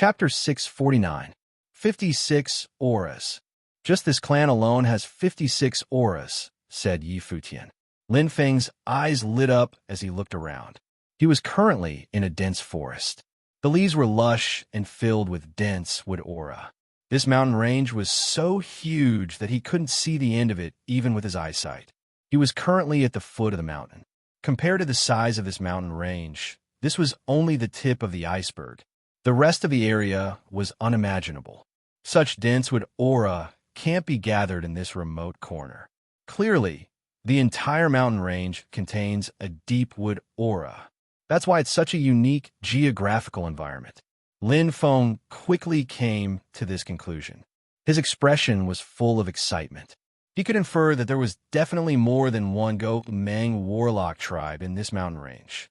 Chapter 649. 56 Auras. Just this clan alone has 56 auras, said Yi Futian. Lin Feng's eyes lit up as he looked around. He was currently in a dense forest. The leaves were lush and filled with dense wood aura. This mountain range was so huge that he couldn't see the end of it even with his eyesight. He was currently at the foot of the mountain. Compared to the size of this mountain range, this was only the tip of the iceberg. The rest of the area was unimaginable. Such dense wood aura can't be gathered in this remote corner. Clearly, the entire mountain range contains a deep wood aura. That's why it's such a unique geographical environment. Lin Feng quickly came to this conclusion. His expression was full of excitement. He could infer that there was definitely more than one Gomang warlock tribe in this mountain range.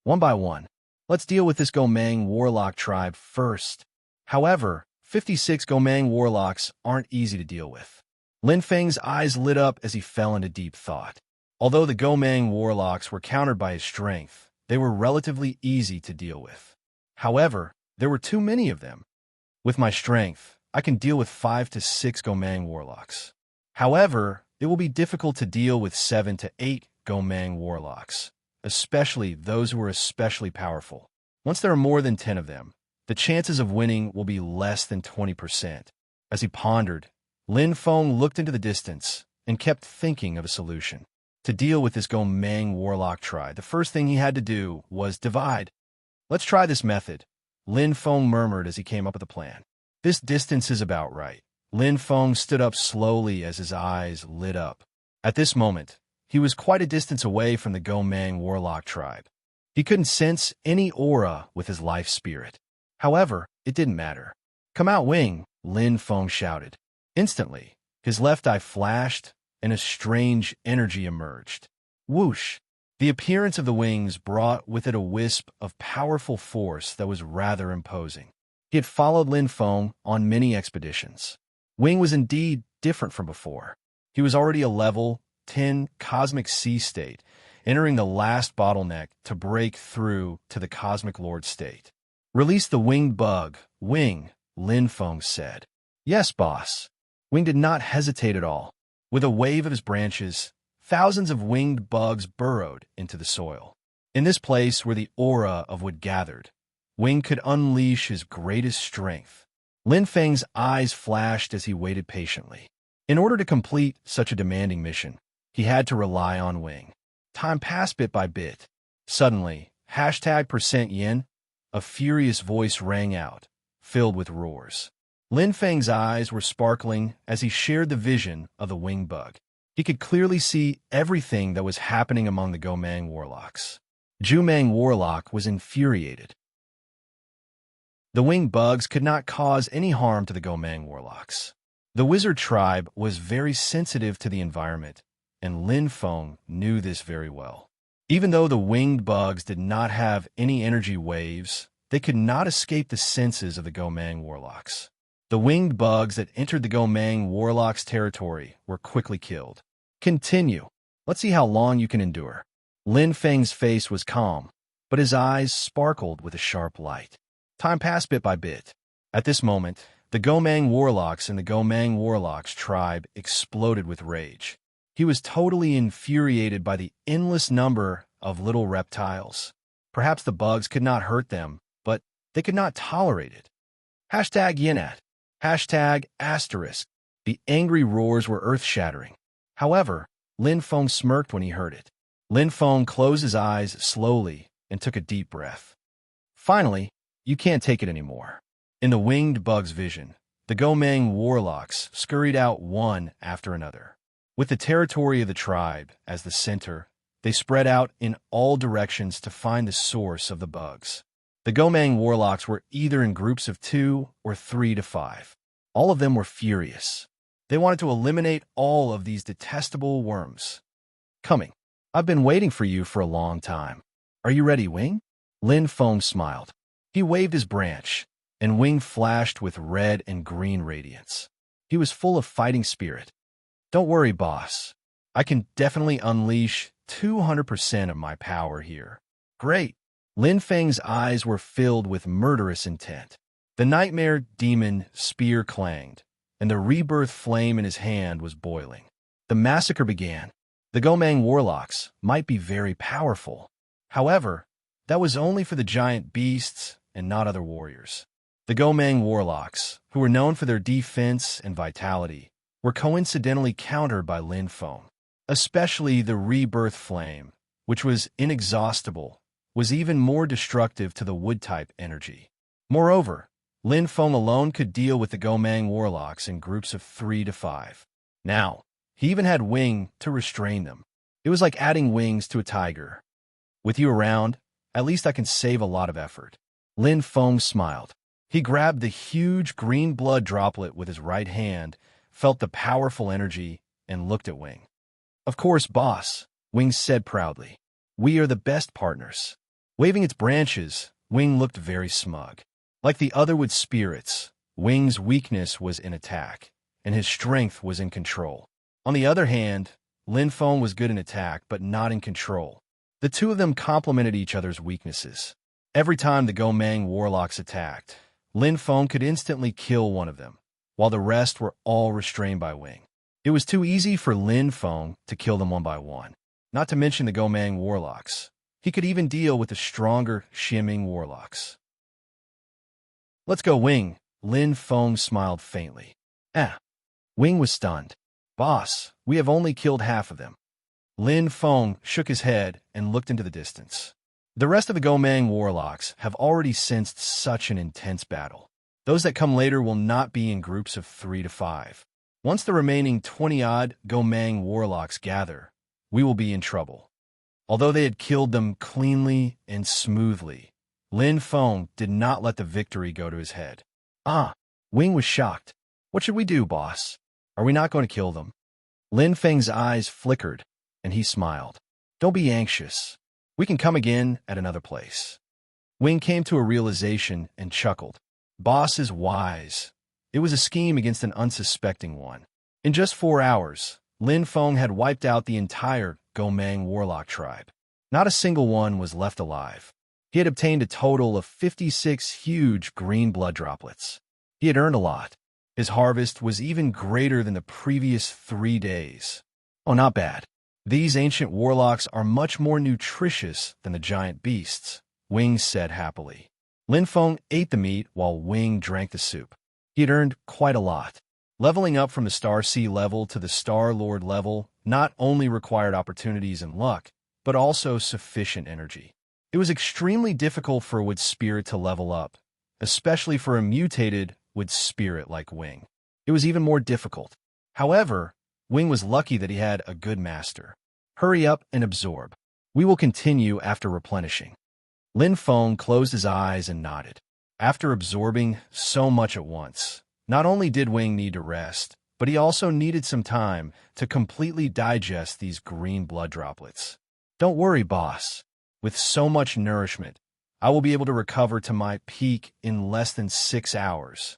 One by one, let's deal with this Gomang warlock tribe first. However, 56 Gomang warlocks aren't easy to deal with. Lin Feng's eyes lit up as he fell into deep thought. Although the Gomang warlocks were countered by his strength, they were relatively easy to deal with. However, there were too many of them. With my strength, I can deal with 5 to 6 Gomang warlocks. However, it will be difficult to deal with 7 to 8 Gomang warlocks, especially those who are especially powerful. Once there are more than 10 of them, the chances of winning will be less than 20%. As he pondered, Lin Feng looked into the distance and kept thinking of a solution. To deal with this Gomang warlock tribe, the first thing he had to do was divide. Let's try this method, Lin Feng murmured as he came up with a plan. This distance is about right. Lin Feng stood up slowly as his eyes lit up. At this moment, he was quite a distance away from the Gomang warlock tribe. He couldn't sense any aura with his life spirit. However, it didn't matter. Come out, Wing, Lin Feng shouted. Instantly, his left eye flashed and a strange energy emerged. Whoosh! The appearance of the wings brought with it a wisp of powerful force that was rather imposing. He had followed Lin Feng on many expeditions. Wing was indeed different from before. He was already a level 10 cosmic sea state, entering the last bottleneck to break through to the cosmic lord state. Release the winged bug, Wing, Lin Feng said. Yes, boss. Wing did not hesitate at all. With a wave of his branches, thousands of winged bugs burrowed into the soil. In this place where the aura of wood gathered, Wing could unleash his greatest strength. Lin Feng's eyes flashed as he waited patiently. In order to complete such a demanding mission, he had to rely on Wing. Time passed bit by bit. Suddenly, #%yen, a furious voice rang out, filled with roars. Lin Feng's eyes were sparkling as he shared the vision of the winged bug. He could clearly see everything that was happening among the Gomang warlocks. Jumang warlock was infuriated. The winged bugs could not cause any harm to the Gomang warlocks. The wizard tribe was very sensitive to the environment, and Lin Feng knew this very well. Even though the winged bugs did not have any energy waves, they could not escape the senses of the Gomang warlocks. The winged bugs that entered the Gomang warlocks' territory were quickly killed. Continue. Let's see how long you can endure. Lin Feng's face was calm, but his eyes sparkled with a sharp light. Time passed bit by bit. At this moment, the Gomang warlocks and the Gomang warlocks tribe exploded with rage. He was totally infuriated by the endless number of little reptiles. Perhaps the bugs could not hurt them, but they could not tolerate it. #Yenat. #**. The angry roars were earth-shattering. However, Lin Feng smirked when he heard it. Lin Feng closed his eyes slowly and took a deep breath. Finally, you can't take it anymore. In the winged bug's vision, the Gomang warlocks scurried out one after another. With the territory of the tribe as the center, they spread out in all directions to find the source of the bugs. The Gomang warlocks were either in groups of 2 or 3 to 5. All of them were furious. They wanted to eliminate all of these detestable worms. Coming. I've been waiting for you for a long time. Are you ready, Wing? Lin Feng smiled. He waved his branch, and Wing flashed with red and green radiance. He was full of fighting spirit. Don't worry, boss. I can definitely unleash 200% of my power here. Great. Lin Feng's eyes were filled with murderous intent. The nightmare demon spear clanged, and the rebirth flame in his hand was boiling. The massacre began. The Gomang warlocks might be very powerful. However, that was only for the giant beasts and not other warriors. The Gomang warlocks, who were known for their defense and vitality, were coincidentally countered by Lin Feng. Especially the rebirth flame, which was inexhaustible, was even more destructive to the wood-type energy. Moreover, Lin Feng alone could deal with the Gomang warlocks in groups of 3 to 5. Now, he even had Wing to restrain them. It was like adding wings to a tiger. With you around, at least I can save a lot of effort. Lin Feng smiled. He grabbed the huge green blood droplet with his right hand, felt the powerful energy, and looked at Wing. Of course, boss, Wing said proudly. We are the best partners. Waving its branches, Wing looked very smug. Like the other wood spirits, Wing's weakness was in attack, and his strength was in control. On the other hand, Lin Feng was good in attack, but not in control. The two of them complemented each other's weaknesses. Every time the Gomang warlocks attacked, Lin Feng could instantly kill one of them, while the rest were all restrained by Wing. It was too easy for Lin Feng to kill them one by one, not to mention the Gomang warlocks. He could even deal with the stronger Shiming warlocks. Let's go, Wing, Lin Feng smiled faintly. Wing was stunned. Boss, we have only killed half of them. Lin Feng shook his head and looked into the distance. The rest of the Gomang warlocks have already sensed such an intense battle. Those that come later will not be in groups of 3 to 5. Once the remaining 20-odd Gomang warlocks gather, we will be in trouble. Although they had killed them cleanly and smoothly, Lin Feng did not let the victory go to his head. Wing was shocked. What should we do, boss? Are we not going to kill them? Lin Feng's eyes flickered, and he smiled. Don't be anxious. We can come again at another place. Wing came to a realization and chuckled. Boss is wise. It was a scheme against an unsuspecting one. In just 4 hours, Lin Feng had wiped out the entire Gomang warlock tribe. Not a single one was left alive. He had obtained a total of 56 huge green blood droplets. He had earned a lot. His harvest was even greater than the previous 3 days. Oh, not bad. These ancient warlocks are much more nutritious than the giant beasts, Wing said happily. Lin Feng ate the meat while Wing drank the soup. He had earned quite a lot. Leveling up from the Star Sea level to the Star Lord level not only required opportunities and luck, but also sufficient energy. It was extremely difficult for a wood spirit to level up, especially for a mutated wood spirit like Wing. It was even more difficult. However, Wing was lucky that he had a good master. Hurry up and absorb. We will continue after replenishing. Lin Feng closed his eyes and nodded. After absorbing so much at once, not only did Wing need to rest, but he also needed some time to completely digest these green blood droplets. Don't worry, boss. With so much nourishment, I will be able to recover to my peak in less than 6 hours.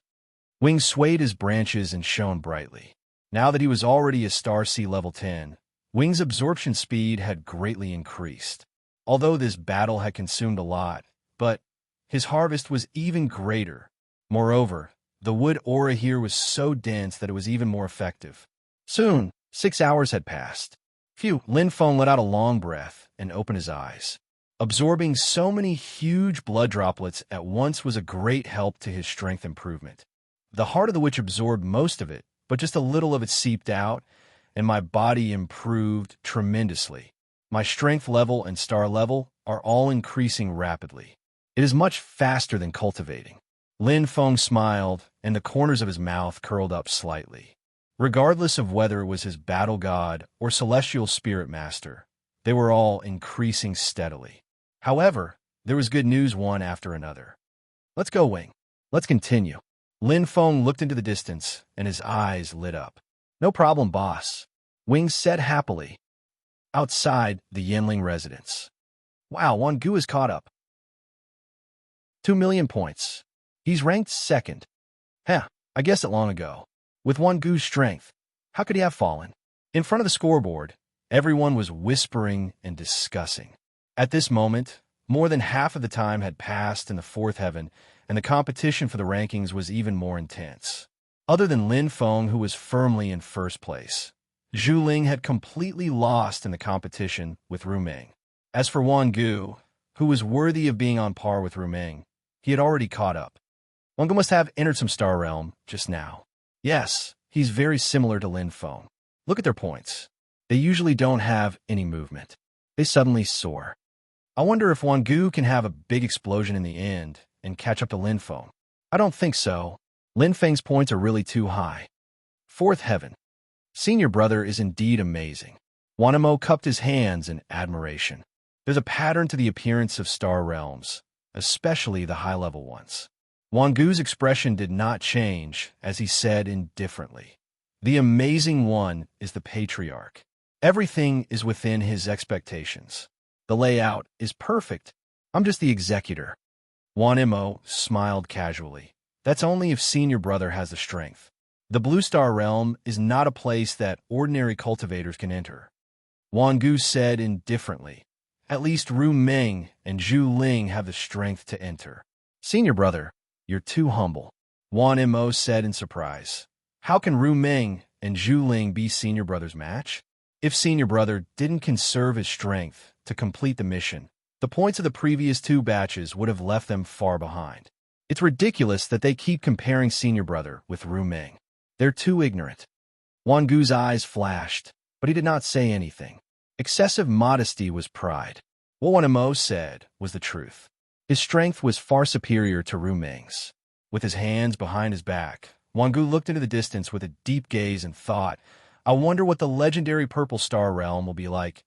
Wing swayed his branches and shone brightly. Now that he was already a Star Sea level 10, Wing's absorption speed had greatly increased. Although this battle had consumed a lot, but his harvest was even greater. Moreover, the wood aura here was so dense that it was even more effective. Soon, 6 hours had passed. Phew, Lin Feng let out a long breath and opened his eyes. Absorbing so many huge blood droplets at once was a great help to his strength improvement. The heart of the witch absorbed most of it, but just a little of it seeped out, and my body improved tremendously. My strength level and star level are all increasing rapidly. It is much faster than cultivating. Lin Feng smiled, and the corners of his mouth curled up slightly. Regardless of whether it was his battle god or celestial spirit master, they were all increasing steadily. However, there was good news one after another. Let's go, Wing. Let's continue. Lin Feng looked into the distance, and his eyes lit up. No problem, boss. Wing said happily. Outside the Yinling residence. Wow, Wangu is caught up. 2 million points. He's ranked second. I guessed it long ago. With Wangu's strength, how could he have fallen? In front of the scoreboard, everyone was whispering and discussing. At this moment, more than half of the time had passed in the fourth heaven, and the competition for the rankings was even more intense. Other than Lin Feng, who was firmly in first place, Zhu Ling had completely lost in the competition with Ru Meng. As for Wan Gu, who was worthy of being on par with Ru Meng, he had already caught up. Wan Gu must have entered some star realm just now. Yes, he's very similar to Lin Feng. Look at their points. They usually don't have any movement. They suddenly soar. I wonder if Wan Gu can have a big explosion in the end and catch up to Lin Feng. I don't think so. Lin Feng's points are really too high. Fourth heaven. Senior brother is indeed amazing. Wan Mo cupped his hands in admiration. There's a pattern to the appearance of star realms, especially the high-level ones. Wan Gu's expression did not change as he said indifferently, "The amazing one is the patriarch. Everything is within his expectations. The layout is perfect. I'm just the executor." Wan Mo smiled casually. That's only if senior brother has the strength. The Blue Star Realm is not a place that ordinary cultivators can enter. Wan Gu said indifferently. At least Ru Meng and Zhu Ling have the strength to enter. Senior brother, you're too humble. Wan Mo said in surprise. How can Ru Meng and Zhu Ling be senior brother's match? If senior brother didn't conserve his strength to complete the mission, the points of the previous two batches would have left them far behind. It's ridiculous that they keep comparing senior brother with Ru Meng. They're too ignorant. Wan Gu's eyes flashed, but he did not say anything. Excessive modesty was pride. What Wan Mo said was the truth. His strength was far superior to Ru Meng's. With his hands behind his back, Wan Gu looked into the distance with a deep gaze and thought, I wonder what the legendary Purple Star Realm will be like.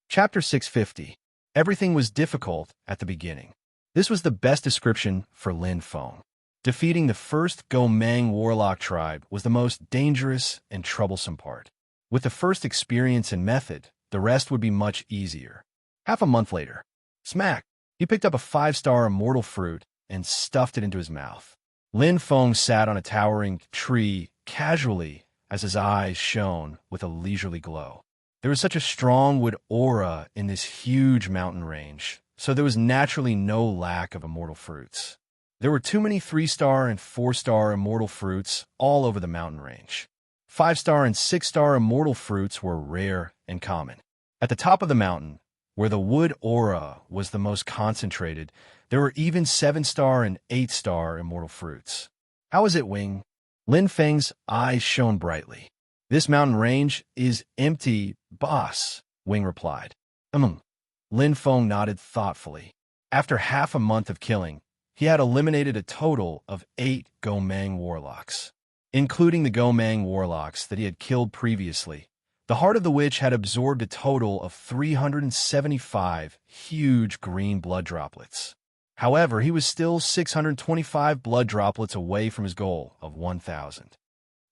Chapter 650. Everything was difficult at the beginning. This was the best description for Lin Feng. Defeating the first Gomeng warlock tribe was the most dangerous and troublesome part. With the first experience and method, the rest would be much easier. Half a month later, smack, he picked up a 5-star immortal fruit and stuffed it into his mouth. Lin Feng sat on a towering tree casually as his eyes shone with a leisurely glow. There was such a strong wood aura in this huge mountain range, so there was naturally no lack of immortal fruits. There were too many 3-star and 4-star immortal fruits all over the mountain range. 5-star and 6-star immortal fruits were rare and common. At the top of the mountain, where the wood aura was the most concentrated, there were even 7-star and 8-star immortal fruits. How is it, Wing? Lin Feng's eyes shone brightly. This mountain range is empty, boss, Wing replied. Lin Feng nodded thoughtfully. After half a month of killing, he had eliminated a total of 8 Gomeng warlocks. Including the Gomeng warlocks that he had killed previously, the Heart of the Witch had absorbed a total of 375 huge green blood droplets. However, he was still 625 blood droplets away from his goal of 1,000.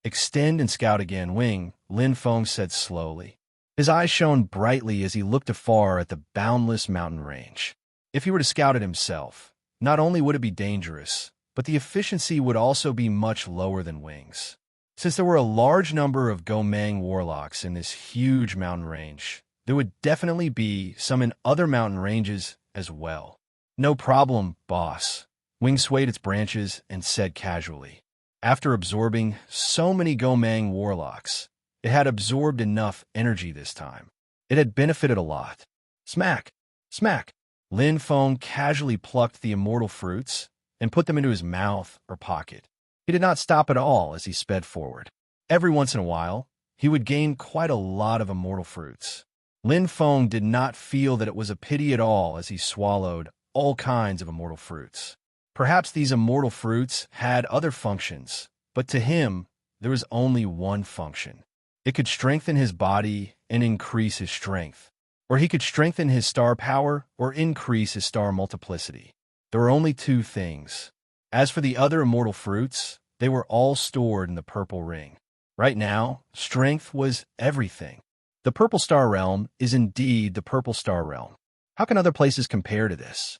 Extend and scout again, Wing, Lin Feng said slowly. His eyes shone brightly as he looked afar at the boundless mountain range. If he were to scout it himself, not only would it be dangerous, but the efficiency would also be much lower than Wing's. Since there were a large number of Gomeng warlocks in this huge mountain range, there would definitely be some in other mountain ranges as well. No problem, boss. Wing swayed its branches and said casually. After absorbing so many Gomeng warlocks, it had absorbed enough energy this time. It had benefited a lot. Smack! Smack! Lin Feng casually plucked the immortal fruits and put them into his mouth or pocket. He did not stop at all as he sped forward. Every once in a while, he would gain quite a lot of immortal fruits. Lin Feng did not feel that it was a pity at all as he swallowed all kinds of immortal fruits. Perhaps these immortal fruits had other functions, but to him, there was only one function. It could strengthen his body and increase his strength, or he could strengthen his star power or increase his star multiplicity. There were only 2 things. As for the other immortal fruits, they were all stored in the purple ring. Right now, strength was everything. The Purple Star Realm is indeed the Purple Star Realm. How can other places compare to this?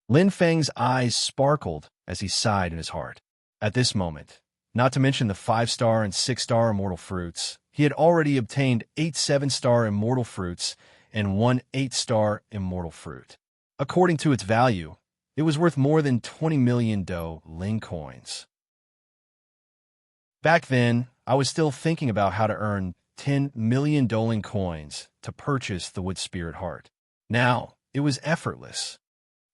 Lin Feng's eyes sparkled as he sighed in his heart. At this moment, not to mention the 5-star and 6-star immortal fruits, he had already obtained 8 7-star immortal fruits and 1 8-star immortal fruit. According to its value, it was worth more than 20 million Ling coins. Back then, I was still thinking about how to earn 10 million Ling coins to purchase the wood spirit heart. Now, it was effortless.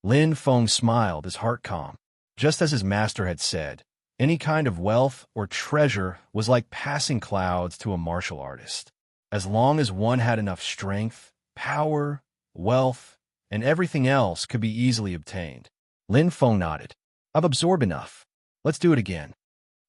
Lin Feng smiled, his heart calm. Just as his master had said, any kind of wealth or treasure was like passing clouds to a martial artist. As long as one had enough strength, power, wealth, and everything else could be easily obtained. Lin Feng nodded. I've absorbed enough. Let's do it again.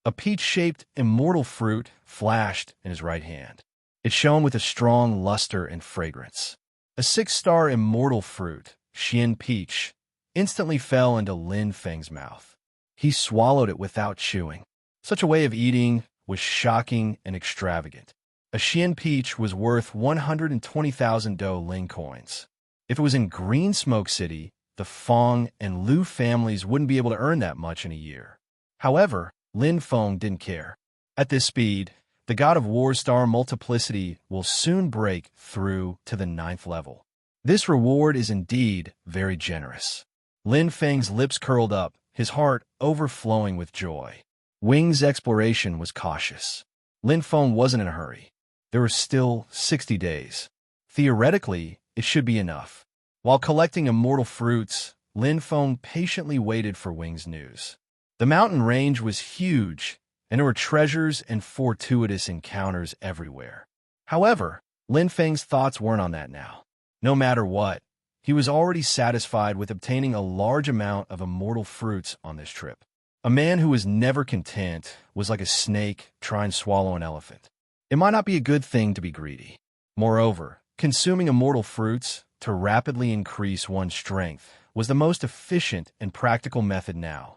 A peach-shaped immortal fruit flashed in his right hand. It shone with a strong luster and fragrance. A 6-star immortal fruit, Xian Peach, instantly fell into Lin Feng's mouth. He swallowed it without chewing. Such a way of eating was shocking and extravagant. A Xian Peach was worth 120,000 Ling coins. If it was in Green Smoke City, the Fong and Lu families wouldn't be able to earn that much in a year. However, Lin Feng didn't care. At this speed, the God of War star multiplicity will soon break through to the 9th level. This reward is indeed very generous. Lin Feng's lips curled up, his heart overflowing with joy. Wing's exploration was cautious. Lin Feng wasn't in a hurry. There were still 60 days. Theoretically, it should be enough. While collecting immortal fruits, Lin Feng patiently waited for Wing's news. The mountain range was huge, and there were treasures and fortuitous encounters everywhere. However, Lin Feng's thoughts weren't on that now. No matter what, he was already satisfied with obtaining a large amount of immortal fruits on this trip. A man who was never content was like a snake trying to swallow an elephant. It might not be a good thing to be greedy. Moreover, consuming immortal fruits to rapidly increase one's strength was the most efficient and practical method now.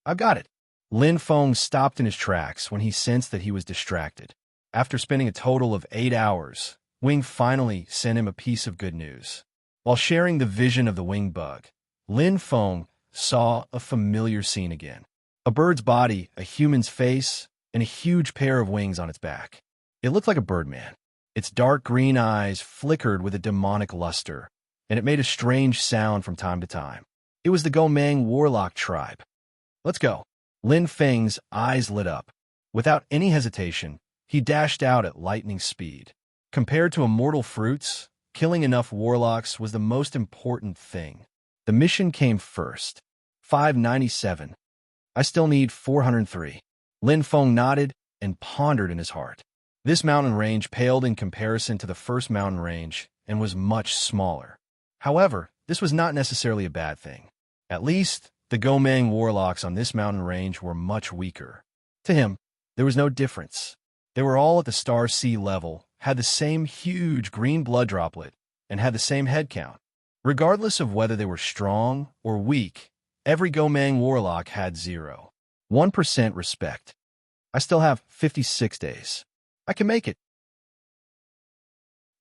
I've got it. Lin Feng stopped in his tracks when he sensed that he was distracted. After spending a total of 8 hours, Wing finally sent him a piece of good news. While sharing the vision of the winged bug, Lin Feng saw a familiar scene again. A bird's body, a human's face, and a huge pair of wings on its back. It looked like a birdman. Its dark green eyes flickered with a demonic luster, and it made a strange sound from time to time. It was the Gomang warlock tribe. Let's go. Lin Feng's eyes lit up. Without any hesitation, he dashed out at lightning speed. Compared to immortal fruits, killing enough warlocks was the most important thing. The mission came first. 597. I still need 403. Lin Feng nodded and pondered in his heart. This mountain range paled in comparison to the first mountain range and was much smaller. However, this was not necessarily a bad thing. At least, the Gomang warlocks on this mountain range were much weaker. To him, there was no difference. They were all at the star sea level, had the same huge green blood droplet, and had the same head count. Regardless of whether they were strong or weak, every Gomang warlock had 0. 1% respect. I still have 56 days. I can make it.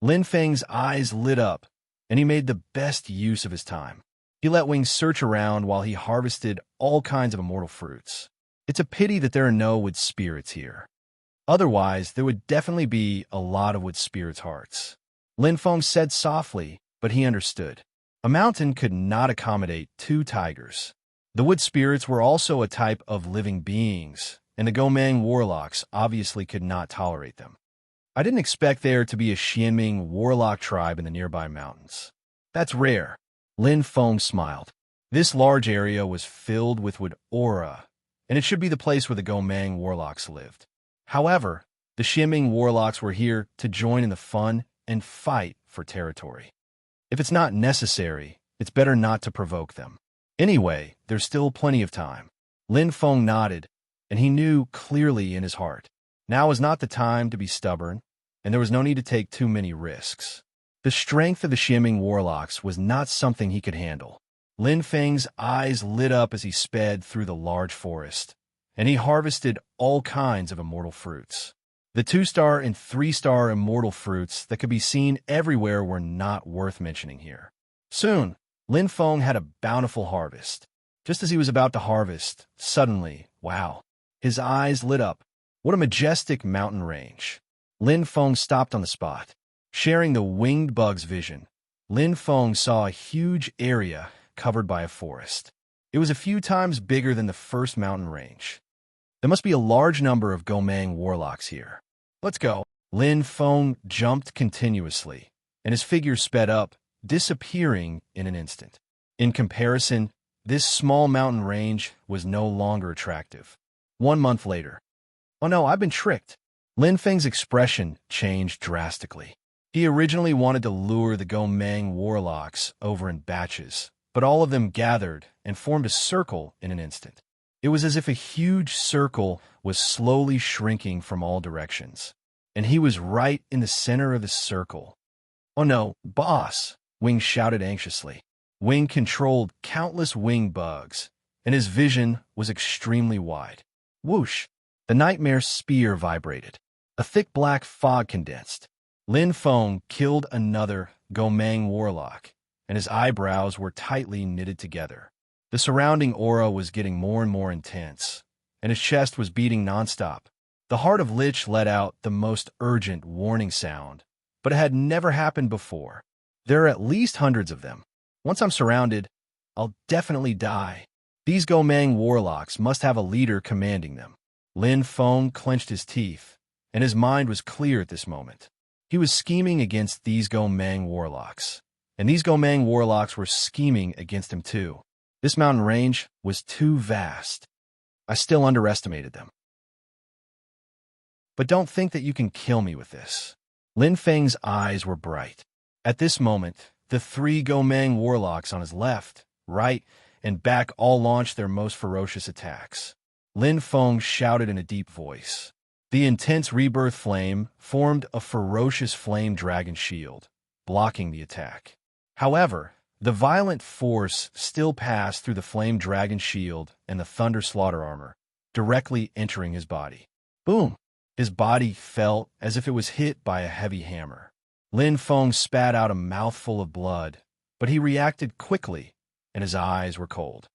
Lin Feng's eyes lit up, and he made the best use of his time. He let Wing search around while he harvested all kinds of immortal fruits. It's a pity that there are no wood spirits here. Otherwise, there would definitely be a lot of wood spirits' hearts. Lin Feng said softly, but he understood. A mountain could not accommodate 2 tigers. The wood spirits were also a type of living beings, and the Gomang warlocks obviously could not tolerate them. I didn't expect there to be a Xianming warlock tribe in the nearby mountains. That's rare. Lin Feng smiled. This large area was filled with wood aura, and it should be the place where the Gomang warlocks lived. However, the Xianming warlocks were here to join in the fun and fight for territory. If it's not necessary, it's better not to provoke them. Anyway, there's still plenty of time. Lin Feng nodded, and he knew clearly in his heart. Now is not the time to be stubborn, and there was no need to take too many risks. The strength of the Xianming warlocks was not something he could handle. Lin Feng's eyes lit up as he sped through the large forest, and he harvested all kinds of immortal fruits. The 2-star and 3-star immortal fruits that could be seen everywhere were not worth mentioning here. Soon, Lin Feng had a bountiful harvest. Just as he was about to harvest, suddenly, wow, his eyes lit up. What a majestic mountain range. Lin Feng stopped on the spot. Sharing the winged bug's vision, Lin Feng saw a huge area covered by a forest. It was a few times bigger than the first mountain range. There must be a large number of Gomang warlocks here. Let's go. Lin Feng jumped continuously, and his figure sped up, disappearing in an instant. In comparison, this small mountain range was no longer attractive. 1 month later. Oh no, I've been tricked. Lin Feng's expression changed drastically. He originally wanted to lure the Gomang warlocks over in batches, but all of them gathered and formed a circle in an instant. It was as if a huge circle was slowly shrinking from all directions, and he was right in the center of the circle. Oh no, boss, Wing shouted anxiously. Wing controlled countless wing bugs, and his vision was extremely wide. Whoosh! The nightmare spear vibrated. A thick black fog condensed. Lin Feng killed another Gomang warlock, and his eyebrows were tightly knitted together. The surrounding aura was getting more and more intense, and his chest was beating nonstop. The heart of Lich let out the most urgent warning sound, but it had never happened before. There are at least hundreds of them. Once I'm surrounded, I'll definitely die. These Gomang warlocks must have a leader commanding them. Lin Feng clenched his teeth, and his mind was clear at this moment. He was scheming against these Gomang warlocks, and these Gomang warlocks were scheming against him too. This mountain range was too vast. I still underestimated them. But don't think that you can kill me with this. Lin Feng's eyes were bright. At this moment, the 3 Gomang warlocks on his left, right, and back all launched their most ferocious attacks. Lin Feng shouted in a deep voice. The intense rebirth flame formed a ferocious flame dragon shield, blocking the attack. However, the violent force still passed through the flame dragon shield and the thunder slaughter armor, directly entering his body. Boom! His body felt as if it was hit by a heavy hammer. Lin Feng spat out a mouthful of blood, but he reacted quickly, and his eyes were cold.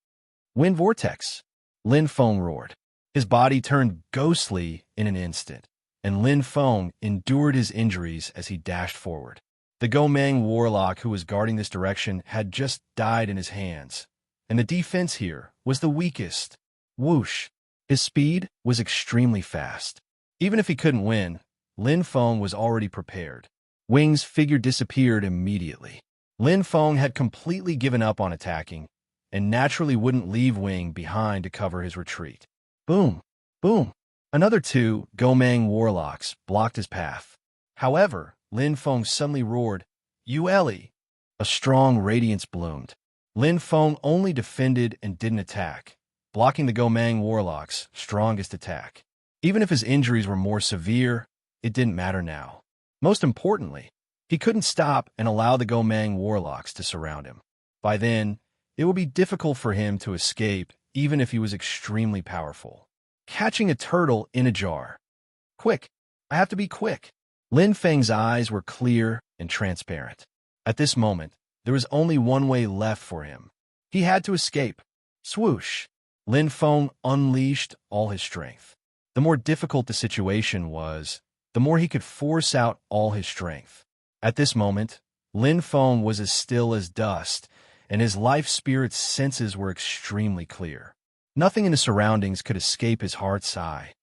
Wind vortex! Lin Feng roared. His body turned ghostly in an instant, and Lin Feng endured his injuries as he dashed forward. The Gomang warlock who was guarding this direction had just died in his hands, and the defense here was the weakest. Whoosh! His speed was extremely fast. Even if he couldn't win, Lin Feng was already prepared. Wing's figure disappeared immediately. Lin Feng had completely given up on attacking, and naturally wouldn't leave Wing behind to cover his retreat. Boom! Boom! Another 2 Gomang warlocks blocked his path. However, Lin Feng suddenly roared, "Yueli!" A strong radiance bloomed. Lin Feng only defended and didn't attack, blocking the Gomang warlock's strongest attack. Even if his injuries were more severe, it didn't matter now. Most importantly, he couldn't stop and allow the Gomang warlocks to surround him. By then, it would be difficult for him to escape even if he was extremely powerful. Catching a turtle in a jar. Quick! I have to be quick! Lin Feng's eyes were clear and transparent. At this moment, there was only one way left for him. He had to escape. Swoosh! Lin Feng unleashed all his strength. The more difficult the situation was, the more he could force out all his strength. At this moment, Lin Feng was as still as dust, and his life spirit's senses were extremely clear. Nothing in the surroundings could escape his heart's sigh.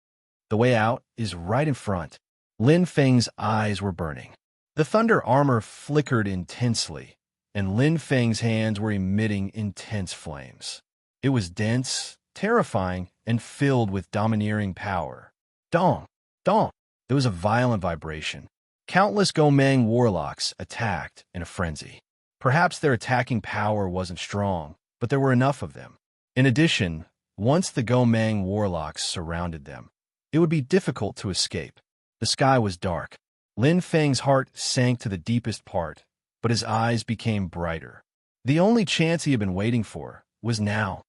The way out is right in front. Lin Feng's eyes were burning. The thunder armor flickered intensely, and Lin Feng's hands were emitting intense flames. It was dense, terrifying, and filled with domineering power. Dong! Dong! There was a violent vibration. Countless Gomang warlocks attacked in a frenzy. Perhaps their attacking power wasn't strong, but there were enough of them. In addition, once the Gomang warlocks surrounded them, it would be difficult to escape. The sky was dark. Lin Feng's heart sank to the deepest part, but his eyes became brighter. The only chance he had been waiting for was now.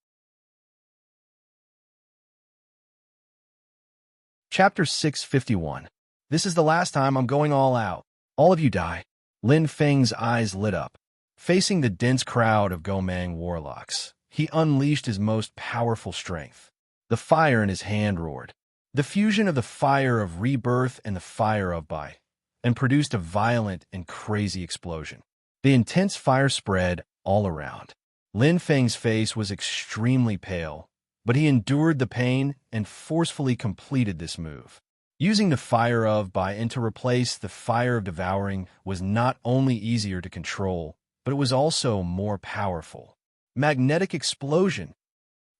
Chapter 651. This is the last time I'm going all out. All of you die. Lin Feng's eyes lit up. Facing the dense crowd of Gomang warlocks, he unleashed his most powerful strength. The fire in his hand roared. The fusion of the fire of rebirth and the fire of Bai, and produced a violent and crazy explosion. The The intense fire spread all around. Lin Feng's face was extremely pale, but he endured the pain and forcefully completed this move. Using the fire of Bai to replace the fire of devouring was not only easier to control, but it was also more powerful. Magnetic explosion.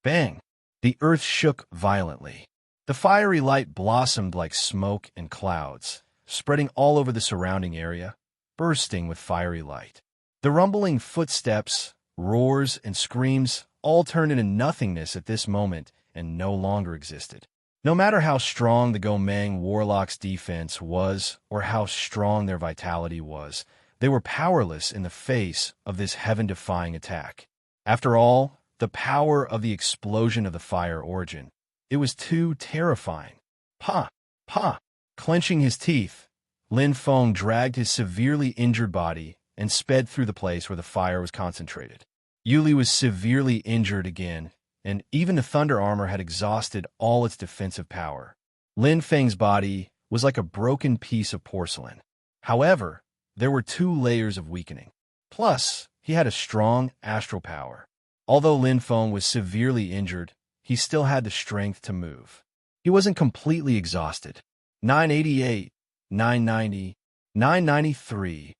Bang! The earth shook violently. The fiery light blossomed like smoke and clouds, spreading all over the surrounding area, bursting with fiery light. The rumbling footsteps, roars, and screams all turned into nothingness at this moment and no longer existed. No matter how strong the Gomang Warlock's defense was or how strong their vitality was, they were powerless in the face of this heaven-defying attack. After all, the power of the explosion of the fire origin, it was too terrifying. Pa! Pa! Clenching his teeth, Lin Feng dragged his severely injured body and sped through the place where the fire was concentrated. Yuli was severely injured again, and even the thunder armor had exhausted all its defensive power. Lin Feng's body was like a broken piece of porcelain. However, there were 2 layers of weakening. Plus, he had a strong astral power. Although Lin Feng was severely injured, he still had the strength to move. He wasn't completely exhausted. 988, 990, 993.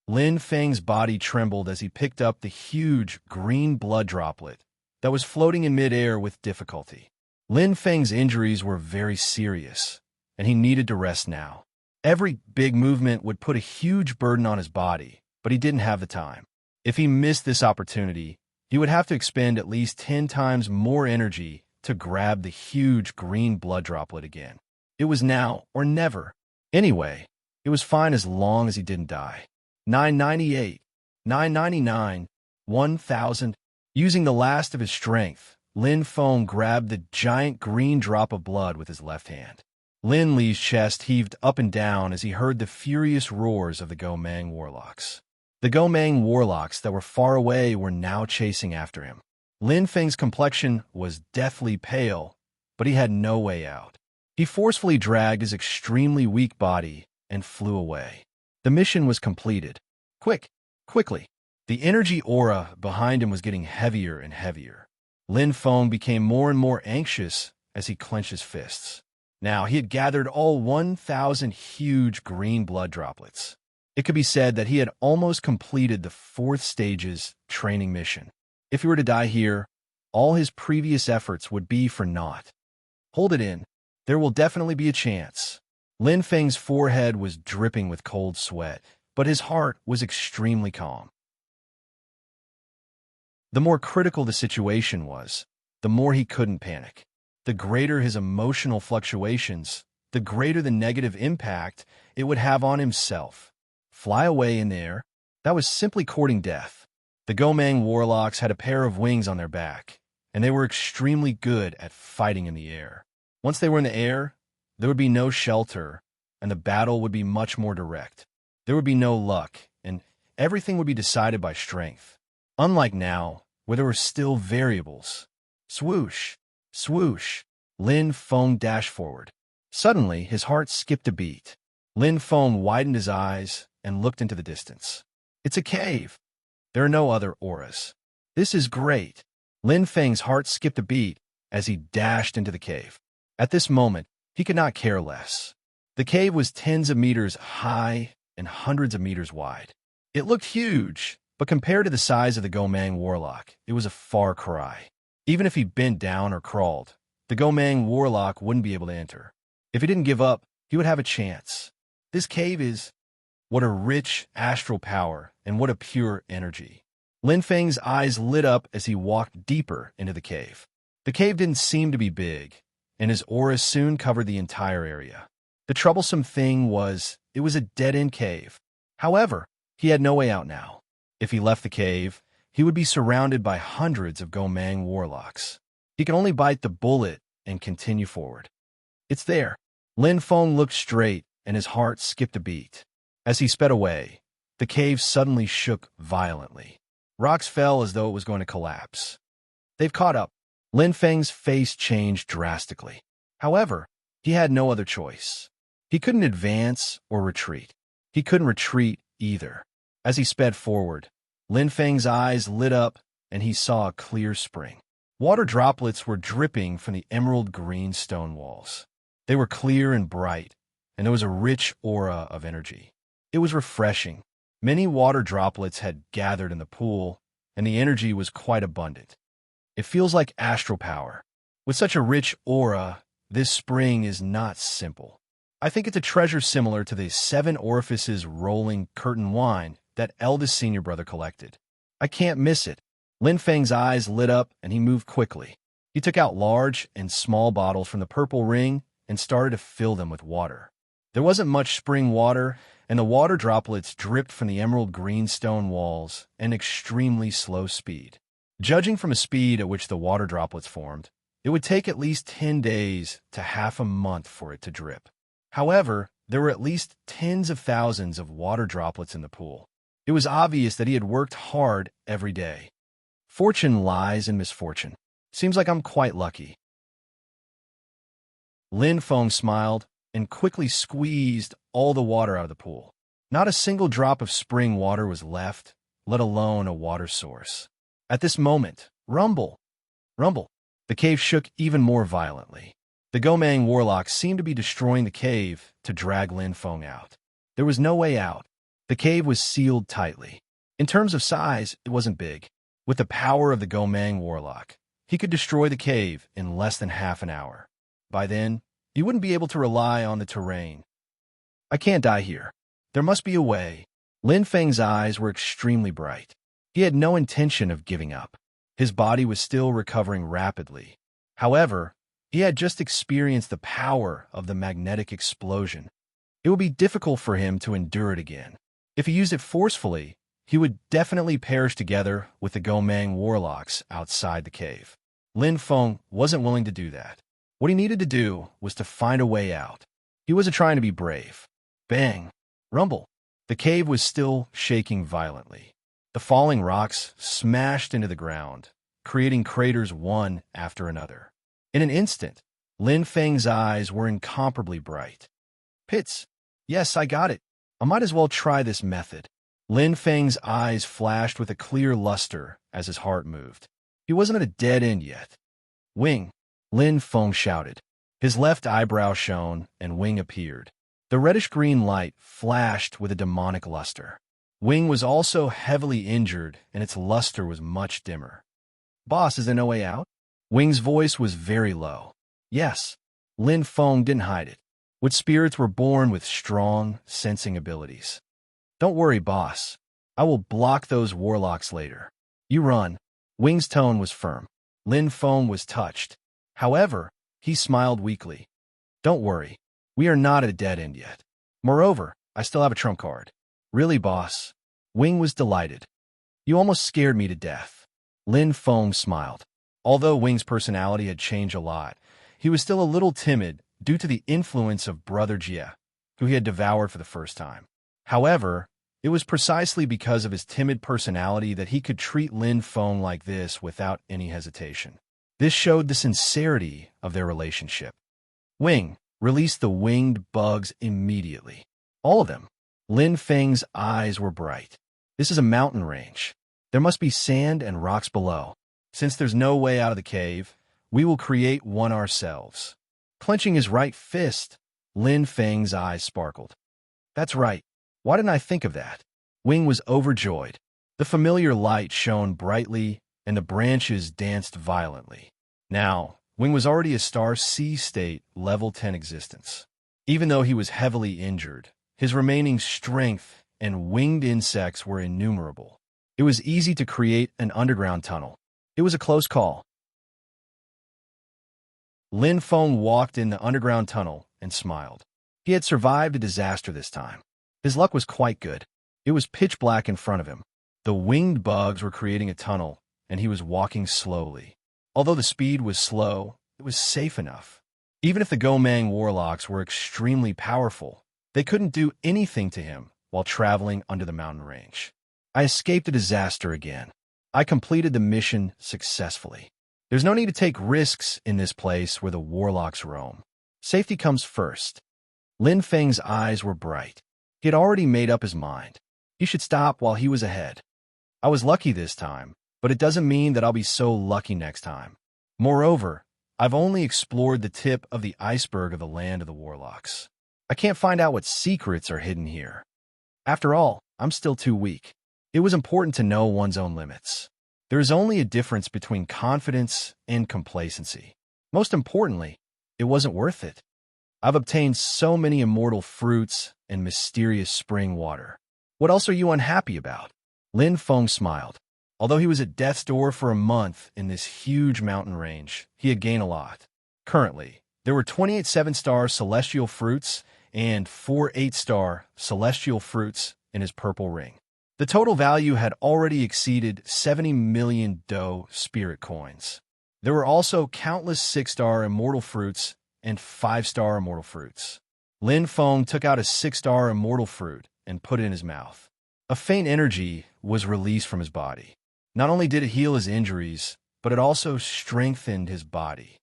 Lin Feng's body trembled as he picked up the huge green blood droplet that was floating in midair with difficulty. Lin Feng's injuries were very serious, and he needed to rest now. Every big movement would put a huge burden on his body, but he didn't have the time. If he missed this opportunity, he would have to expend at least 10 times more energy to grab the huge green blood droplet again. It was now or never. Anyway, it was fine as long as he didn't die. 998, 999, 1,000. Using the last of his strength, Lin Feng grabbed the giant green drop of blood with his left hand. Lin Li's chest heaved up and down as he heard the furious roars of the Gomang Warlocks. The Gomang Warlocks that were far away were now chasing after him. Lin Feng's complexion was deathly pale, but he had no way out. He forcefully dragged his extremely weak body and flew away. The mission was completed. Quickly. The energy aura behind him was getting heavier and heavier. Lin Feng became more and more anxious as he clenched his fists. Now he had gathered all 1,000 huge green blood droplets. It could be said that he had almost completed the 4th stage's training mission. If he were to die here, all his previous efforts would be for naught. Hold it in. There will definitely be a chance. Lin Feng's forehead was dripping with cold sweat, but his heart was extremely calm. The more critical the situation was, the more he couldn't panic. The greater his emotional fluctuations, the greater the negative impact it would have on himself. Fly away in the air, that was simply courting death. The Gomang Warlocks had a pair of wings on their back, and they were extremely good at fighting in the air. Once they were in the air, there would be no shelter, and the battle would be much more direct. There would be no luck, and everything would be decided by strength. Unlike now, where there were still variables. Swoosh, swoosh, Lin Feng dashed forward. Suddenly, his heart skipped a beat. Lin Feng widened his eyes and looked into the distance. It's a cave. There are no other auras. This is great. Lin Feng's heart skipped a beat as he dashed into the cave. At this moment, he could not care less. The cave was tens of meters high and hundreds of meters wide. It looked huge, but compared to the size of the Gomang Warlock, it was a far cry. Even if he bent down or crawled, the Gomang Warlock wouldn't be able to enter. If he didn't give up, he would have a chance. This cave is... What a rich astral power and what a pure energy. Lin Feng's eyes lit up as he walked deeper into the cave. The cave didn't seem to be big, and his aura soon covered the entire area. The troublesome thing was, it was a dead-end cave. However, he had no way out now. If he left the cave, he would be surrounded by hundreds of Gomang Warlocks. He could only bite the bullet and continue forward. It's there. Lin Feng looked straight, and his heart skipped a beat. As he sped away, the cave suddenly shook violently. Rocks fell as though it was going to collapse. They've caught up. Lin Feng's face changed drastically. However, he had no other choice. He couldn't advance or retreat. He couldn't retreat either. As he sped forward, Lin Feng's eyes lit up and he saw a clear spring. Water droplets were dripping from the emerald green stone walls. They were clear and bright, and there was a rich aura of energy. It was refreshing. Many water droplets had gathered in the pool, and the energy was quite abundant. It feels like astral power. With such a rich aura, this spring is not simple. I think it's a treasure similar to the 7 orifices rolling curtain wine that eldest senior brother collected. I can't miss it. Lin Feng's eyes lit up and he moved quickly. He took out large and small bottles from the purple ring and started to fill them with water. There wasn't much spring water, and the water droplets dripped from the emerald green stone walls at an extremely slow speed. Judging from the speed at which the water droplets formed, it would take at least 10 days to half a month for it to drip. However, there were at least tens of thousands of water droplets in the pool. It was obvious that he had worked hard every day. Fortune lies in misfortune. Seems like I'm quite lucky. Lin Feng smiled and quickly squeezed all the water out of the pool. Not a single drop of spring water was left, let alone a water source. At this moment, rumble, rumble. The cave shook even more violently. The Gomang warlocks seemed to be destroying the cave to drag Lin Feng out. There was no way out. The cave was sealed tightly. In terms of size, it wasn't big. With the power of the Gomang warlock, he could destroy the cave in less than half an hour. By then, he wouldn't be able to rely on the terrain. I can't die here. There must be a way. Lin Feng's eyes were extremely bright. He had no intention of giving up. His body was still recovering rapidly. However, he had just experienced the power of the magnetic explosion. It would be difficult for him to endure it again. If he used it forcefully, he would definitely perish together with the Gomang warlocks outside the cave. Lin Feng wasn't willing to do that. What he needed to do was to find a way out. He wasn't trying to be brave. Bang! Rumble! The cave was still shaking violently. The falling rocks smashed into the ground, creating craters one after another. In an instant, Lin Feng's eyes were incomparably bright. Pits! Yes, I got it. I might as well try this method. Lin Feng's eyes flashed with a clear luster as his heart moved. He wasn't at a dead end yet. Wing! Lin Feng shouted. His left eyebrow shone, and Wing appeared. The reddish-green light flashed with a demonic luster. Wing was also heavily injured, and its luster was much dimmer. Boss, is there no way out? Wing's voice was very low. Yes. Lin Feng didn't hide it. Wood spirits were born with strong, sensing abilities. Don't worry, boss. I will block those warlocks later. You run. Wing's tone was firm. Lin Feng was touched. However, he smiled weakly. Don't worry. We are not at a dead end yet. Moreover, I still have a trump card. Really, boss? Wing was delighted. You almost scared me to death. Lin Feng smiled. Although Wing's personality had changed a lot, he was still a little timid due to the influence of Brother Jia, who he had devoured for the first time. However, it was precisely because of his timid personality that he could treat Lin Feng like this without any hesitation. This showed the sincerity of their relationship. Wing, release the winged bugs immediately. All of them. Lin Feng's eyes were bright. This is a mountain range. There must be sand and rocks below. Since there's no way out of the cave, we will create one ourselves. Clenching his right fist, Lin Feng's eyes sparkled. That's right. Why didn't I think of that? Wing was overjoyed. The familiar light shone brightly, and the branches danced violently. Now, Wing was already a star C state level 10 existence. Even though he was heavily injured, his remaining strength and winged insects were innumerable. It was easy to create an underground tunnel. It was a close call. Lin Feng walked in the underground tunnel and smiled. He had survived a disaster this time. His luck was quite good. It was pitch black in front of him. The winged bugs were creating a tunnel, and he was walking slowly. Although the speed was slow, it was safe enough. Even if the Gomang warlocks were extremely powerful, they couldn't do anything to him while traveling under the mountain range. I escaped a disaster again. I completed the mission successfully. There's no need to take risks in this place where the warlocks roam. Safety comes first. Lin Feng's eyes were bright. He had already made up his mind. He should stop while he was ahead. I was lucky this time, but it doesn't mean that I'll be so lucky next time. Moreover, I've only explored the tip of the iceberg of the land of the warlocks. I can't find out what secrets are hidden here. After all, I'm still too weak. It was important to know one's own limits. There is only a difference between confidence and complacency. Most importantly, it wasn't worth it. I've obtained so many immortal fruits and mysterious spring water. What else are you unhappy about? Lin Feng smiled. Although he was at death's door for a month in this huge mountain range, he had gained a lot. Currently, there were 28 7-star celestial fruits and 4 8-star celestial fruits in his purple ring. The total value had already exceeded 70 million Do spirit coins. There were also countless 6-star immortal fruits and 5-star immortal fruits. Lin Feng took out a 6-star immortal fruit and put it in his mouth. A faint energy was released from his body. Not only did it heal his injuries, but it also strengthened his body.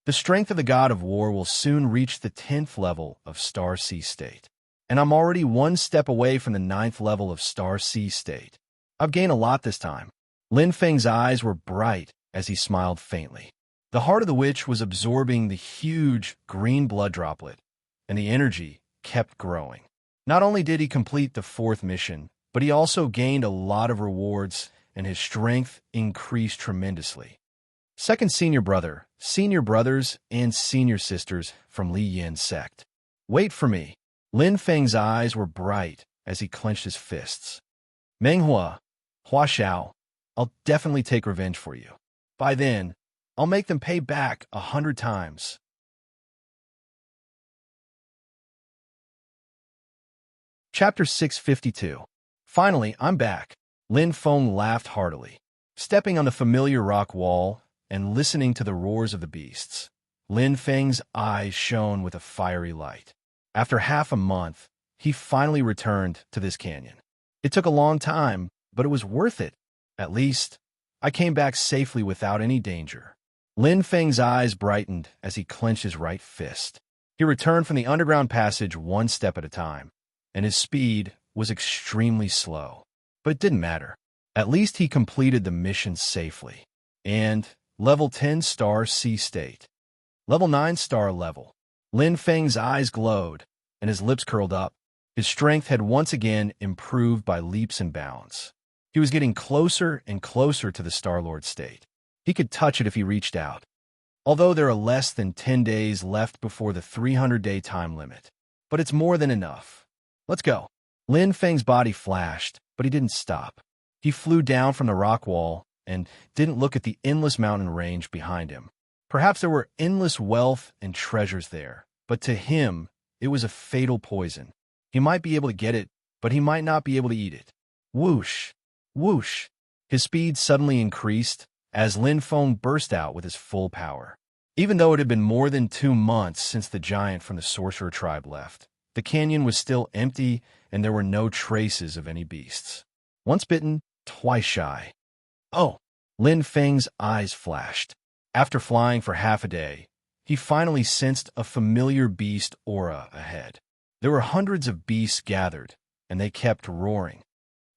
The strength of the god of war will soon reach the 10th level of Star Sea State. And I'm already one step away from the 9th level of Star Sea State. I've gained a lot this time. Lin Feng's eyes were bright as he smiled faintly. The heart of the witch was absorbing the huge green blood droplet, and the energy kept growing. Not only did he complete the 4th mission, but he also gained a lot of rewards, and his strength increased tremendously. Second senior brother, senior brothers, and senior sisters from Li Yin's sect. Wait for me. Lin Feng's eyes were bright as he clenched his fists. Menghua, Hua Xiao, I'll definitely take revenge for you. By then, I'll make them pay back 100 times. Chapter 652. Finally, I'm back. Lin Feng laughed heartily. Stepping on the familiar rock wall and listening to the roars of the beasts, Lin Feng's eyes shone with a fiery light. After half a month, he finally returned to this canyon. It took a long time, but it was worth it. At least, I came back safely without any danger. Lin Feng's eyes brightened as he clenched his right fist. He returned from the underground passage one step at a time, and his speed was extremely slow. But it didn't matter. At least he completed the mission safely. And level 10 Star Sea State. Level 9 Star Level. Lin Feng's eyes glowed, and his lips curled up. His strength had once again improved by leaps and bounds. He was getting closer and closer to the Star-Lord state. He could touch it if he reached out. Although there are less than 10 days left before the 300-day time limit. But it's more than enough. Let's go. Lin Feng's body flashed, but he didn't stop. He flew down from the rock wall and didn't look at the endless mountain range behind him. Perhaps there were endless wealth and treasures there, but to him, it was a fatal poison. He might be able to get it, but he might not be able to eat it. Whoosh! Whoosh! His speed suddenly increased as Lin Feng burst out with his full power. Even though it had been more than 2 months since the giant from the sorcerer tribe left, the canyon was still empty and there were no traces of any beasts. Once bitten, twice shy. Oh! Lin Feng's eyes flashed. After flying for half a day, he finally sensed a familiar beast aura ahead. There were hundreds of beasts gathered, and they kept roaring.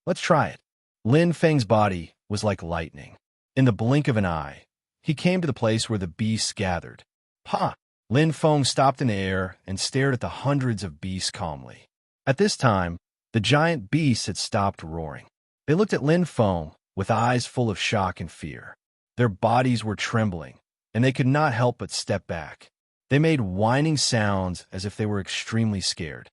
Let's try it. Lin Feng's body was like lightning. In the blink of an eye, he came to the place where the beasts gathered. Ha! Lin Feng stopped in the air and stared at the hundreds of beasts calmly. At this time, the giant beasts had stopped roaring. They looked at Lin Feng with eyes full of shock and fear. Their bodies were trembling, and they could not help but step back. They made whining sounds as if they were extremely scared.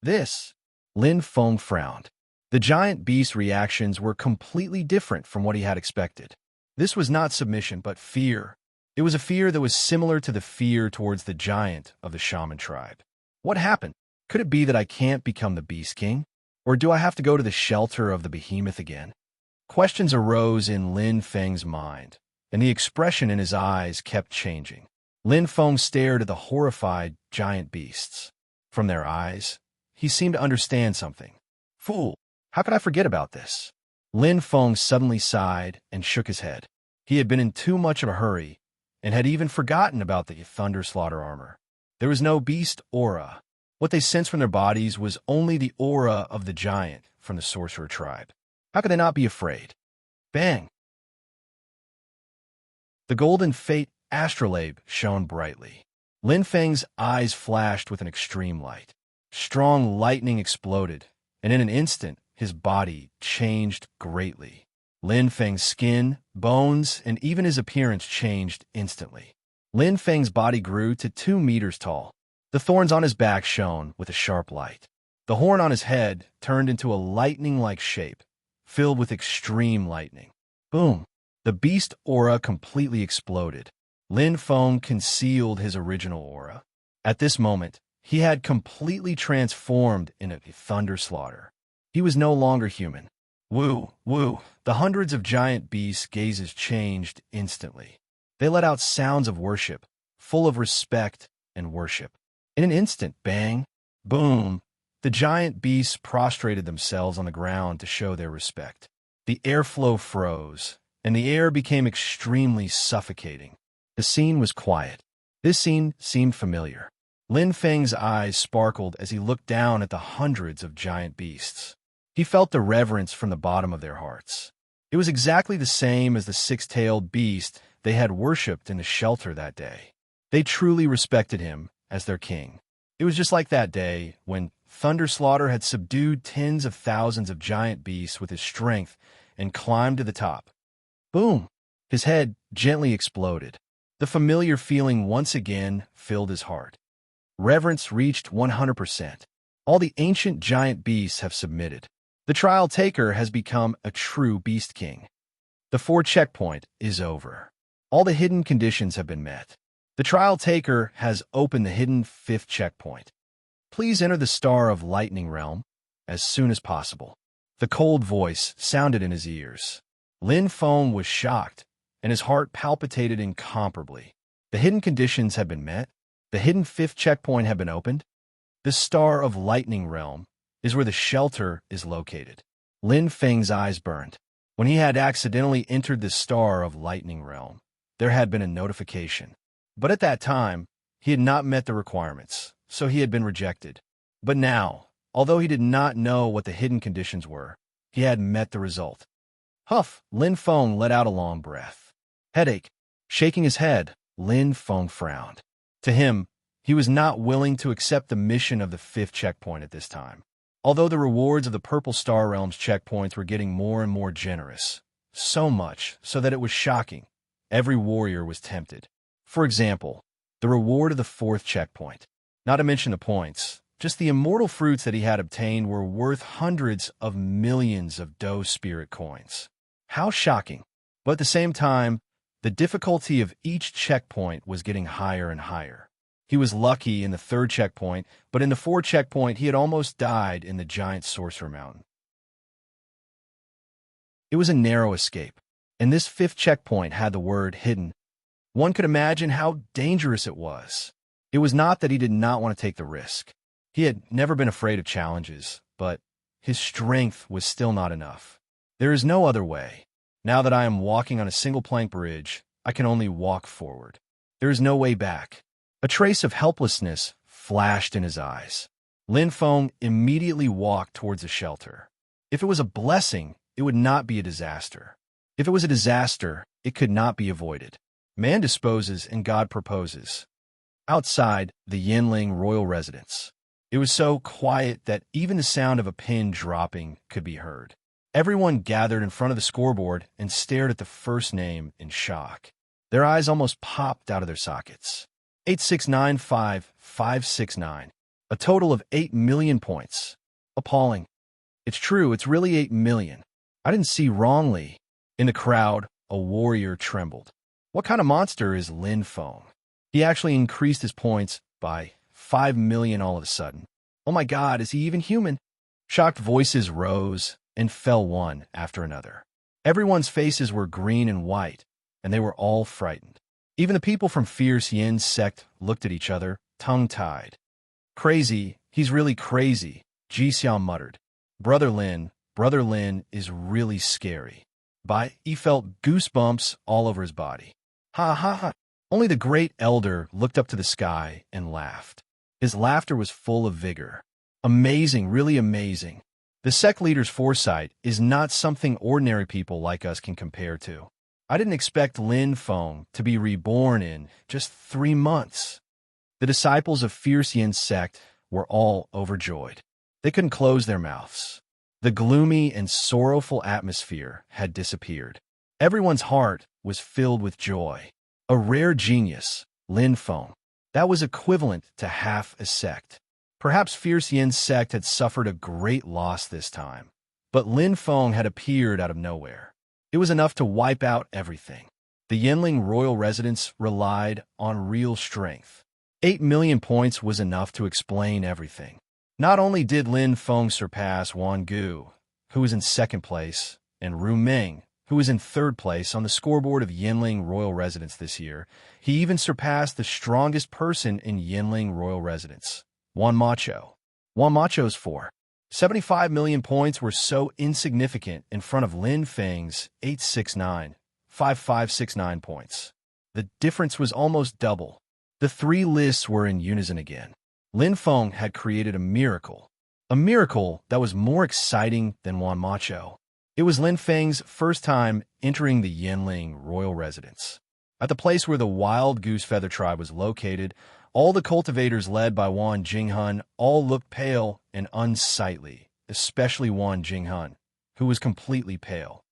Lin Feng frowned. The giant beast's reactions were completely different from what he had expected. This was not submission, but fear. It was a fear that was similar to the fear towards the giant of the shaman tribe. What happened? Could it be that I can't become the Beast King? Or do I have to go to the shelter of the behemoth again? Questions arose in Lin Feng's mind, and the expression in his eyes kept changing. Lin Feng stared at the horrified giant beasts. From their eyes, he seemed to understand something. Fool! How could I forget about this? Lin Feng suddenly sighed and shook his head. He had been in too much of a hurry, and had even forgotten about the Thunder Slaughter armor. There was no beast aura. What they sensed from their bodies was only the aura of the giant from the sorcerer tribe. How could they not be afraid? Bang! The golden fate astrolabe shone brightly. Lin Feng's eyes flashed with an extreme light. Strong lightning exploded, and in an instant, his body changed greatly. Lin Feng's skin, bones, and even his appearance changed instantly. Lin Feng's body grew to 2 meters tall. The thorns on his back shone with a sharp light. The horn on his head turned into a lightning-like shape, filled with extreme lightning. Boom! The beast aura completely exploded. Lin Feng concealed his original aura. At this moment, he had completely transformed into a thunder slaughter. He was no longer human. Woo, woo! The hundreds of giant beasts' gazes changed instantly. They let out sounds of worship, full of respect and worship. In an instant, bang, boom, the giant beasts prostrated themselves on the ground to show their respect. The airflow froze, and the air became extremely suffocating. The scene was quiet. This scene seemed familiar. Lin Feng's eyes sparkled as he looked down at the hundreds of giant beasts. He felt the reverence from the bottom of their hearts. It was exactly the same as the 6-tailed beast they had worshipped in the shelter that day. They truly respected him as their king. It was just like that day when Thunder Slaughter had subdued tens of thousands of giant beasts with his strength and climbed to the top. Boom! His head gently exploded. The familiar feeling once again filled his heart. Reverence reached 100%. All the ancient giant beasts have submitted. The trial taker has become a true beast king. The 4th checkpoint is over. All the hidden conditions have been met. The trial taker has opened the hidden 5th checkpoint. Please enter the Star of Lightning realm as soon as possible. The cold voice sounded in his ears. Lin Feng was shocked, and his heart palpitated incomparably. The hidden conditions had been met. The hidden 5th checkpoint had been opened. The Star of Lightning realm is where the shelter is located. Lin Feng's eyes burned. When he had accidentally entered the Star of Lightning realm, there had been a notification. But at that time, he had not met the requirements, so he had been rejected. But now, although he did not know what the hidden conditions were, he had met the result. Huff! Lin Feng let out a long breath. Headache. Shaking his head, Lin Feng frowned. To him, he was not willing to accept the mission of the 5th checkpoint at this time. Although the rewards of the Purple Star Realm's checkpoints were getting more and more generous, so much so that it was shocking. Every warrior was tempted. For example, the reward of the 4th checkpoint. Not to mention the points, just the immortal fruits that he had obtained were worth hundreds of millions of Do Spirit coins. How shocking! But at the same time, the difficulty of each checkpoint was getting higher and higher. He was lucky in the 3rd checkpoint, but in the 4th checkpoint he had almost died in the giant sorcerer mountain. It was a narrow escape, and this 5th checkpoint had the word hidden. One could imagine how dangerous it was. It was not that he did not want to take the risk. He had never been afraid of challenges, but his strength was still not enough. There is no other way. Now that I am walking on a single plank bridge, I can only walk forward. There is no way back. A trace of helplessness flashed in his eyes. Lin Feng immediately walked towards the shelter. If it was a blessing, it would not be a disaster. If it was a disaster, it could not be avoided. Man disposes and God proposes. Outside the Yinling royal residence, it was so quiet that even the sound of a pin dropping could be heard. Everyone gathered in front of the scoreboard and stared at the first name in shock. Their eyes almost popped out of their sockets. 8695569. A total of 8 million points. Appalling. It's true, it's really 8 million. I didn't see wrongly. In the crowd, a warrior trembled. What kind of monster is Lin Feng? He actually increased his points by 5 million all of a sudden. Oh my God, is he even human? Shocked voices rose and fell one after another. Everyone's faces were green and white, and they were all frightened. Even the people from Fierce Yin's sect looked at each other, tongue-tied. Crazy, he's really crazy, Ji Xiao muttered. Brother Lin is really scary. He felt goosebumps all over his body. Ha ha ha. Only the great elder looked up to the sky and laughed. His laughter was full of vigor. Amazing, really amazing. The sect leader's foresight is not something ordinary people like us can compare to. I didn't expect Lin Feng to be reborn in just 3 months. The disciples of Fierce Yin's sect were all overjoyed. They couldn't close their mouths. The gloomy and sorrowful atmosphere had disappeared. Everyone's heart was filled with joy. A rare genius, Lin Feng. That was equivalent to half a sect. Perhaps Fierce Yin's sect had suffered a great loss this time, but Lin Feng had appeared out of nowhere. It was enough to wipe out everything. The Yinling royal residence relied on real strength. 8 million points was enough to explain everything. Not only did Lin Feng surpass Wan Gu, who was in second place, and Ru Ming, who was in third place on the scoreboard of Yinling royal residence this year, he even surpassed the strongest person in Yinling royal residence, Wan Macho. Wan Macho's 475 million points were so insignificant in front of Lin Feng's 5569 points. The difference was almost double. The 3 lists were in unison again. Lin Feng had created a miracle that was more exciting than Wan Macho. It was Lin Feng's first time entering the Yinling royal residence. At the place where the wild goose feather tribe was located, all the cultivators led by Wan Jinghun all looked pale and unsightly, especially Wan Jinghun, who was completely pale.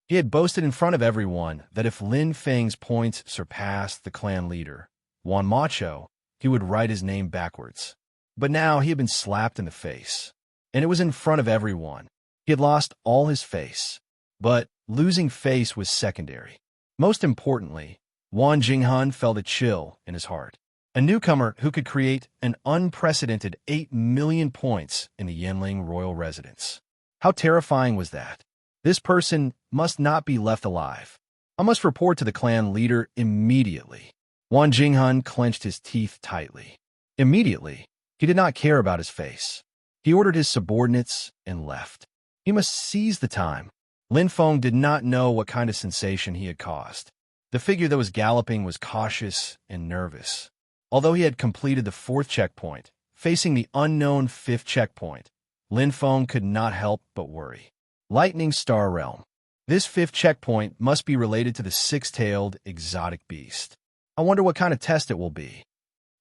He had boasted in front of everyone that if Lin Feng's points surpassed the clan leader, Wan Macho, he would write his name backwards. But now he had been slapped in the face, and it was in front of everyone. He had lost all his face, but losing face was secondary. Most importantly, Wan Jinghun felt a chill in his heart. A newcomer who could create an unprecedented 8 million points in the Yinling royal residence. How terrifying was that? This person must not be left alive. I must report to the clan leader immediately. Wan Jinghun clenched his teeth tightly. Immediately, he did not care about his face. He ordered his subordinates and left. He must seize the time. Lin Feng did not know what kind of sensation he had caused. The figure that was galloping was cautious and nervous. Although he had completed the 4th checkpoint, facing the unknown 5th checkpoint, Lin Feng could not help but worry. Lightning Star Realm. This 5th checkpoint must be related to the 6-tailed exotic beast. I wonder what kind of test it will be.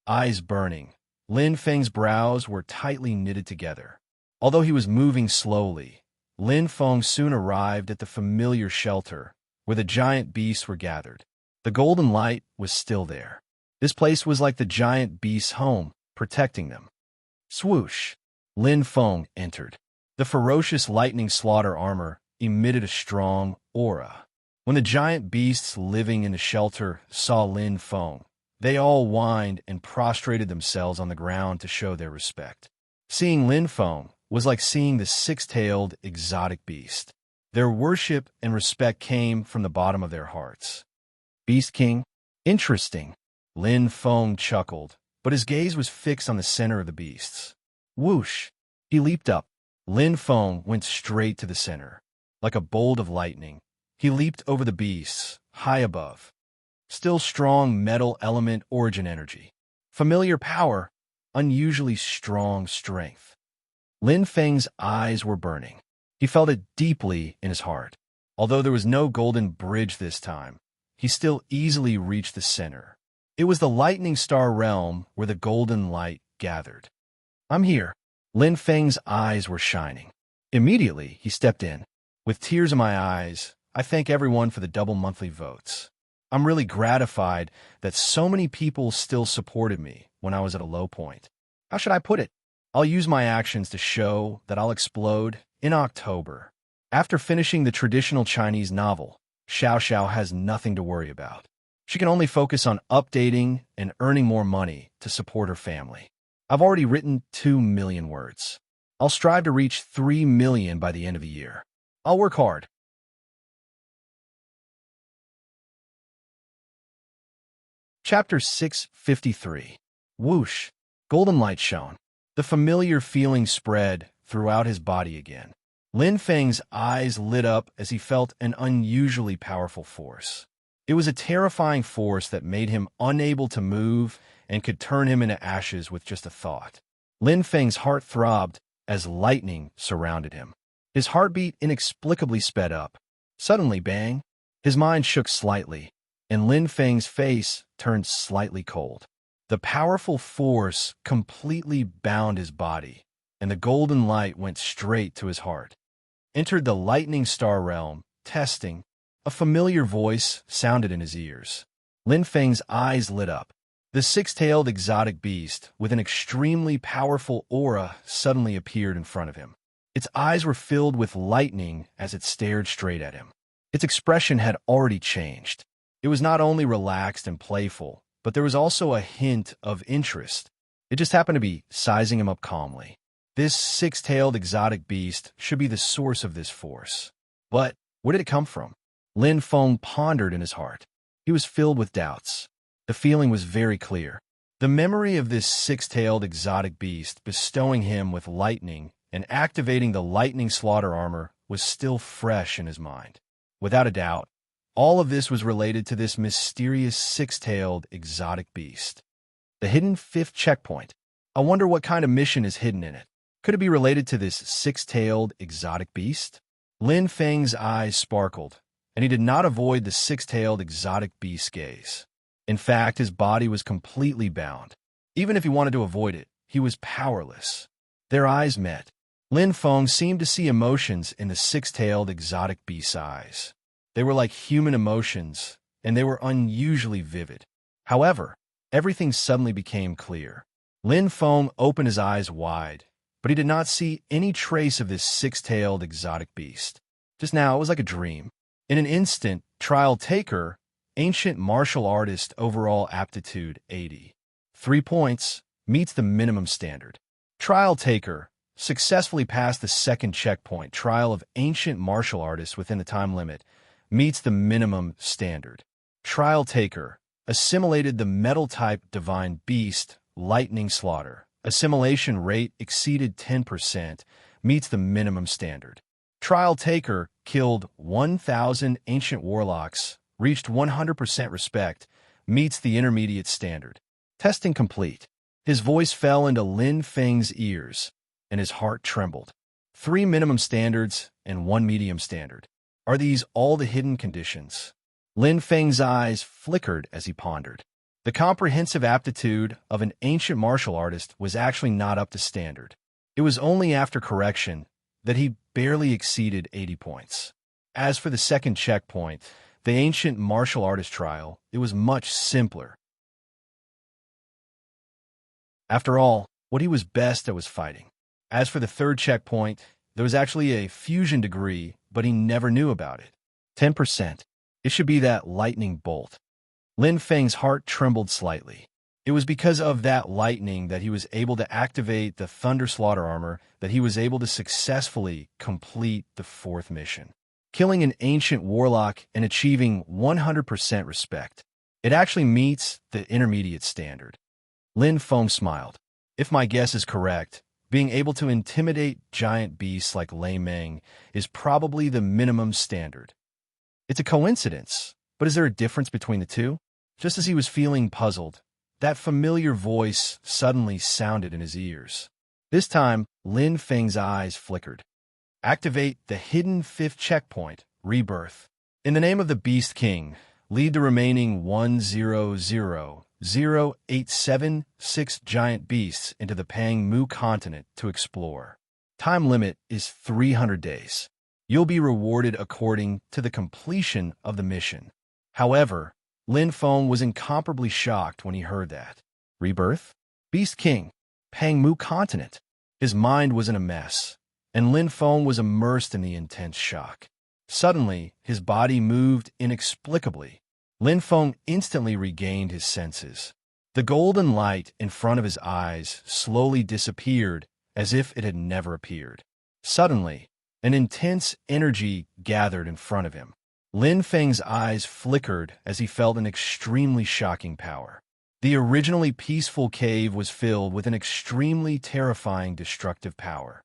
Eyes burning, Lin Feng's brows were tightly knitted together. Although he was moving slowly, Lin Feng soon arrived at the familiar shelter where the giant beasts were gathered. The golden light was still there. This place was like the giant beast's home, protecting them. Swoosh! Lin Feng entered. The ferocious lightning slaughter armor emitted a strong aura. When the giant beasts living in the shelter saw Lin Feng, they all whined and prostrated themselves on the ground to show their respect. Seeing Lin Feng was like seeing the 6-tailed exotic beast. Their worship and respect came from the bottom of their hearts. Beast King? Interesting. Lin Feng chuckled, but his gaze was fixed on the center of the beasts. Whoosh! He leaped up. Lin Feng went straight to the center. Like a bolt of lightning, he leaped over the beasts, high above. Still strong metal element origin energy. Familiar power, unusually strong strength. Lin Feng's eyes were burning. He felt it deeply in his heart. Although there was no golden bridge this time, he still easily reached the center. It was the lightning star realm where the golden light gathered. I'm here. Lin Feng's eyes were shining. Immediately, he stepped in. With tears in my eyes, I thank everyone for the double monthly votes. I'm really gratified that so many people still supported me when I was at a low point. How should I put it? I'll use my actions to show that I'll explode in October. After finishing the traditional Chinese novel, Xiao Xiao has nothing to worry about. She can only focus on updating and earning more money to support her family. I've already written 2 million words. I'll strive to reach 3 million by the end of the year. I'll work hard. Chapter 653. Whoosh! Golden light shone. The familiar feeling spread throughout his body again. Lin Feng's eyes lit up as he felt an unusually powerful force. It was a terrifying force that made him unable to move and could turn him into ashes with just a thought. Lin Feng's heart throbbed as lightning surrounded him. His heartbeat inexplicably sped up. Suddenly, bang! His mind shook slightly, and Lin Feng's face turned slightly cold. The powerful force completely bound his body, and the golden light went straight to his heart. Entered the lightning star realm, testing. A familiar voice sounded in his ears. Lin Feng's eyes lit up. The six-tailed exotic beast, with an extremely powerful aura, suddenly appeared in front of him. Its eyes were filled with lightning as it stared straight at him. Its expression had already changed. It was not only relaxed and playful, but there was also a hint of interest. It just happened to be sizing him up calmly. This six-tailed exotic beast should be the source of this force. But where did it come from? Lin Feng pondered in his heart. He was filled with doubts. The feeling was very clear. The memory of this six-tailed exotic beast bestowing him with lightning and activating the lightning slaughter armor was still fresh in his mind. Without a doubt, all of this was related to this mysterious six-tailed exotic beast. The hidden fifth checkpoint. I wonder what kind of mission is hidden in it. Could it be related to this six-tailed exotic beast? Lin Feng's eyes sparkled, and he did not avoid the six-tailed exotic beast's gaze. In fact, his body was completely bound. Even if he wanted to avoid it, he was powerless. Their eyes met. Lin Feng seemed to see emotions in the six-tailed exotic beast's eyes. They were like human emotions, and they were unusually vivid. However, everything suddenly became clear. Lin Feng opened his eyes wide, but he did not see any trace of this six-tailed exotic beast. Just now, it was like a dream. In an instant, trial taker, ancient martial artist overall aptitude 80. 3 points, meets the minimum standard. Trial taker, successfully passed the second checkpoint. Trial of ancient martial artist within the time limit, meets the minimum standard. Trial taker, assimilated the metal-type divine beast, lightning slaughter. Assimilation rate exceeded 10%, meets the minimum standard. Trial taker, killed 1,000 ancient warlocks, reached 100% respect, meets the intermediate standard. Testing complete. His voice fell into Lin Feng's ears, and his heart trembled. 3 minimum standards and 1 medium standard. Are these all the hidden conditions? Lin Feng's eyes flickered as he pondered. The comprehensive aptitude of an ancient martial artist was actually not up to standard. It was only after correction that he barely exceeded 80 points. As for the second checkpoint, the ancient martial artist trial, it was much simpler. After all, what he was best at was fighting. As for the third checkpoint, there was actually a fusion degree, but he never knew about it. 10%. It should be that lightning bolt. Lin Feng's heart trembled slightly. It was because of that lightning that he was able to activate the Thunder Slaughter armor that he was able to successfully complete the fourth mission. Killing an ancient warlock and achieving 100% respect. It actually meets the intermediate standard. Lin Feng smiled. If my guess is correct, being able to intimidate giant beasts like Lei Meng is probably the minimum standard. It's a coincidence, but is there a difference between the two? Just as he was feeling puzzled, that familiar voice suddenly sounded in his ears. This time, Lin Feng's eyes flickered. Activate the hidden fifth checkpoint, Rebirth. In the name of the Beast King, lead the remaining 100,876 giant beasts into the Pangmu continent to explore. Time limit is 300 days. You'll be rewarded according to the completion of the mission. However, Lin Feng was incomparably shocked when he heard that. Rebirth? Beast King? Pangmu continent? His mind was in a mess, and Lin Feng was immersed in the intense shock. Suddenly, his body moved inexplicably. Lin Feng instantly regained his senses. The golden light in front of his eyes slowly disappeared as if it had never appeared. Suddenly, an intense energy gathered in front of him. Lin Feng's eyes flickered as he felt an extremely shocking power. The originally peaceful cave was filled with an extremely terrifying destructive power.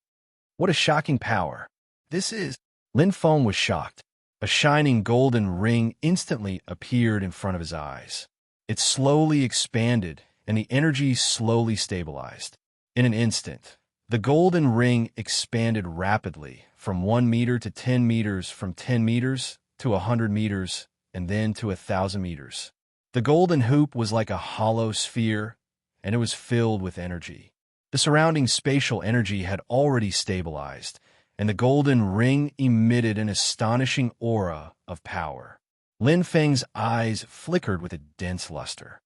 What a shocking power! This is... Lin Feng was shocked. A shining golden ring instantly appeared in front of his eyes. It slowly expanded, and the energy slowly stabilized. In an instant, The golden ring expanded rapidly from 1 meter to 10 meters, from 10 meters to 100 meters, and then to 1,000 meters. The golden hoop was like a hollow sphere, and it was filled with energy. The surrounding spatial energy had already stabilized, and the golden ring emitted an astonishing aura of power. Lin Feng's eyes flickered with a dense luster.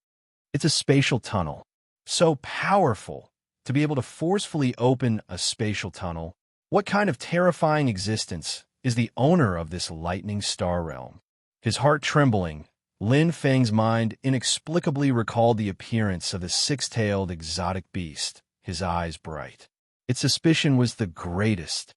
It's a spatial tunnel. So powerful to be able to forcefully open a spatial tunnel. What kind of terrifying existence is the owner of this lightning star realm? His heart trembling, Lin Feng's mind inexplicably recalled the appearance of the six-tailed exotic beast, his eyes bright. Its suspicion was the greatest.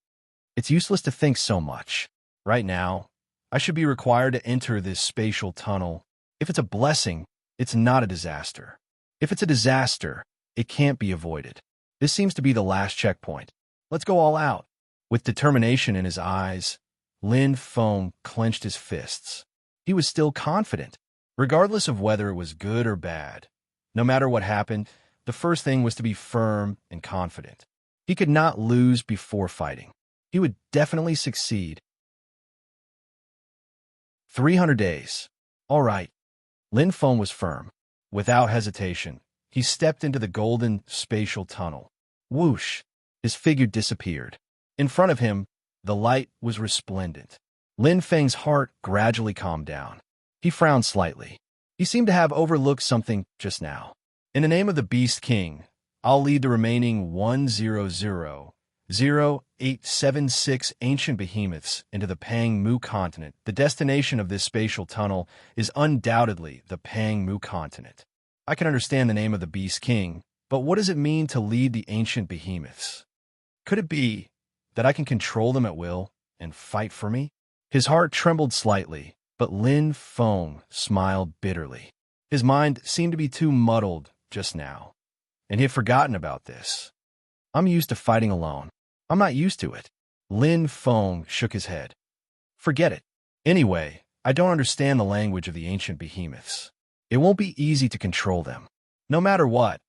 It's useless to think so much. Right now, I should be required to enter this spatial tunnel. If it's a blessing, it's not a disaster. If it's a disaster, it can't be avoided. This seems to be the last checkpoint. Let's go all out. With determination in his eyes, Lin Feng clenched his fists. He was still confident, regardless of whether it was good or bad. No matter what happened, the first thing was to be firm and confident. He could not lose before fighting. He would definitely succeed. 300 days. All right. Lin Feng was firm. Without hesitation, he stepped into the golden spatial tunnel. Whoosh! His figure disappeared. In front of him, the light was resplendent. Lin Feng's heart gradually calmed down. He frowned slightly. He seemed to have overlooked something just now. In the name of the Beast King, I'll lead the remaining 100,876 ancient behemoths into the Pang Mu continent. The destination of this spatial tunnel is undoubtedly the Pang Mu continent. I can understand the name of the Beast King, but what does it mean to lead the ancient behemoths? Could it be that I can control them at will and fight for me? His heart trembled slightly, but Lin Feng smiled bitterly. His mind seemed to be too muddled just now, and he had forgotten about this. I'm used to fighting alone. I'm not used to it. Lin Feng shook his head. Forget it. Anyway, I don't understand the language of the ancient behemoths. It won't be easy to control them. No matter what,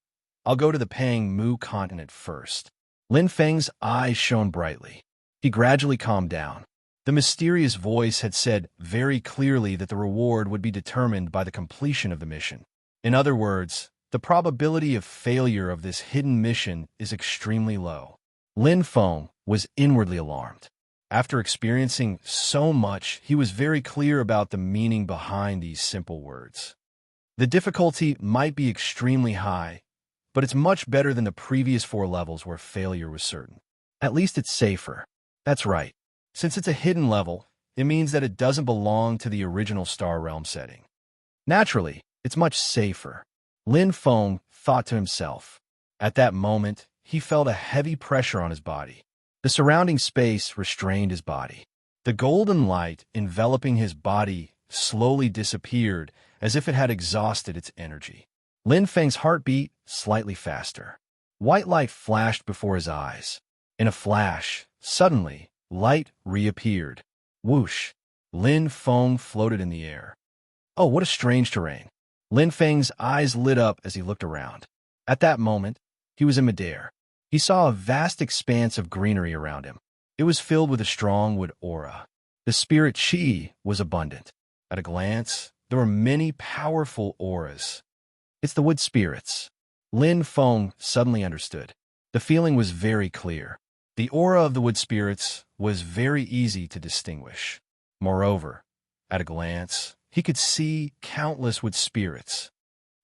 I'll go to the Pang Mu continent first. Lin Feng's eyes shone brightly. He gradually calmed down. The mysterious voice had said very clearly that the reward would be determined by the completion of the mission. In other words, the probability of failure of this hidden mission is extremely low. Lin Feng was inwardly alarmed. After experiencing so much, he was very clear about the meaning behind these simple words. The difficulty might be extremely high, but it's much better than the previous 4 levels where failure was certain. At least it's safer. That's right. Since it's a hidden level, it means that it doesn't belong to the original Star Realm setting. Naturally, it's much safer. Lin Feng thought to himself. At that moment, he felt a heavy pressure on his body. The surrounding space restrained his body. The golden light enveloping his body slowly disappeared as if it had exhausted its energy. Lin Feng's heart beat slightly faster. White light flashed before his eyes. In a flash, suddenly, light reappeared. Whoosh! Lin Feng floated in the air. Oh, what a strange terrain. Lin Feng's eyes lit up as he looked around. At that moment, he was in midair. He saw a vast expanse of greenery around him. It was filled with a strong wood aura. The spirit chi was abundant. At a glance, there were many powerful auras. It's the wood spirits. Lin Feng suddenly understood. The feeling was very clear. The aura of the wood spirits was very easy to distinguish. Moreover, at a glance, he could see countless wood spirits.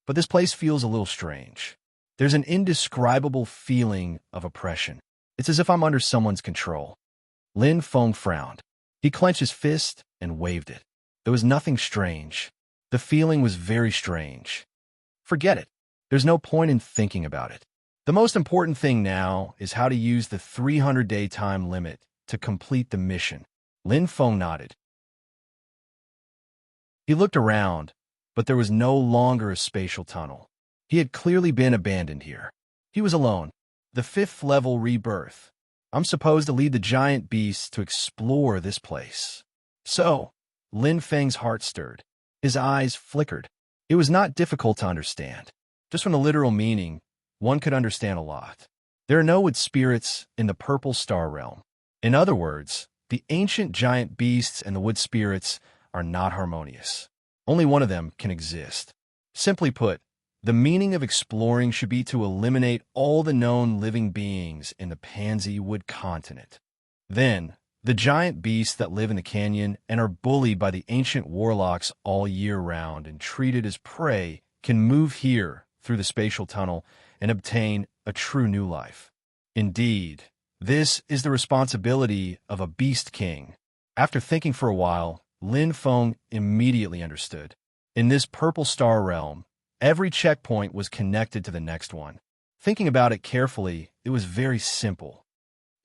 But this place feels a little strange. There's an indescribable feeling of oppression. It's as if I'm under someone's control. Lin Feng frowned. He clenched his fist and waved it. There was nothing strange. The feeling was very strange. Forget it. There's no point in thinking about it. The most important thing now is how to use the 300-day time limit to complete the mission. Lin Feng nodded. He looked around, but there was no longer a spatial tunnel. He had clearly been abandoned here. He was alone. The 5th level rebirth. I'm supposed to lead the giant beasts to explore this place. So, Lin Feng's heart stirred. His eyes flickered. It was not difficult to understand. Just from the literal meaning, one could understand a lot. There are no wood spirits in the purple star realm. In other words, the ancient giant beasts and the wood spirits are not harmonious. Only one of them can exist. Simply put, the meaning of exploring should be to eliminate all the known living beings in the pansy wood continent. Then, the giant beasts that live in the canyon and are bullied by the ancient warlocks all year round and treated as prey can move here through the spatial tunnel and obtain a true new life. Indeed, this is the responsibility of a beast king. After thinking for a while, Lin Feng immediately understood. In this purple star realm, every checkpoint was connected to the next one. Thinking about it carefully, it was very simple.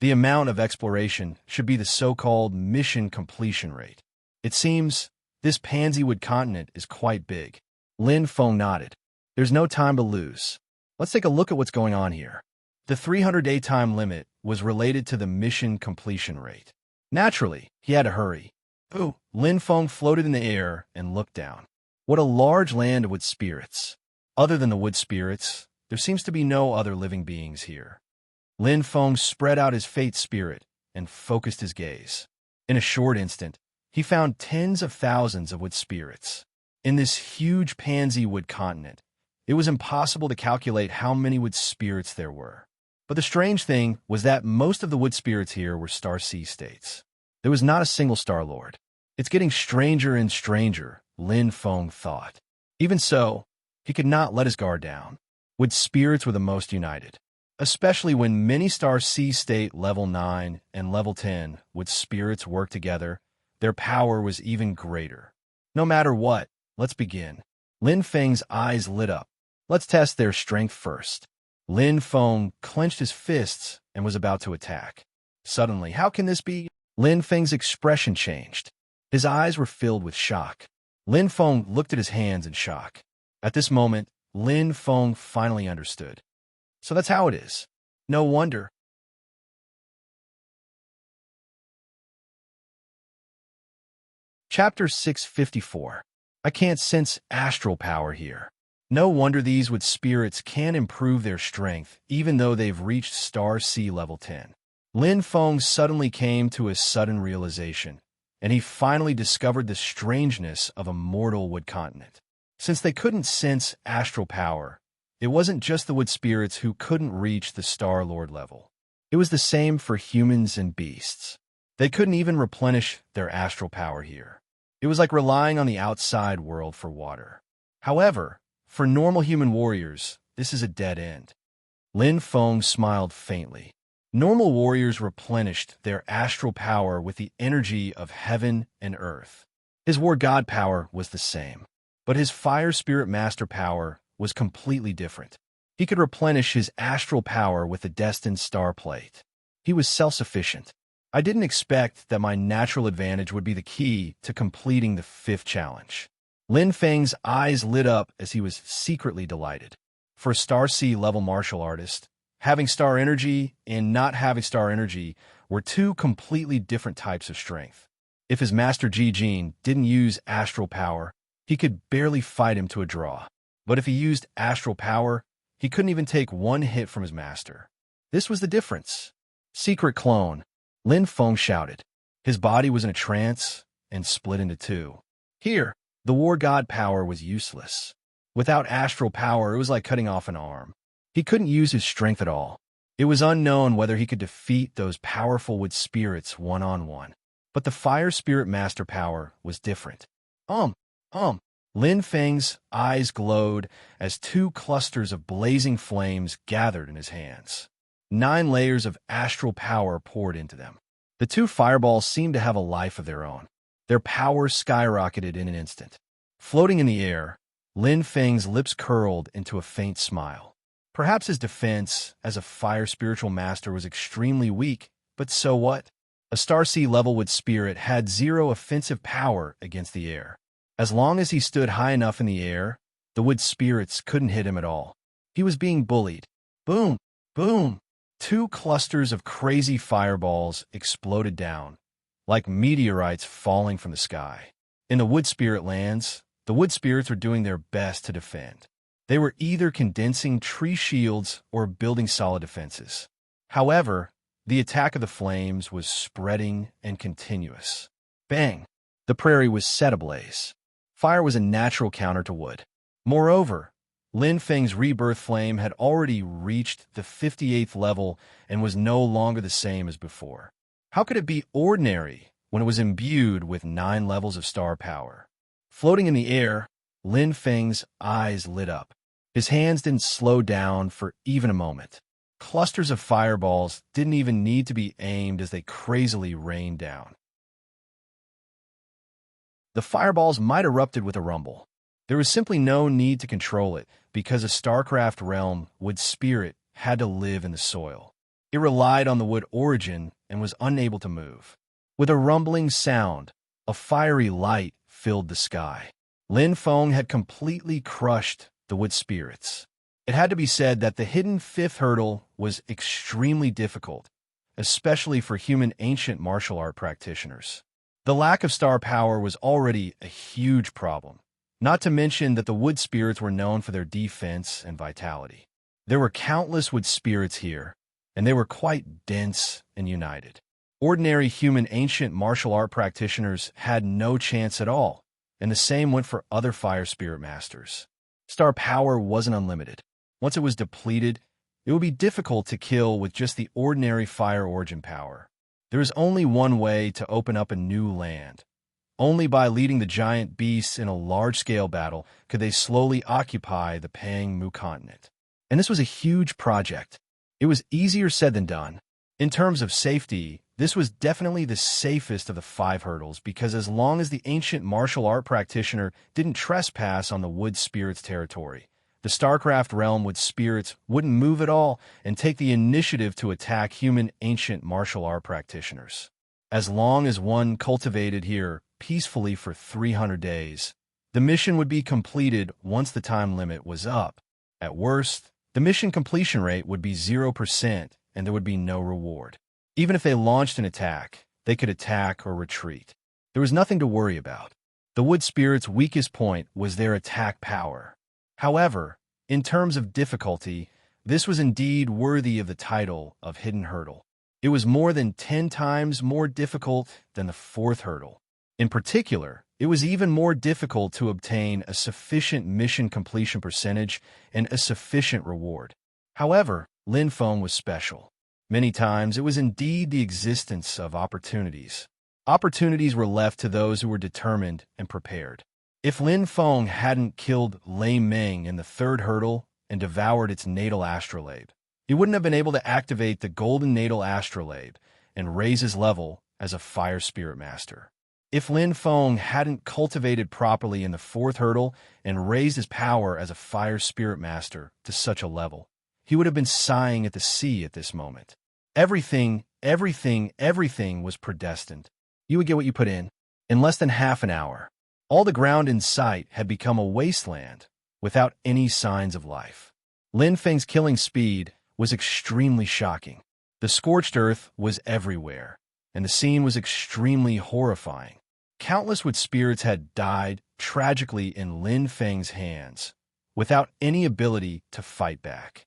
The amount of exploration should be the so-called mission completion rate. It seems this pansywood continent is quite big. Lin Feng nodded. There's no time to lose. Let's take a look at what's going on here. The 300-day time limit was related to the mission completion rate. Naturally, he had to hurry. Ooh, Lin Feng floated in the air and looked down. What a large land of wood spirits. Other than the wood spirits, there seems to be no other living beings here. Lin Feng spread out his fate spirit and focused his gaze. In a short instant, he found tens of thousands of wood spirits. In this huge pansy wood continent, it was impossible to calculate how many wood spirits there were. But the strange thing was that most of the wood spirits here were star sea states. There was not a single Star Lord. It's getting stranger and stranger, Lin Feng thought. Even so, he could not let his guard down. Wood spirits were the most united. Especially when many star sea state level 9 and level 10 wood spirits worked together, their power was even greater. No matter what, let's begin. Lin Feng's eyes lit up. Let's test their strength first. Lin Feng clenched his fists and was about to attack. Suddenly, how can this be? Lin Feng's expression changed. His eyes were filled with shock. Lin Feng looked at his hands in shock. At this moment, Lin Feng finally understood. So that's how it is. No wonder. Chapter 654. I can't sense astral power here. No wonder these wood spirits can improve their strength, even though they've reached star sea level 10. Lin Feng suddenly came to a sudden realization, and he finally discovered the strangeness of a mortal wood continent. Since they couldn't sense astral power, it wasn't just the wood spirits who couldn't reach the Star Lord level. It was the same for humans and beasts. They couldn't even replenish their astral power here. It was like relying on the outside world for water. However, for normal human warriors, this is a dead end. Lin Feng smiled faintly. Normal warriors replenished their astral power with the energy of heaven and earth. His war god power was the same, but his fire spirit master power was completely different. He could replenish his astral power with the destined star plate. He was self-sufficient. I didn't expect that my natural advantage would be the key to completing the 5th challenge. Lin Feng's eyes lit up as he was secretly delighted. For a Star Sea level martial artist, having star energy and not having star energy were two completely different types of strength. If his master Ji Jin didn't use astral power, he could barely fight him to a draw. But if he used astral power, he couldn't even take one hit from his master. This was the difference. Secret clone, Lin Feng shouted. His body was in a trance and split into two. Here, the war god power was useless. Without astral power, it was like cutting off an arm. He couldn't use his strength at all. It was unknown whether he could defeat those powerful wood spirits one-on-one. But the fire spirit master power was different. Lin Feng's eyes glowed as 2 clusters of blazing flames gathered in his hands. 9 layers of astral power poured into them. The 2 fireballs seemed to have a life of their own. Their power skyrocketed in an instant. Floating in the air, Lin Feng's lips curled into a faint smile. Perhaps his defense as a fire spiritual master was extremely weak, but so what? A Star Sea level wood spirit had 0 offensive power against the air. As long as he stood high enough in the air, the wood spirits couldn't hit him at all. He was being bullied. Boom! Boom! 2 clusters of crazy fireballs exploded down, like meteorites falling from the sky. In the wood spirit lands, the wood spirits were doing their best to defend. They were either condensing tree shields or building solid defenses. However, the attack of the flames was spreading and continuous. Bang! The prairie was set ablaze. Fire was a natural counter to wood. Moreover, Lin Feng's rebirth flame had already reached the 58th level and was no longer the same as before. How could it be ordinary when it was imbued with 9 levels of star power? Floating in the air, Lin Feng's eyes lit up. His hands didn't slow down for even a moment. Clusters of fireballs didn't even need to be aimed as they crazily rained down. The fireballs might erupted with a rumble. There was simply no need to control it because a StarCraft realm wood spirit had to live in the soil. It relied on the wood origin and was unable to move. With a rumbling sound, a fiery light filled the sky. Lin Feng had completely crushed the wood spirits. It had to be said that the hidden 5th hurdle was extremely difficult, especially for human ancient martial art practitioners. The lack of star power was already a huge problem, not to mention that the wood spirits were known for their defense and vitality. There were countless wood spirits here, and they were quite dense and united. Ordinary human ancient martial art practitioners had no chance at all, and the same went for other fire spirit masters. Star power wasn't unlimited. Once it was depleted, it would be difficult to kill with just the ordinary fire origin power. There is only one way to open up a new land. Only by leading the giant beasts in a large-scale battle could they slowly occupy the Pang Mu continent. And this was a huge project. It was easier said than done. In terms of safety, this was definitely the safest of the 5 hurdles because as long as the ancient martial art practitioner didn't trespass on the wood spirits' territory, the StarCraft realm wood spirits wouldn't move at all and take the initiative to attack human ancient martial art practitioners. As long as one cultivated here peacefully for 300 days, the mission would be completed once the time limit was up. At worst, the mission completion rate would be 0% and there would be no reward. Even if they launched an attack, they could attack or retreat. There was nothing to worry about. The wood spirits' weakest point was their attack power. However, in terms of difficulty, this was indeed worthy of the title of Hidden Hurdle. It was more than 10 times more difficult than the 4th hurdle. In particular, it was even more difficult to obtain a sufficient mission completion percentage and a sufficient reward. However, Lin Feng was special. Many times, it was indeed the existence of opportunities. Opportunities were left to those who were determined and prepared. If Lin Feng hadn't killed Lei Meng in the 3rd hurdle and devoured its natal astrolabe, he wouldn't have been able to activate the golden natal astrolabe and raise his level as a fire spirit master. If Lin Feng hadn't cultivated properly in the 4th hurdle and raised his power as a fire spirit master to such a level, he would have been sighing at the sea at this moment. Everything was predestined. You would get what you put in. In less than half an hour, all the ground in sight had become a wasteland without any signs of life. Lin Feng's killing speed was extremely shocking. The scorched earth was everywhere, and the scene was extremely horrifying. Countless wood spirits had died tragically in Lin Feng's hands, without any ability to fight back.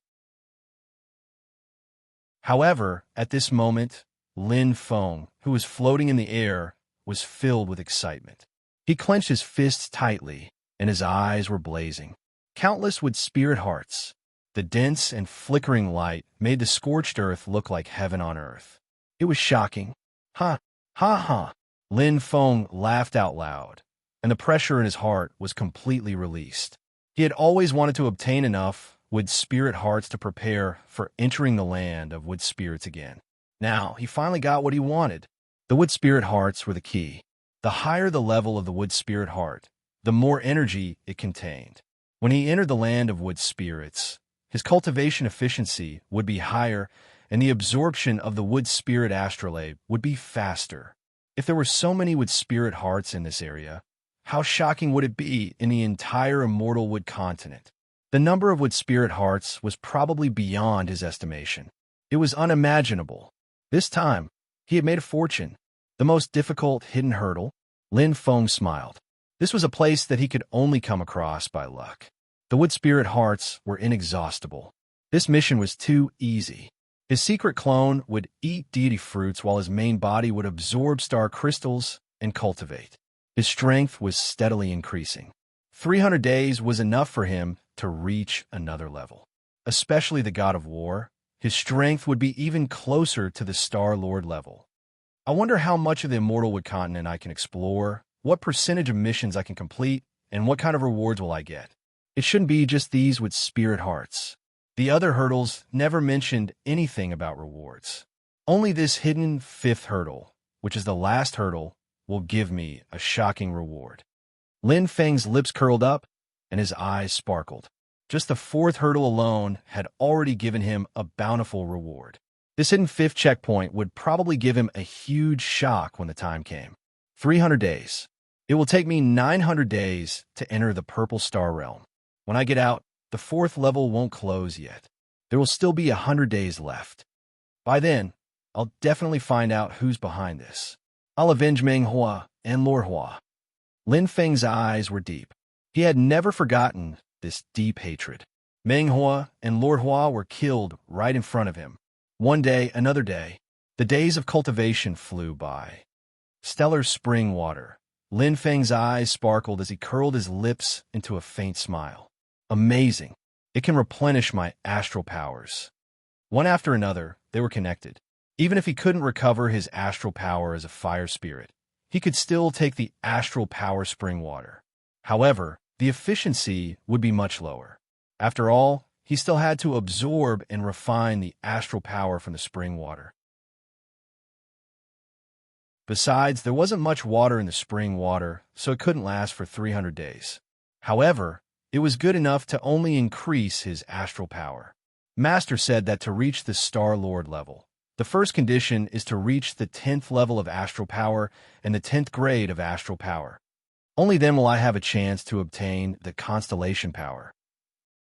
However, at this moment, Lin Feng, who was floating in the air, was filled with excitement. He clenched his fists tightly, and his eyes were blazing. Countless wood spirit hearts. The dense and flickering light made the scorched earth look like heaven on earth. It was shocking. Ha, ha, ha. Lin Feng laughed out loud, and the pressure in his heart was completely released. He had always wanted to obtain enough wood spirit hearts to prepare for entering the land of wood spirits again. Now, he finally got what he wanted. The wood spirit hearts were the key. The higher the level of the wood spirit heart, the more energy it contained. When he entered the land of wood spirits, his cultivation efficiency would be higher and the absorption of the wood spirit astrolabe would be faster. If there were so many wood spirit hearts in this area, how shocking would it be in the entire immortal wood continent? The number of wood spirit hearts was probably beyond his estimation. It was unimaginable. This time, he had made a fortune. The most difficult hidden hurdle? Lin Feng smiled. This was a place that he could only come across by luck. The wood spirit hearts were inexhaustible. This mission was too easy. His secret clone would eat deity fruits while his main body would absorb star crystals and cultivate. His strength was steadily increasing. 300 days was enough for him to reach another level. Especially the god of war, his strength would be even closer to the Star Lord level. I wonder how much of the Immortal Wood continent I can explore, what percentage of missions I can complete, and what kind of rewards will I get. It shouldn't be just these with spirit hearts. The other hurdles never mentioned anything about rewards. Only this hidden fifth hurdle, which is the last hurdle, will give me a shocking reward. Lin Feng's lips curled up, and his eyes sparkled. Just the fourth hurdle alone had already given him a bountiful reward. This hidden fifth checkpoint would probably give him a huge shock when the time came. 300 days. It will take me 900 days to enter the Purple Star Realm. When I get out, the fourth level won't close yet. There will still be 100 days left. By then, I'll definitely find out who's behind this. I'll avenge Meng Hua and Lord Hua. Lin Feng's eyes were deep. He had never forgotten this deep hatred. Meng Hua and Lord Hua were killed right in front of him. One day, another day. The days of cultivation flew by. Stellar spring water. Lin Feng's eyes sparkled as he curled his lips into a faint smile. Amazing. It can replenish my astral powers. One after another, they were connected. Even if he couldn't recover his astral power as a fire spirit, he could still take the astral power spring water. However, the efficiency would be much lower. After all, he still had to absorb and refine the astral power from the spring water. Besides, there wasn't much water in the spring water, so it couldn't last for 300 days. However, it was good enough to only increase his astral power. Master said that to reach the Star Lord level, the first condition is to reach the 10th level of astral power and the 10th grade of astral power. Only then will I have a chance to obtain the constellation power.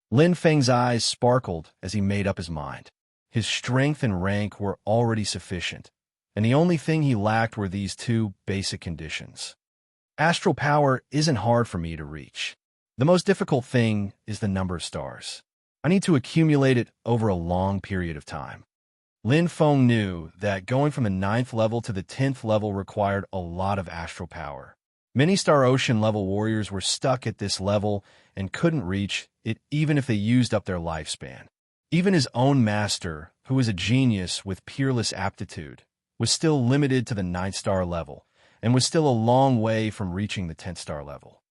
Lin Feng's eyes sparkled as he made up his mind. His strength and rank were already sufficient, and the only thing he lacked were these two basic conditions. Astral power isn't hard for me to reach. The most difficult thing is the number of stars. I need to accumulate it over a long period of time. Lin Feng knew that going from the 9th level to the 10th level required a lot of astral power. Many Star Ocean level warriors were stuck at this level and couldn't reach it even if they used up their lifespan. Even his own master, who was a genius with peerless aptitude, was still limited to the 9th star level and was still a long way from reaching the 10th star level.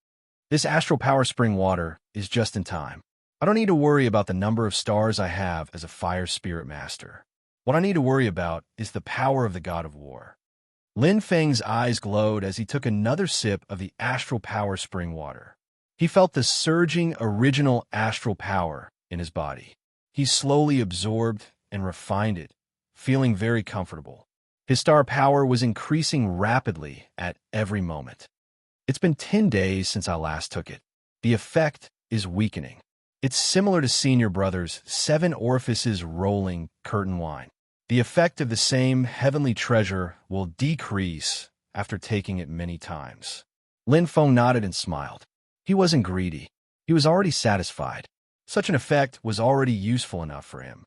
This astral power spring water is just in time. I don't need to worry about the number of stars I have as a fire spirit master. What I need to worry about is the power of the god of war. Lin Feng's eyes glowed as he took another sip of the astral power spring water. He felt the surging original astral power in his body. He slowly absorbed and refined it, feeling very comfortable. His star power was increasing rapidly at every moment. It's been 10 days since I last took it. The effect is weakening. It's similar to Senior Brother's 7 orifices rolling curtain wine. The effect of the same heavenly treasure will decrease after taking it many times. Lin Feng nodded and smiled. He wasn't greedy. He was already satisfied. Such an effect was already useful enough for him.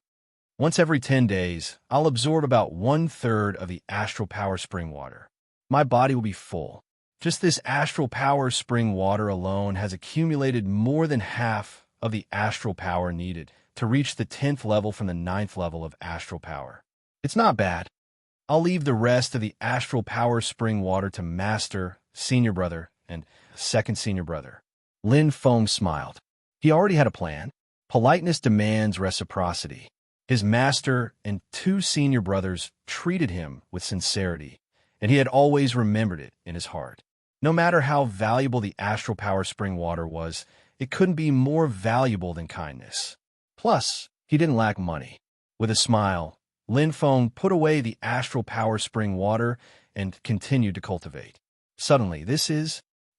Once every 10 days, I'll absorb about 1/3 of the astral power spring water. My body will be full. Just this astral power spring water alone has accumulated more than half of the astral power needed to reach the 10th level from the 9th level of astral power. It's not bad. I'll leave the rest of the astral power spring water to Master, Senior Brother, and Second Senior Brother. Lin Feng smiled. He already had a plan. Politeness demands reciprocity. His master and 2 senior brothers treated him with sincerity, and he had always remembered it in his heart. No matter how valuable the astral power spring water was, it couldn't be more valuable than kindness. Plus, he didn't lack money. With a smile, Lin Feng put away the astral power spring water and continued to cultivate. Suddenly,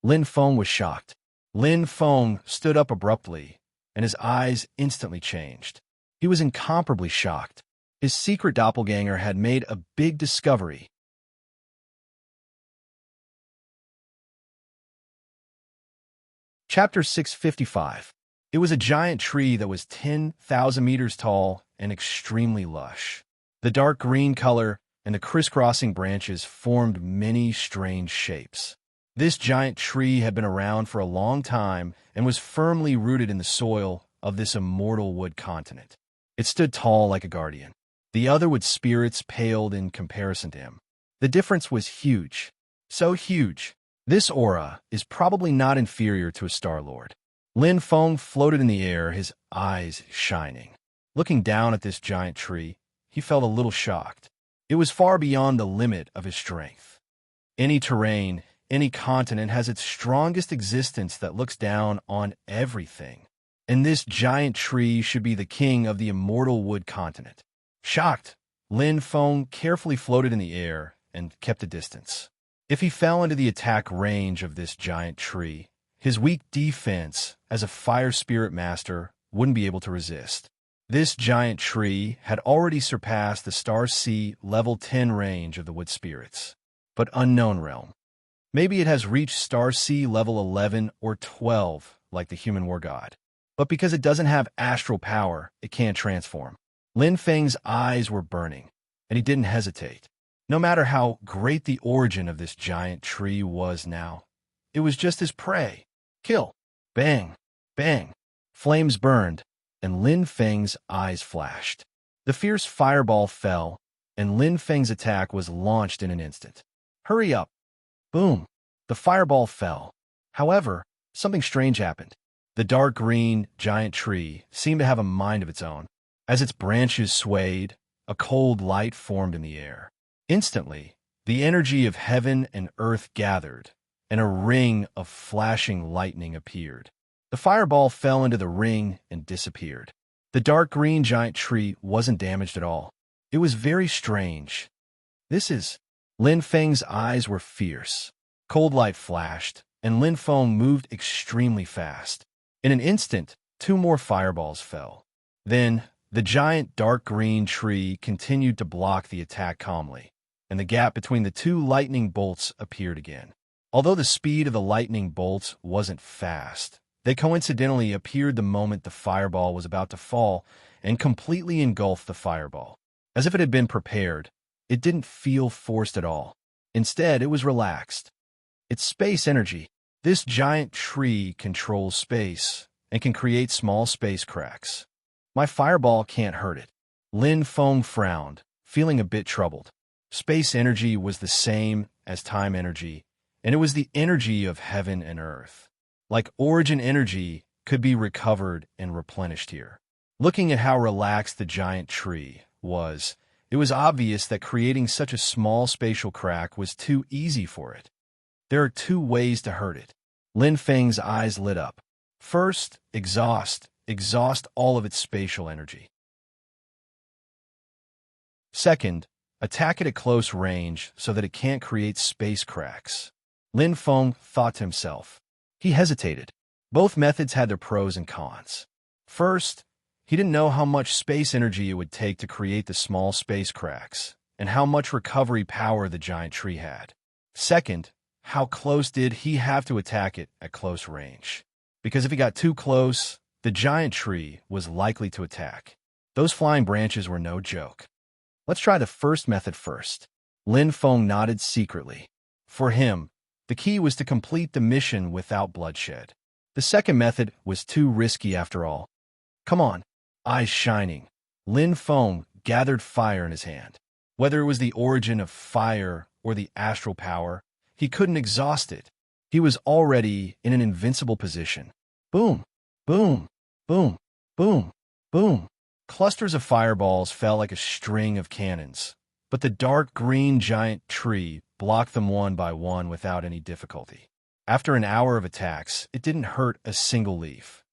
Lin Feng was shocked. Lin Feng stood up abruptly, and his eyes instantly changed. He was incomparably shocked. His secret doppelganger had made a big discovery. Chapter 655. It was a giant tree that was 10,000 meters tall and extremely lush. The dark green color and the crisscrossing branches formed many strange shapes. This giant tree had been around for a long time and was firmly rooted in the soil of this immortal wood continent. It stood tall like a guardian. The other wood spirits paled in comparison to him. The difference was huge. So huge. This aura is probably not inferior to a Star-Lord. Lin Feng floated in the air, his eyes shining. Looking down at this giant tree, he felt a little shocked. It was far beyond the limit of his strength. Any terrain, any continent has its strongest existence that looks down on everything. And this giant tree should be the king of the immortal wood continent. Shocked, Lin Feng carefully floated in the air and kept a distance. If he fell into the attack range of this giant tree, his weak defense as a fire spirit master wouldn't be able to resist. This giant tree had already surpassed the Star Sea level 10 range of the wood spirits, but unknown realm. Maybe it has reached Star Sea level 11 or 12 like the human war god. But because it doesn't have astral power, it can't transform. Lin Feng's eyes were burning, and he didn't hesitate. No matter how great the origin of this giant tree was now, it was just his prey. Kill. Bang. Bang. Flames burned, and Lin Feng's eyes flashed. The fierce fireball fell, and Lin Feng's attack was launched in an instant. Hurry up. Boom. The fireball fell. However, something strange happened. The dark green, giant tree seemed to have a mind of its own. As its branches swayed, a cold light formed in the air. Instantly, the energy of heaven and earth gathered, and a ring of flashing lightning appeared. The fireball fell into the ring and disappeared. The dark green giant tree wasn't damaged at all. It was very strange. Lin Feng's eyes were fierce. Cold light flashed, and Lin Feng moved extremely fast. In an instant, 2 more fireballs fell. Then, the giant dark green tree continued to block the attack calmly, and the gap between the 2 lightning bolts appeared again. Although the speed of the lightning bolts wasn't fast, they coincidentally appeared the moment the fireball was about to fall and completely engulfed the fireball. As if it had been prepared, it didn't feel forced at all. Instead, it was relaxed. It's space energy. This giant tree controls space and can create small space cracks. My fireball can't hurt it. Lin Feng frowned, feeling a bit troubled. Space energy was the same as time energy, and it was the energy of heaven and earth. Like origin energy could be recovered and replenished here. Looking at how relaxed the giant tree was, it was obvious that creating such a small spatial crack was too easy for it. There are 2 ways to hurt it. Lin Feng's eyes lit up. First, exhaust all of its spatial energy. Second, attack it at close range so that it can't create space cracks. Lin Feng thought to himself. He hesitated. Both methods had their pros and cons. First, he didn't know how much space energy it would take to create the small space cracks, and how much recovery power the giant tree had. Second, how close did he have to attack it at close range? Because if he got too close, the giant tree was likely to attack. Those flying branches were no joke. Let's try the first method first. Lin Feng nodded secretly. For him, the key was to complete the mission without bloodshed. The second method was too risky after all. Come on. Eyes shining, Lin Feng gathered fire in his hand. Whether it was the origin of fire or the astral power, he couldn't exhaust it. He was already in an invincible position. Boom, boom, boom, boom, boom. Clusters of fireballs fell like a string of cannons, but the dark green giant tree blocked them one by one without any difficulty. After an hour of attacks, it didn't hurt a single leaf.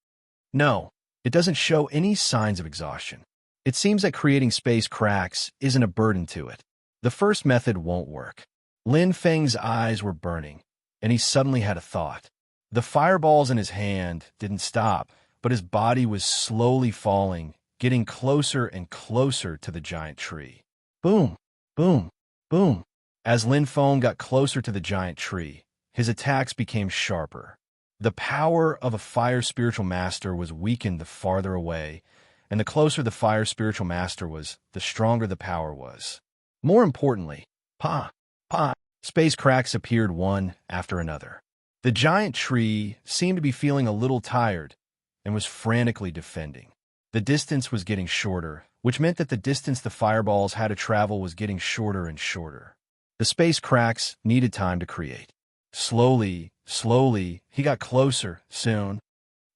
No, it doesn't show any signs of exhaustion. It seems that creating space cracks isn't a burden to it. The first method won't work. Lin Feng's eyes were burning, and he suddenly had a thought. The fireballs in his hand didn't stop, but his body was slowly falling, getting closer and closer to the giant tree. Boom, boom, boom. As Lin Feng got closer to the giant tree, his attacks became sharper. The power of a fire spiritual master was weakened the farther away, and the closer the fire spiritual master was, the stronger the power was. More importantly, space cracks appeared one after another. The giant tree seemed to be feeling a little tired and was frantically defending. The distance was getting shorter, which meant that the distance the fireballs had to travel was getting shorter and shorter. The space cracks needed time to create. Slowly, he got closer. Soon,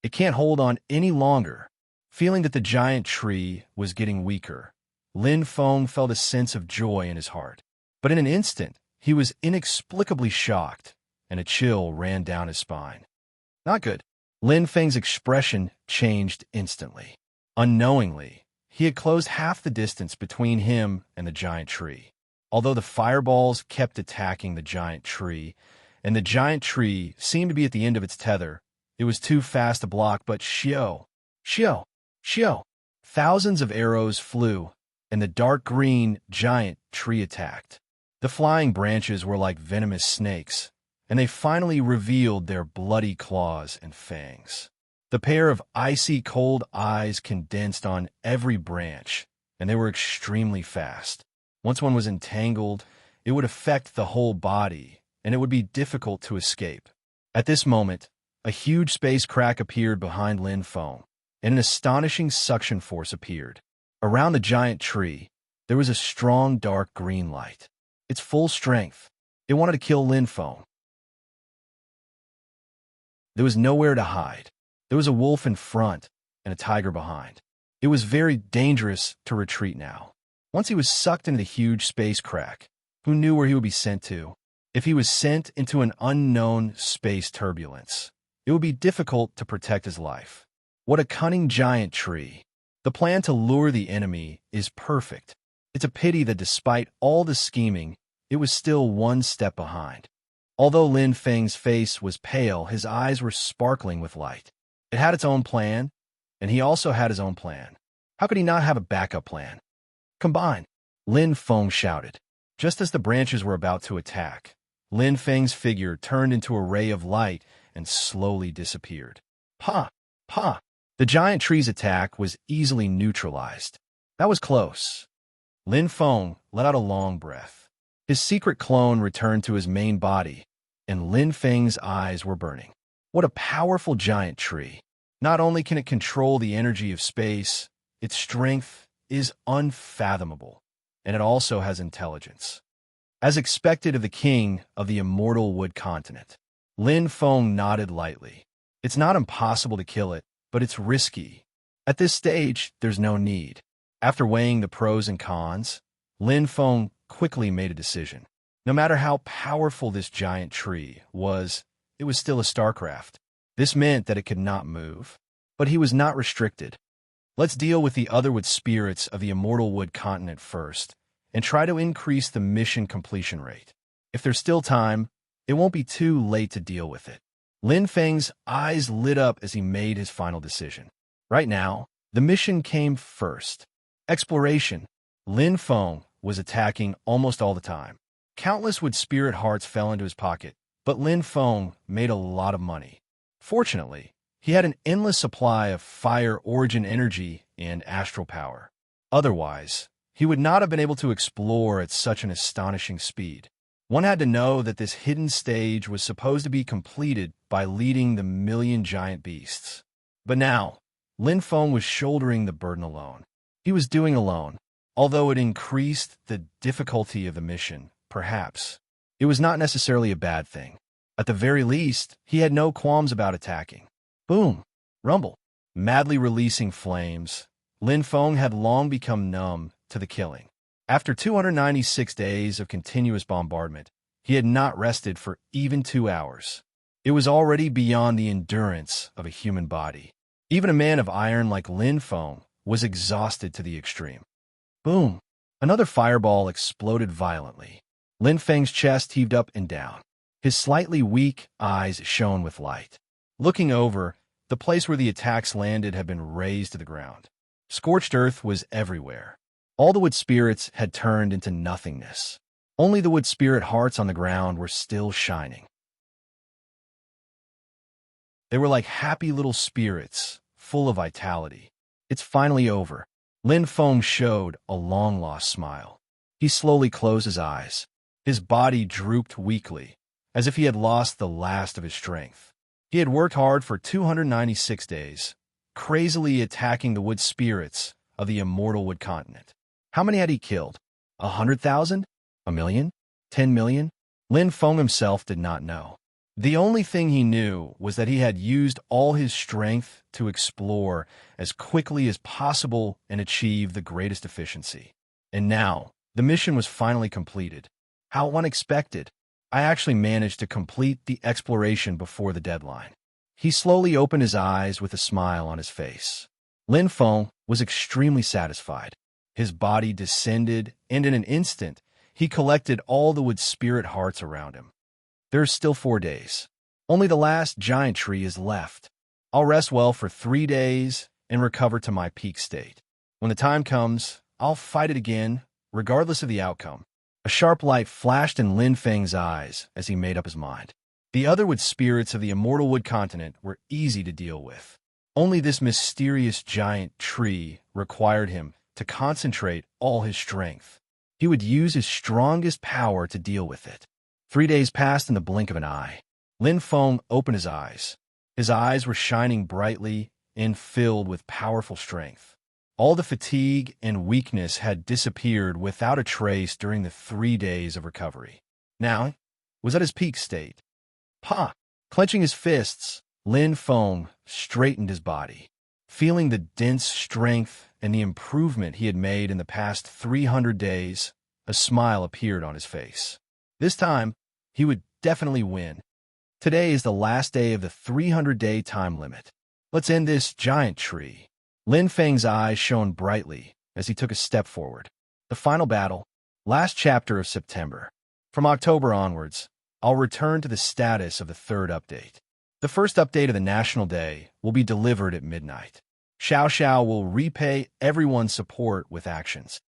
it can't hold on any longer. Feeling that the giant tree was getting weaker, Lin Feng felt a sense of joy in his heart. But in an instant, he was inexplicably shocked, and a chill ran down his spine. Not good. Lin Feng's expression changed instantly. Unknowingly, he had closed half the distance between him and the giant tree. Although the fireballs kept attacking the giant tree, and the giant tree seemed to be at the end of its tether, it was too fast to block, but shio. Thousands of arrows flew, and the dark green giant tree attacked. The flying branches were like venomous snakes, and they finally revealed their bloody claws and fangs. The pair of icy cold eyes condensed on every branch, and they were extremely fast. Once one was entangled, it would affect the whole body, and it would be difficult to escape. At this moment, a huge space crack appeared behind Lin Feng, and an astonishing suction force appeared. Around the giant tree, there was a strong dark green light. Its full strength. It wanted to kill Lin Feng. There was nowhere to hide. There was a wolf in front and a tiger behind. It was very dangerous to retreat now. Once he was sucked into the huge space crack, who knew where he would be sent to? If he was sent into an unknown space turbulence, it would be difficult to protect his life. What a cunning giant tree. The plan to lure the enemy is perfect. It's a pity that despite all the scheming, it was still one step behind. Although Lin Feng's face was pale, his eyes were sparkling with light. It had its own plan, and he also had his own plan. How could he not have a backup plan? Combine! Lin Feng shouted. Just as the branches were about to attack, Lin Feng's figure turned into a ray of light and slowly disappeared. The giant tree's attack was easily neutralized. That was close. Lin Feng let out a long breath. His secret clone returned to his main body, and Lin Feng's eyes were burning. What a powerful giant tree. Not only can it control the energy of space, its strength is unfathomable, and it also has intelligence. As expected of the king of the immortal wood continent, Lin Feng nodded lightly. It's not impossible to kill it, but it's risky. At this stage, there's no need. After weighing the pros and cons, Lin Feng quickly made a decision. No matter how powerful this giant tree was, it was still a starcraft. This meant that it could not move. But he was not restricted. Let's deal with the other wood spirits of the immortal wood continent first, and try to increase the mission completion rate. If there's still time, it won't be too late to deal with it. Lin Feng's eyes lit up as he made his final decision. Right now, the mission came first. Exploration. Lin Feng was attacking almost all the time. Countless wood spirit hearts fell into his pocket, but Lin Feng made a lot of money. Fortunately, he had an endless supply of fire origin energy and astral power. Otherwise, he would not have been able to explore at such an astonishing speed. One had to know that this hidden stage was supposed to be completed by leading the million giant beasts. But now, Lin Feng was shouldering the burden alone. He was doing alone. Although it increased the difficulty of the mission, perhaps, it was not necessarily a bad thing. At the very least, he had no qualms about attacking. Boom! Rumble! Madly releasing flames, Lin Feng had long become numb to the killing. After 296 days of continuous bombardment, he had not rested for even 2 hours. It was already beyond the endurance of a human body. Even a man of iron like Lin Feng was exhausted to the extreme. Boom! Another fireball exploded violently. Lin Feng's chest heaved up and down. His slightly weak eyes shone with light. Looking over, the place where the attacks landed had been razed to the ground. Scorched earth was everywhere. All the wood spirits had turned into nothingness. Only the wood spirit hearts on the ground were still shining. They were like happy little spirits, full of vitality. It's finally over. Lin Feng showed a long-lost smile. He slowly closed his eyes. His body drooped weakly, as if he had lost the last of his strength. He had worked hard for 296 days, crazily attacking the wood spirits of the immortal wood continent. How many had he killed? 100,000? A million? 10 million? Lin Feng himself did not know. The only thing he knew was that he had used all his strength to explore as quickly as possible and achieve the greatest efficiency. And now, the mission was finally completed. How unexpected! I actually managed to complete the exploration before the deadline. He slowly opened his eyes with a smile on his face. Lin Feng was extremely satisfied. His body descended, and in an instant, he collected all the wood spirit hearts around him. There's still 4 days. Only the last giant tree is left. I'll rest well for 3 days and recover to my peak state. When the time comes, I'll fight it again, regardless of the outcome. A sharp light flashed in Lin Feng's eyes as he made up his mind. The other wood spirits of the immortal wood continent were easy to deal with. Only this mysterious giant tree required him to concentrate all his strength. He would use his strongest power to deal with it. 3 days passed in the blink of an eye. Lin Feng opened his eyes. His eyes were shining brightly and filled with powerful strength. All the fatigue and weakness had disappeared without a trace during the 3 days of recovery. Now, he was at his peak state. Pa! Clenching his fists, Lin Feng straightened his body. Feeling the dense strength and the improvement he had made in the past 300 days, a smile appeared on his face. This time, he would definitely win. Today is the last day of the 300-day time limit. Let's end this giant tree. Lin Feng's eyes shone brightly as he took a step forward. The final battle, last chapter of September. From October onwards, I'll return to the status of the 3rd update. The first update of the National Day will be delivered at midnight. Xiao Xiao will repay everyone's support with actions.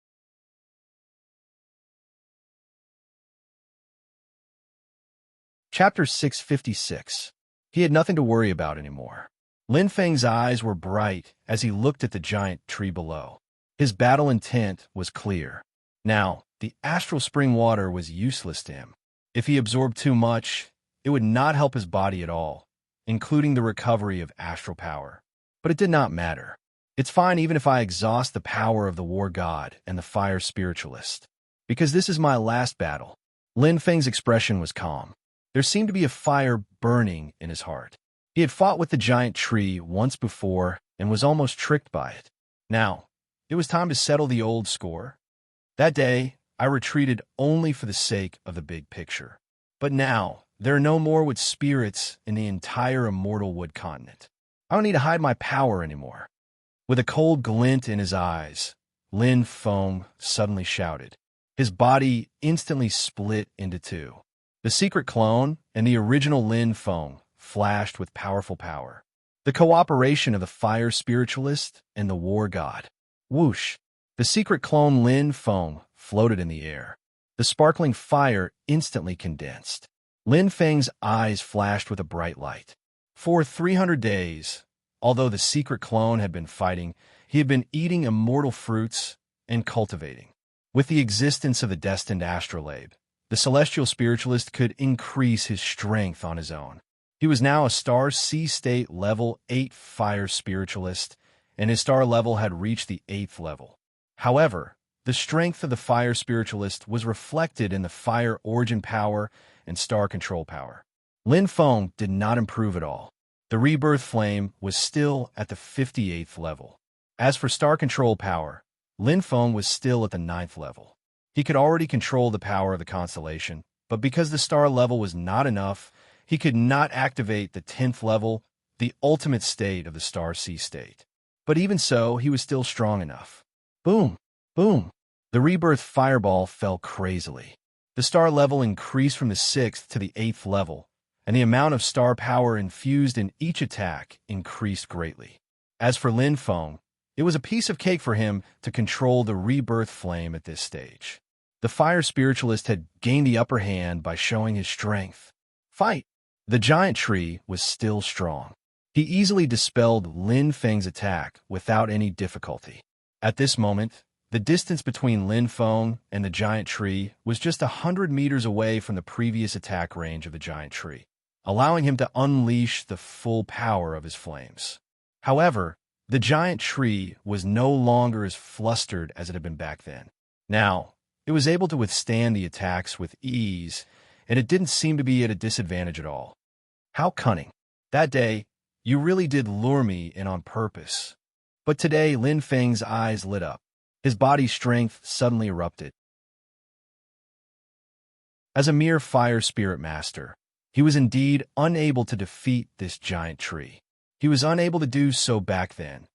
Chapter 656. He had nothing to worry about anymore. Lin Feng's eyes were bright as he looked at the giant tree below. His battle intent was clear. Now, the astral spring water was useless to him. If he absorbed too much, it would not help his body at all, including the recovery of astral power. But it did not matter. It's fine even if I exhaust the power of the war god and the fire spiritualist. Because this is my last battle. Lin Feng's expression was calm. There seemed to be a fire burning in his heart. He had fought with the giant tree once before and was almost tricked by it. Now, it was time to settle the old score. That day, I retreated only for the sake of the big picture. But now, there are no more wood spirits in the entire immortal wood continent. I don't need to hide my power anymore. With a cold glint in his eyes, Lin Feng suddenly shouted. His body instantly split into two. The secret clone and the original Lin Feng flashed with powerful power. The cooperation of the fire spiritualist and the war god. Whoosh! The secret clone Lin Feng floated in the air. The sparkling fire instantly condensed. Lin Feng's eyes flashed with a bright light. For 300 days, although the secret clone had been fighting, he had been eating immortal fruits and cultivating. With the existence of the destined astrolabe, the celestial spiritualist could increase his strength on his own. He was now a star C-state level 8 fire spiritualist, and his star level had reached the 8th level. However, the strength of the fire spiritualist was reflected in the fire origin power and star control power. Lin Feng did not improve at all. The rebirth flame was still at the 58th level. As for star control power, Lin Feng was still at the 9th level. He could already control the power of the constellation, but because the star level was not enough, he could not activate the 10th level, the ultimate state of the star C state. But even so, he was still strong enough. Boom! Boom! The rebirth fireball fell crazily. The star level increased from the 6th to the 8th level, and the amount of star power infused in each attack increased greatly. As for Lin Feng, it was a piece of cake for him to control the rebirth flame at this stage. The fire spiritualist had gained the upper hand by showing his strength. Fight! The giant tree was still strong. He He easily dispelled Lin Feng's attack without any difficulty. At this moment, the distance between Lin Feng and the giant tree was just 100 meters away from the previous attack range of the giant tree, allowing him to unleash the full power of his flames. However, the giant tree was no longer as flustered as it had been back then. Now, it was able to withstand the attacks with ease, and it didn't seem to be at a disadvantage at all. How cunning. That day, you really did lure me in on purpose. But today, Lin Feng's eyes lit up. His body's strength suddenly erupted. As a mere fire spirit master, he was indeed unable to defeat this giant tree. He was unable to do so back then,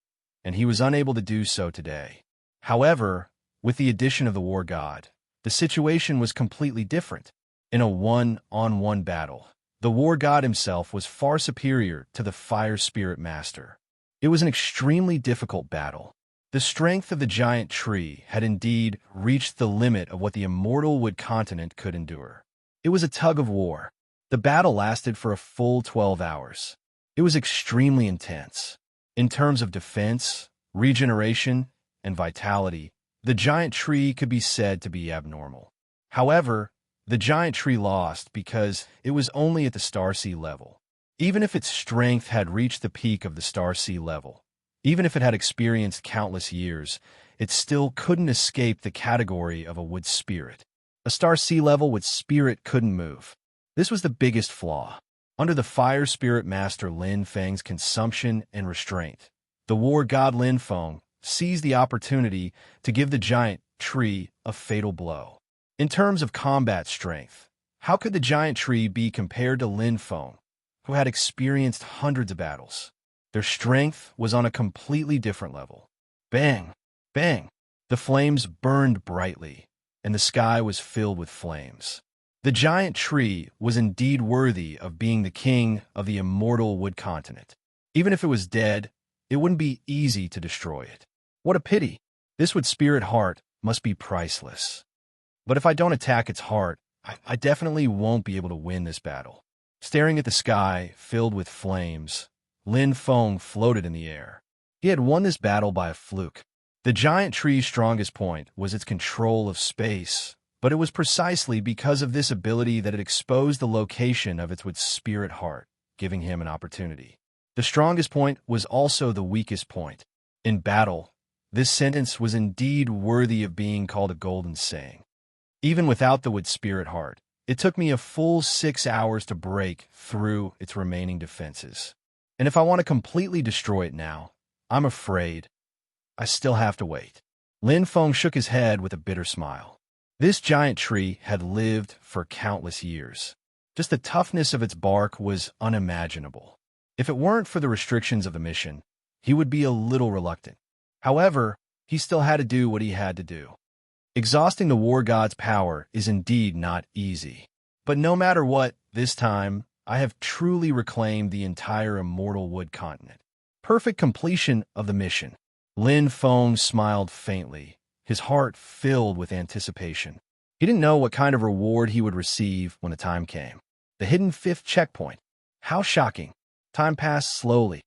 and he was unable to do so today. However, with the addition of the war god, the situation was completely different. In a one-on-one battle, the war god himself was far superior to the fire spirit master. It was an extremely difficult battle. The strength of the giant tree had indeed reached the limit of what the immortal wood continent could endure. It was a tug of war. The battle lasted for a full 12 hours. It was extremely intense. In terms of defense, regeneration, and vitality, the giant tree could be said to be abnormal. However, the giant tree lost because it was only at the star sea level. Even if its strength had reached the peak of the star sea level, even if it had experienced countless years, it still couldn't escape the category of a wood spirit. A star sea level with spirit couldn't move. This was the biggest flaw. Under the fire spirit master Lin Feng's consumption and restraint, the war god Lin Feng seized the opportunity to give the giant tree a fatal blow. In terms of combat strength, how could the giant tree be compared to Lin Feng, who had experienced hundreds of battles? Their strength was on a completely different level. Bang! Bang! The flames burned brightly, and the sky was filled with flames. The giant tree was indeed worthy of being the king of the immortal wood continent. Even if it was dead, it wouldn't be easy to destroy it. What a pity! This wood spirit heart must be priceless. But if I don't attack its heart, I definitely won't be able to win this battle. Staring at the sky filled with flames, Lin Feng floated in the air. He had won this battle by a fluke. The giant tree's strongest point was its control of space, but it was precisely because of this ability that it exposed the location of its wood spirit heart, giving him an opportunity. The strongest point was also the weakest point. In battle, this sentence was indeed worthy of being called a golden saying. Even without the wood spirit heart, it took me a full 6 hours to break through its remaining defenses. And if I want to completely destroy it now, I'm afraid I still have to wait. Lin Feng shook his head with a bitter smile. This giant tree had lived for countless years. Just the toughness of its bark was unimaginable. If it weren't for the restrictions of the mission, he would be a little reluctant. However, he still had to do what he had to do. Exhausting the war god's power is indeed not easy. But no matter what, this time, I have truly reclaimed the entire immortal wood continent. Perfect completion of the mission. Lin Feng smiled faintly, his heart filled with anticipation. He didn't know what kind of reward he would receive when the time came. The hidden fifth checkpoint. How shocking. Time passed slowly.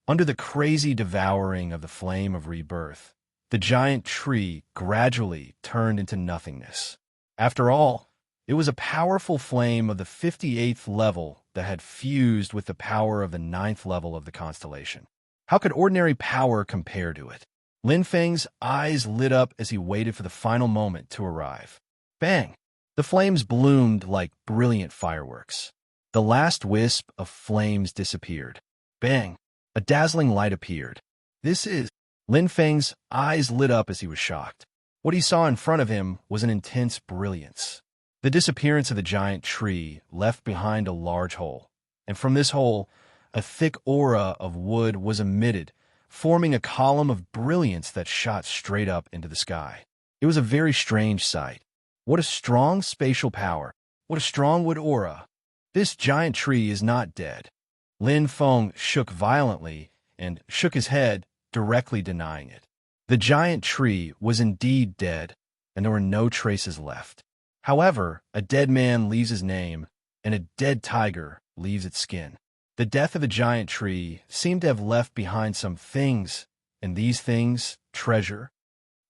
Under the crazy devouring of the flame of rebirth, the giant tree gradually turned into nothingness. After all, it was a powerful flame of the 58th level that had fused with the power of the 9th level of the constellation. How could ordinary power compare to it? Lin Feng's eyes lit up as he waited for the final moment to arrive. Bang! The flames bloomed like brilliant fireworks. The last wisp of flames disappeared. Bang! A dazzling light appeared. This is... Lin Feng's eyes lit up as he was shocked. What he saw in front of him was an intense brilliance. The disappearance of the giant tree left behind a large hole, and from this hole, a thick aura of wood was emitted, forming a column of brilliance that shot straight up into the sky. It was a very strange sight. What a strong spatial power. What a strong wood aura. This giant tree is not dead. Lin Feng shook violently and shook his head, directly denying it. The giant tree was indeed dead, and there were no traces left. However, a dead man leaves his name, and a dead tiger leaves its skin. The death of the giant tree seemed to have left behind some things, and these things, treasure.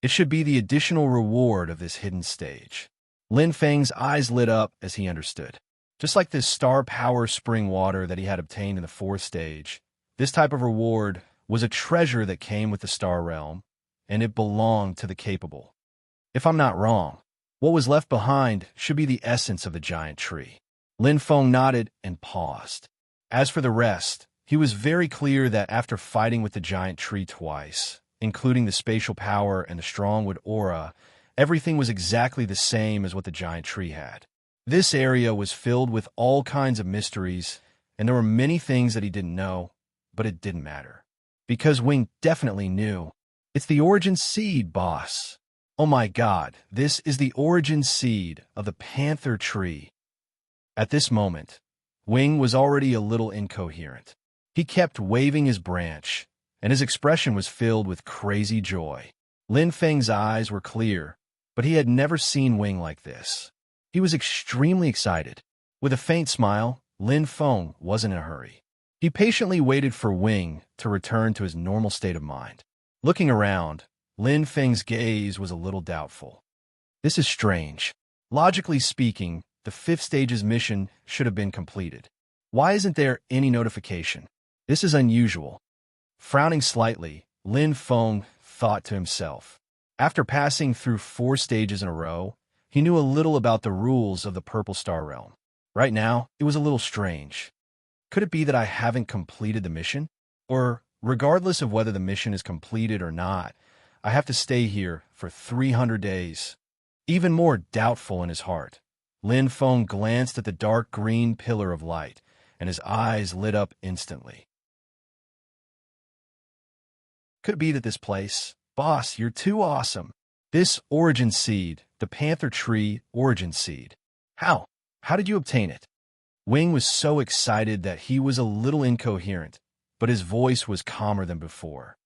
It should be the additional reward of this hidden stage. Lin Feng's eyes lit up as he understood. Just like this star power spring water that he had obtained in the fourth stage, this type of reward was a treasure that came with the star realm, and it belonged to the capable. If I'm not wrong, what was left behind should be the essence of the giant tree. Lin Feng nodded and paused. As for the rest, he was very clear that after fighting with the giant tree twice, including the spatial power and the strongwood aura, everything was exactly the same as what the giant tree had. This area was filled with all kinds of mysteries, and there were many things that he didn't know, but it didn't matter. Because Wing definitely knew. It's the origin seed, boss. Oh my god, this is the origin seed of the panther tree. At this moment, Wing was already a little incoherent. He kept waving his branch, and his expression was filled with crazy joy. Lin Feng's eyes were clear, but he had never seen Wing like this. He was extremely excited. With a faint smile, Lin Feng wasn't in a hurry. He patiently waited for Wing to return to his normal state of mind. Looking around, Lin Feng's gaze was a little doubtful. This is strange. Logically speaking, the fifth stage's mission should have been completed. Why isn't there any notification? This is unusual. Frowning slightly, Lin Feng thought to himself. After passing through 4 stages in a row, he knew a little about the rules of the Purple Star Realm. Right now, it was a little strange. Could it be that I haven't completed the mission? Or, regardless of whether the mission is completed or not, I have to stay here for 300 days. Even more doubtful in his heart, Lin Feng glanced at the dark green pillar of light, and his eyes lit up instantly. Could it be that this place? Boss, you're too awesome. This origin seed, the panther tree origin seed. How? How did you obtain it? Wing was so excited that he was a little incoherent, but his voice was calmer than before.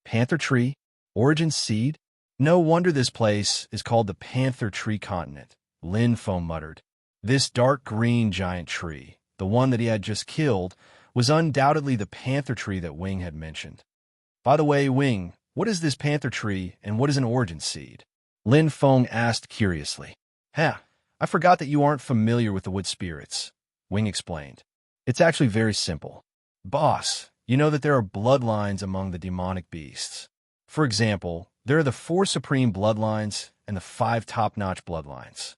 Panther tree? Origin seed? No wonder this place is called the Panther Tree Continent, Lin Feng muttered. This dark green giant tree, the one that he had just killed, was undoubtedly the panther tree that Wing had mentioned. By the way, Wing, what is this panther tree and what is an origin seed? Lin Feng asked curiously. I forgot that you aren't familiar with the wood spirits, Wing explained. It's actually very simple. Boss, you know that there are bloodlines among the demonic beasts. For example, there are the 4 supreme bloodlines and the 5 top-notch bloodlines.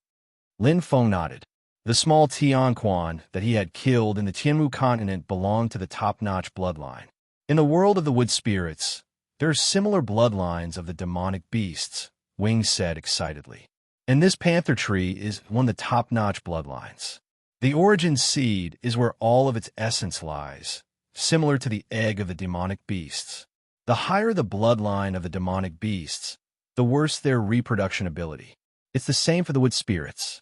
Lin Feng nodded. The small Tianquan that he had killed in the Tianmu continent belonged to the top-notch bloodline. In the world of the wood spirits, there are similar bloodlines of the demonic beasts, Wing said excitedly. And this panther tree is one of the top-notch bloodlines. The origin seed is where all of its essence lies, similar to the egg of the demonic beasts. The higher the bloodline of the demonic beasts, the worse their reproduction ability. It's the same for the wood spirits.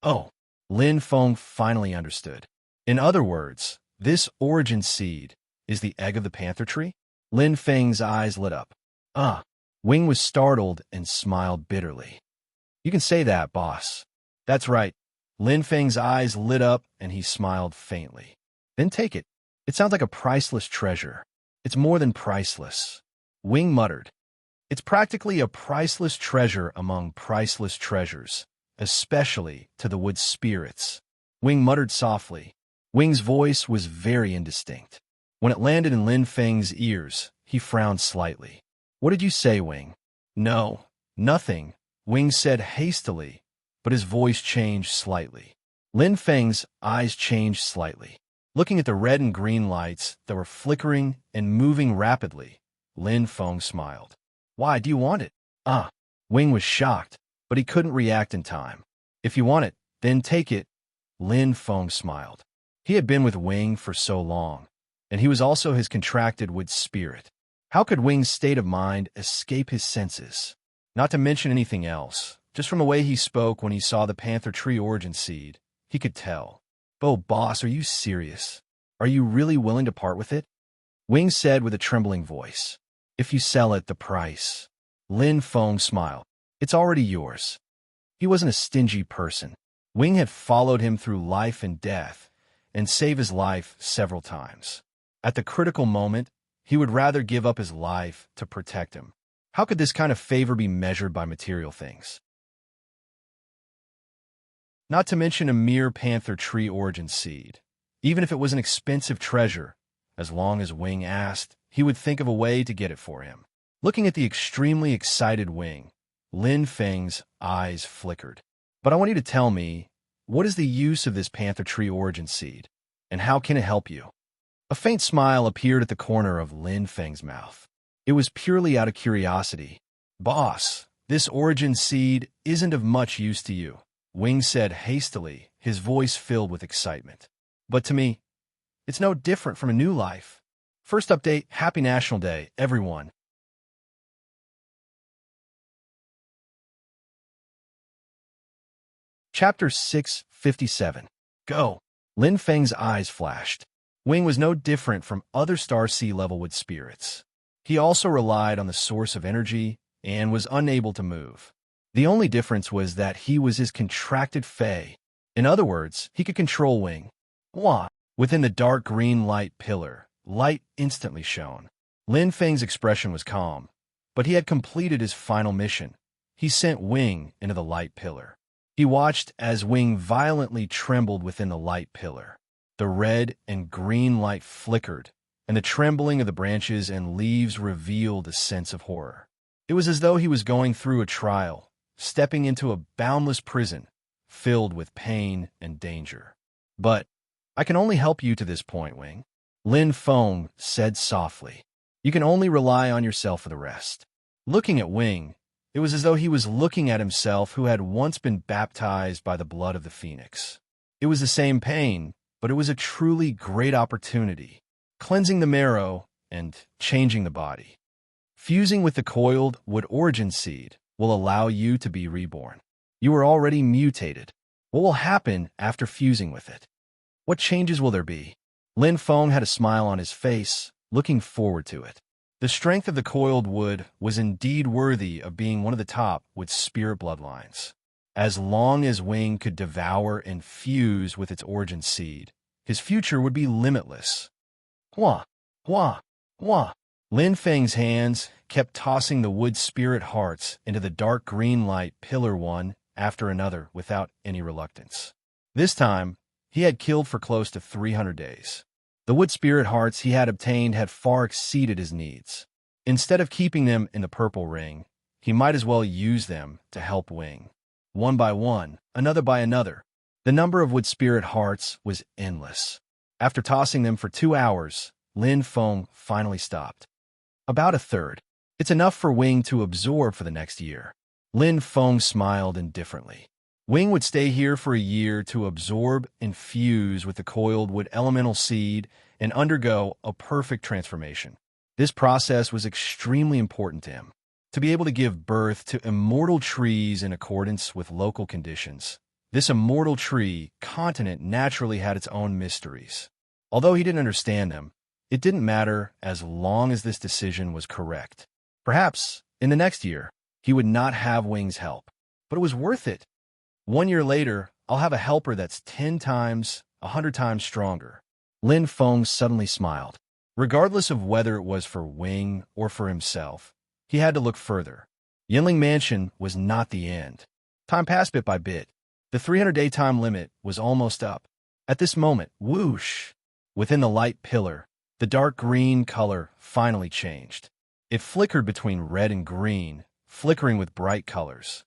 Oh, Lin Feng finally understood. In other words, this origin seed is the egg of the panther tree? Lin Feng's eyes lit up. Wing was startled and smiled bitterly. You can say that, boss. That's right. Lin Feng's eyes lit up and he smiled faintly. Then take it. It sounds like a priceless treasure. It's more than priceless. Wing muttered. It's practically a priceless treasure among priceless treasures, especially to the wood spirits. Wing muttered softly. Wing's voice was very indistinct. When it landed in Lin Feng's ears, he frowned slightly. What did you say, Wing? No, nothing, Wing said hastily, but his voice changed slightly. Lin Feng's eyes changed slightly. Looking at the red and green lights that were flickering and moving rapidly, Lin Feng smiled. Why do you want it? Wing was shocked, but he couldn't react in time. If you want it, then take it. Lin Feng smiled. He had been with Wing for so long, and he was also his contracted wood spirit. How could Wing's state of mind escape his senses? Not to mention anything else, just from the way he spoke when he saw the panther tree origin seed, he could tell. Oh, boss, are you serious? Are you really willing to part with it? Wing said with a trembling voice. If you sell it, the price. Lin Feng smiled. It's already yours. He wasn't a stingy person. Wing had followed him through life and death, and save his life several times. At the critical moment, he would rather give up his life to protect him. How could this kind of favor be measured by material things? Not to mention a mere panther tree origin seed. Even if it was an expensive treasure, as long as Wing asked, he would think of a way to get it for him. Looking at the extremely excited Wing, Lin Feng's eyes flickered. But I want you to tell me, what is the use of this panther tree origin seed, and how can it help you? A faint smile appeared at the corner of Lin Feng's mouth. It was purely out of curiosity. Boss, this origin seed isn't of much use to you, Wing said hastily, his voice filled with excitement. But to me, it's no different from a new life. First update, Happy National Day, everyone. Chapter 657. Go. Lin Feng's eyes flashed. Wing was no different from other star sea level wood spirits. He also relied on the source of energy and was unable to move. The only difference was that he was his contracted Fae. In other words, he could control Wing. Wah! Within the dark green light pillar, light instantly shone. Lin Feng's expression was calm, but he had completed his final mission. He sent Wing into the light pillar. He watched as Wing violently trembled within the light pillar. The red and green light flickered, and the trembling of the branches and leaves revealed a sense of horror. It was as though he was going through a trial, stepping into a boundless prison, filled with pain and danger. But I can only help you to this point, Wing, Lin Feng said softly. You can only rely on yourself for the rest. Looking at Wing, it was as though he was looking at himself who had once been baptized by the blood of the phoenix. It was the same pain, but it was a truly great opportunity, cleansing the marrow and changing the body. Fusing with the coiled wood origin seed will allow you to be reborn. You are already mutated. What will happen after fusing with it? What changes will there be? Lin Feng had a smile on his face, looking forward to it. The strength of the coiled wood was indeed worthy of being one of the top with spirit bloodlines. As long as Wing could devour and fuse with its origin seed, his future would be limitless. Hua! Hua! Hua! Lin Feng's hands kept tossing the wood spirit hearts into the dark green light pillar one after another without any reluctance. This time, he had killed for close to 300 days. The wood spirit hearts he had obtained had far exceeded his needs. Instead of keeping them in the purple ring, he might as well use them to help Wing. One by one, another by another, the number of wood spirit hearts was endless. After tossing them for 2 hours, Lin Feng finally stopped. About a third. It's enough for Wing to absorb for the next year. Lin Feng smiled indifferently. Wing would stay here for a year to absorb and fuse with the coiled wood elemental seed and undergo a perfect transformation. This process was extremely important to him. To be able to give birth to immortal trees in accordance with local conditions. This immortal tree continent naturally had its own mysteries. Although he didn't understand them, it didn't matter as long as this decision was correct. Perhaps, in the next year, he would not have Wing's help. But it was worth it. 1 year later, I'll have a helper that's 10 times, 100 times stronger. Lin Feng suddenly smiled. Regardless of whether it was for Wing or for himself, he had to look further. Yinling Mansion was not the end. Time passed bit by bit. The 300-day time limit was almost up. At this moment, whoosh! Within the light pillar, the dark green color finally changed. It flickered between red and green, flickering with bright colors.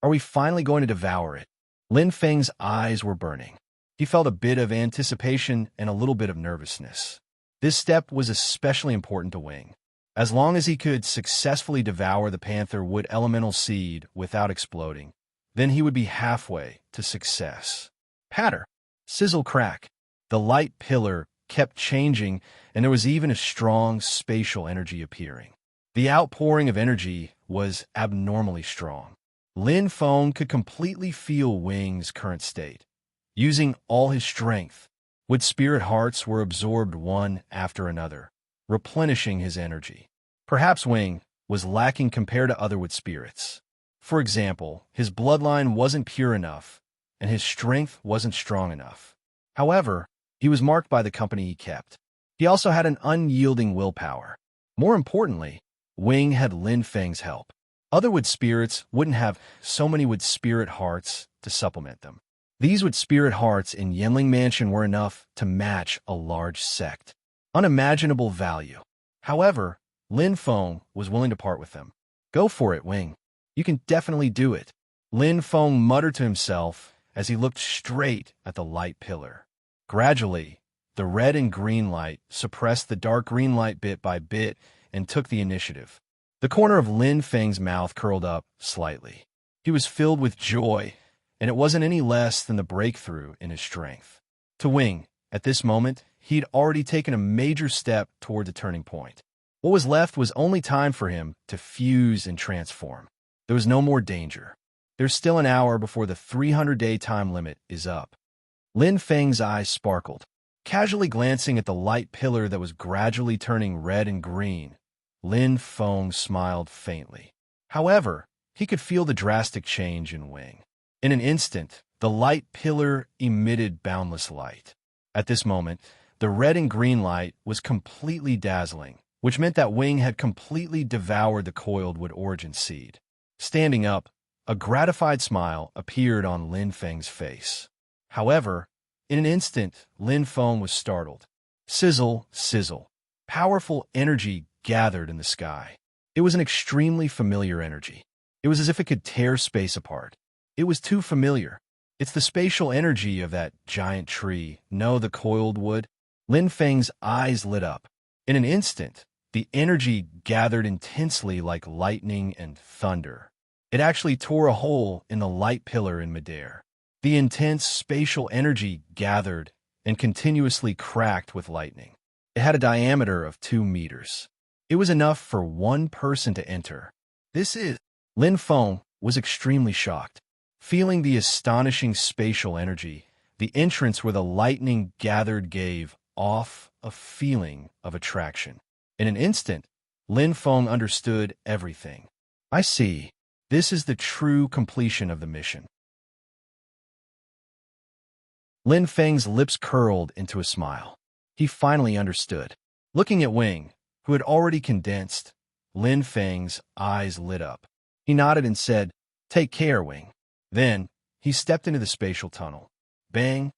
Are we finally going to devour it? Lin Feng's eyes were burning. He felt a bit of anticipation and a little bit of nervousness. This step was especially important to Wing. As long as he could successfully devour the panther wood elemental seed without exploding, then he would be halfway to success. Patter, sizzle, crack. The light pillar kept changing, and there was even a strong spatial energy appearing. The outpouring of energy was abnormally strong. Lin Feng could completely feel Wing's current state. Using all his strength, wood spirit hearts were absorbed one after another, replenishing his energy. Perhaps Wing was lacking compared to other wood spirits. For example, his bloodline wasn't pure enough, and his strength wasn't strong enough. However, he was marked by the company he kept. He also had an unyielding willpower. More importantly, Wing had Lin Feng's help. Other wood spirits wouldn't have so many wood spirit hearts to supplement them. These wood spirit hearts in Yanling Mansion were enough to match a large sect. Unimaginable value. However, Lin Feng was willing to part with them. Go for it, Wing. You can definitely do it. Lin Feng muttered to himself as he looked straight at the light pillar. Gradually, the red and green light suppressed the dark green light bit by bit and took the initiative. The corner of Lin Feng's mouth curled up slightly. He was filled with joy, and it wasn't any less than the breakthrough in his strength. To Wing, at this moment, he'd already taken a major step toward the turning point. What was left was only time for him to fuse and transform. There was no more danger. There's still an hour before the 300-day time limit is up. Lin Feng's eyes sparkled. Casually glancing at the light pillar that was gradually turning red and green, Lin Feng smiled faintly. However, he could feel the drastic change in Wing. In an instant, the light pillar emitted boundless light. At this moment, the red and green light was completely dazzling, which meant that Wing had completely devoured the coiled wood origin seed. Standing up, a gratified smile appeared on Lin Feng's face. However, in an instant, Lin Feng was startled. Sizzle, sizzle. Powerful energy gathered in the sky. It was an extremely familiar energy. It was as if it could tear space apart. It was too familiar. It's the spatial energy of that giant tree. No, the coiled wood. Lin Feng's eyes lit up. In an instant, the energy gathered intensely like lightning and thunder. It actually tore a hole in the light pillar in midair. The intense spatial energy gathered and continuously cracked with lightning. It had a diameter of 2 meters. It was enough for one person to enter. Lin Feng was extremely shocked. Feeling the astonishing spatial energy, the entrance where the lightning gathered gave off a feeling of attraction. In an instant, Lin Feng understood everything. I see. This is the true completion of the mission. Lin Feng's lips curled into a smile. He finally understood. Looking at Wing, who had already condensed, Lin Feng's eyes lit up. He nodded and said, "Take care, Wing." Then, he stepped into the spatial tunnel. Bang!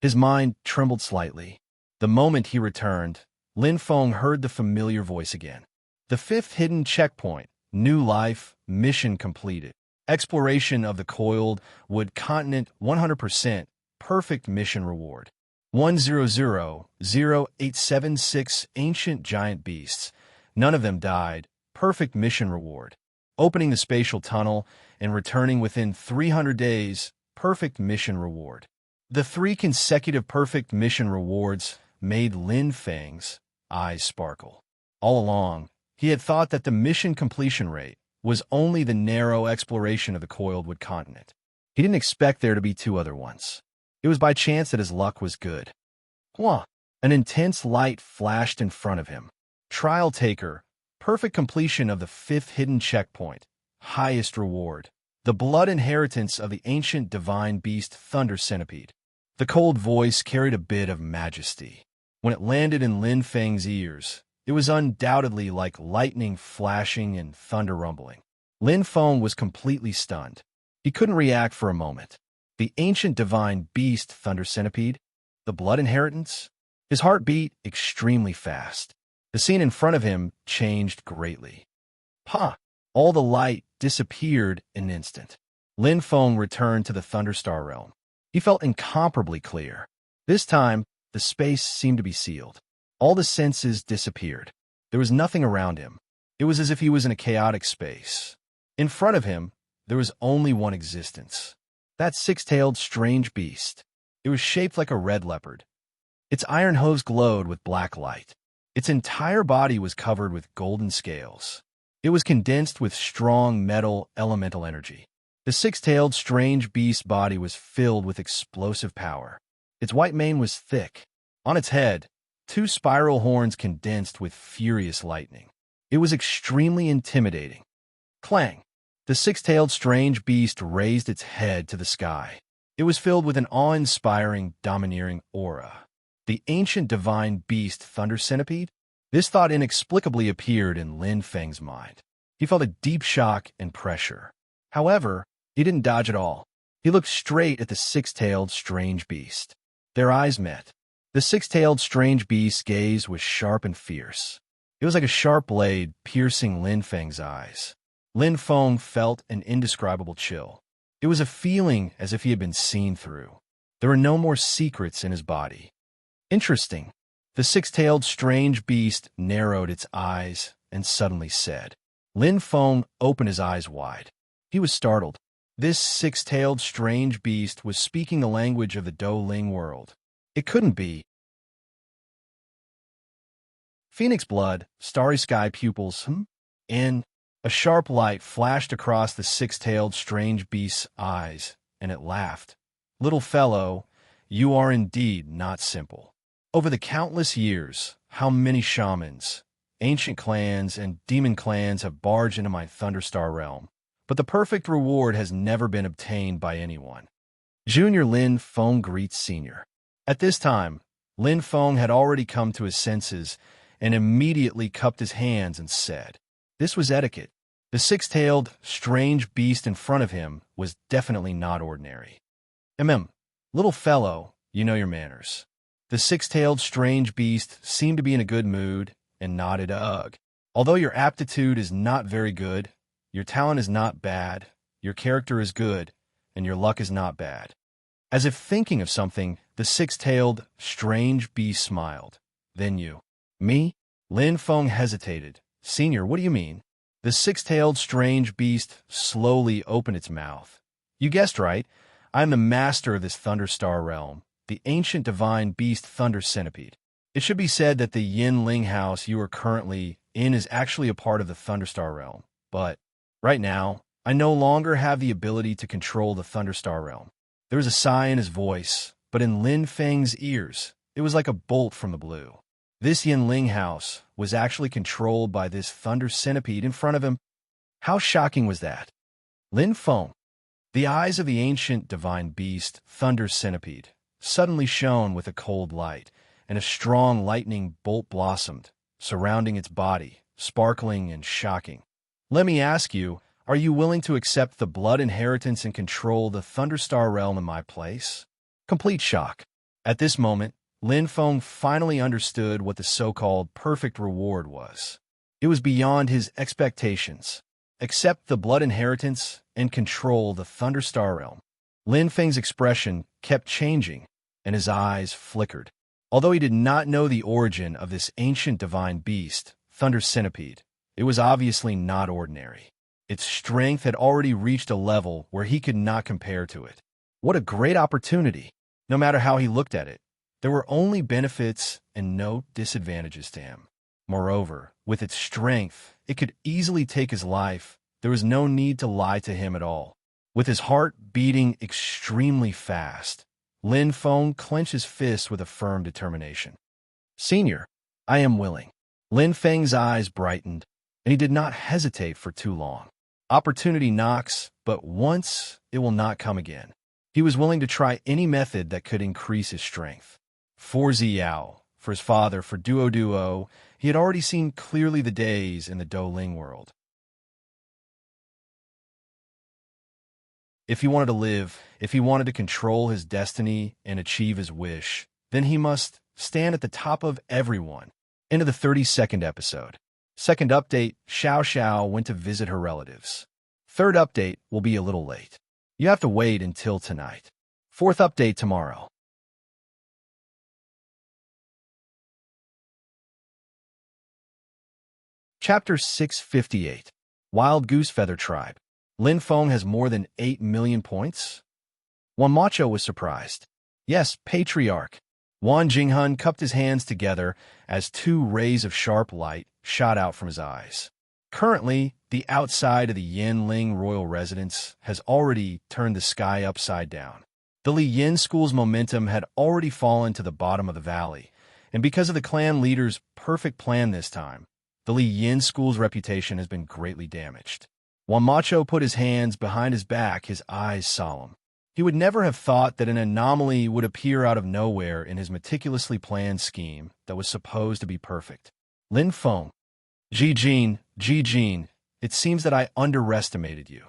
His mind trembled slightly. The moment he returned, Lin Feng heard the familiar voice again. The 5th hidden checkpoint. New life, mission completed. Exploration of the coiled wood continent 100%. Perfect mission reward. 1000876 ancient giant beasts. None of them died. Perfect mission reward. Opening the spatial tunnel and returning within 300 days. Perfect mission reward. The 3 consecutive perfect mission rewards made Lin Feng's eyes sparkle. All along, he had thought that the mission completion rate was only the narrow exploration of the coiled wood continent. He didn't expect there to be 2 other ones. It was by chance that his luck was good. Wah! An intense light flashed in front of him. Trial taker. Perfect completion of the 5th hidden checkpoint. Highest reward. The blood inheritance of the ancient divine beast Thunder Centipede. The cold voice carried a bit of majesty. When it landed in Lin Feng's ears, it was undoubtedly like lightning flashing and thunder rumbling. Lin Feng was completely stunned. He couldn't react for a moment. The ancient divine beast Thunder Centipede? The blood inheritance? His heart beat extremely fast. The scene in front of him changed greatly. Pa! All the light disappeared in an instant. Lin Feng returned to the Thunderstar realm. He felt incomparably clear. This time, the space seemed to be sealed. All the senses disappeared. There was nothing around him. It was as if he was in a chaotic space. In front of him, there was only one existence. That 6-tailed strange beast. It was shaped like a red leopard. Its iron hooves glowed with black light. Its entire body was covered with golden scales. It was condensed with strong metal elemental energy. The 6-tailed strange beast body was filled with explosive power. Its white mane was thick. On its head, 2 spiral horns condensed with furious lightning. It was extremely intimidating. Clang! The 6-tailed strange beast raised its head to the sky. It was filled with an awe-inspiring, domineering aura. The ancient divine beast Thunder Centipede? This thought inexplicably appeared in Lin Feng's mind. He felt a deep shock and pressure. However, he didn't dodge at all. He looked straight at the six-tailed strange beast. Their eyes met. The six-tailed strange beast's gaze was sharp and fierce. It was like a sharp blade piercing Lin Feng's eyes. Lin Feng felt an indescribable chill. It was a feeling as if he had been seen through. There were no more secrets in his body. Interesting. The six-tailed strange beast narrowed its eyes and suddenly said. Lin Feng opened his eyes wide. He was startled. This six-tailed strange beast was speaking the language of the Douling world. It couldn't be. Phoenix blood, starry sky pupils, and a sharp light flashed across the six-tailed strange beast's eyes, and it laughed. Little fellow, you are indeed not simple. Over the countless years, how many shamans, ancient clans, and demon clans have barged into my Thunderstar realm, but the perfect reward has never been obtained by anyone. Junior Lin Feng greets Senior. At this time, Lin Feng had already come to his senses and immediately cupped his hands and said, this was etiquette. The six-tailed, strange beast in front of him was definitely not ordinary. Little fellow, you know your manners. The six-tailed strange beast seemed to be in a good mood and nodded ugh. Although your aptitude is not very good, your talent is not bad, your character is good, and your luck is not bad. As if thinking of something, the six-tailed strange beast smiled. Then you. Me? Lin Feng hesitated. Senior, what do you mean? The six-tailed strange beast slowly opened its mouth. You guessed right. I am the master of this Thunderstar realm, the ancient divine beast Thunder Centipede. It should be said that the Yin Ling house you are currently in is actually a part of the Thunderstar realm, but right now, I no longer have the ability to control the Thunderstar realm. There was a sigh in his voice, but in Lin Feng's ears, it was like a bolt from the blue. This Yin Ling house was actually controlled by this Thunder Centipede in front of him. How shocking was that? Lin Feng. The eyes of the ancient divine beast, Thunder Centipede, suddenly shone with a cold light, and a strong lightning bolt blossomed, surrounding its body, sparkling and shocking. Let me ask you, are you willing to accept the blood inheritance and control the Thunderstar realm in my place? Complete shock. At this moment, Lin Feng finally understood what the so-called perfect reward was. It was beyond his expectations. Accept the blood inheritance and control the Thunderstar realm. Lin Feng's expression kept changing, and his eyes flickered. Although he did not know the origin of this ancient divine beast, Thunder Centipede, it was obviously not ordinary. Its strength had already reached a level where he could not compare to it. What a great opportunity! No matter how he looked at it, there were only benefits and no disadvantages to him. Moreover, with its strength, it could easily take his life. There was no need to lie to him at all. With his heart beating extremely fast, Lin Feng clenched his fist with a firm determination. Senior, I am willing. Lin Feng's eyes brightened, and he did not hesitate for too long. Opportunity knocks, but once it will not come again. He was willing to try any method that could increase his strength. For Ziyao, for his father, for Duo, he had already seen clearly the days in the Douling world. If he wanted to live, if he wanted to control his destiny and achieve his wish, then he must stand at the top of everyone. Into the 32nd episode. Second update, Xiao Xiao went to visit her relatives. Third update will be a little late. You have to wait until tonight. Fourth update tomorrow. Chapter 658. Wild Goose Feather Tribe. Lin Feng has more than 8 million points? Wan Macho was surprised. Yes, Patriarch. Wan Jinghun cupped his hands together as two rays of sharp light shot out from his eyes. Currently, the outside of the Yin Ling royal residence has already turned the sky upside down. The Li Yin school's momentum had already fallen to the bottom of the valley, and because of the clan leader's perfect plan this time, the Li Yin school's reputation has been greatly damaged. Wan Macho put his hands behind his back, his eyes solemn. He would never have thought that an anomaly would appear out of nowhere in his meticulously planned scheme that was supposed to be perfect. Lin Feng. Ji Jin, it seems that I underestimated you,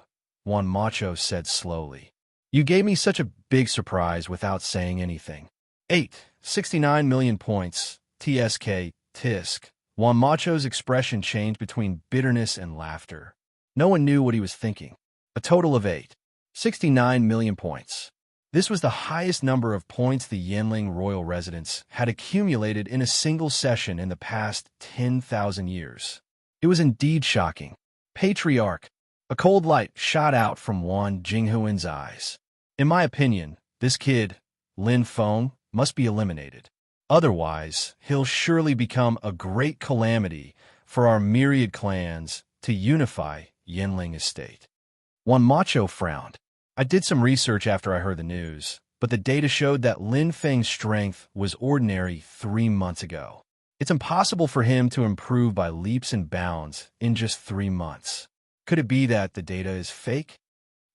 Juan Macho said slowly. You gave me such a big surprise without saying anything. 69 million points, TSK, Tisk. Juan Macho's expression changed between bitterness and laughter. No one knew what he was thinking. A total of 69 million points. This was the highest number of points the Yanling royal residence had accumulated in a single session in the past 10,000 years. It was indeed shocking. Patriarch. A cold light shot out from Wan Jinghuan's eyes. In my opinion, this kid, Lin Feng, must be eliminated. Otherwise, he'll surely become a great calamity for our myriad clans to unify Yanling estate. Juan Macho frowned. I did some research after I heard the news, but the data showed that Lin Feng's strength was ordinary 3 months ago. It's impossible for him to improve by leaps and bounds in just 3 months. Could it be that the data is fake?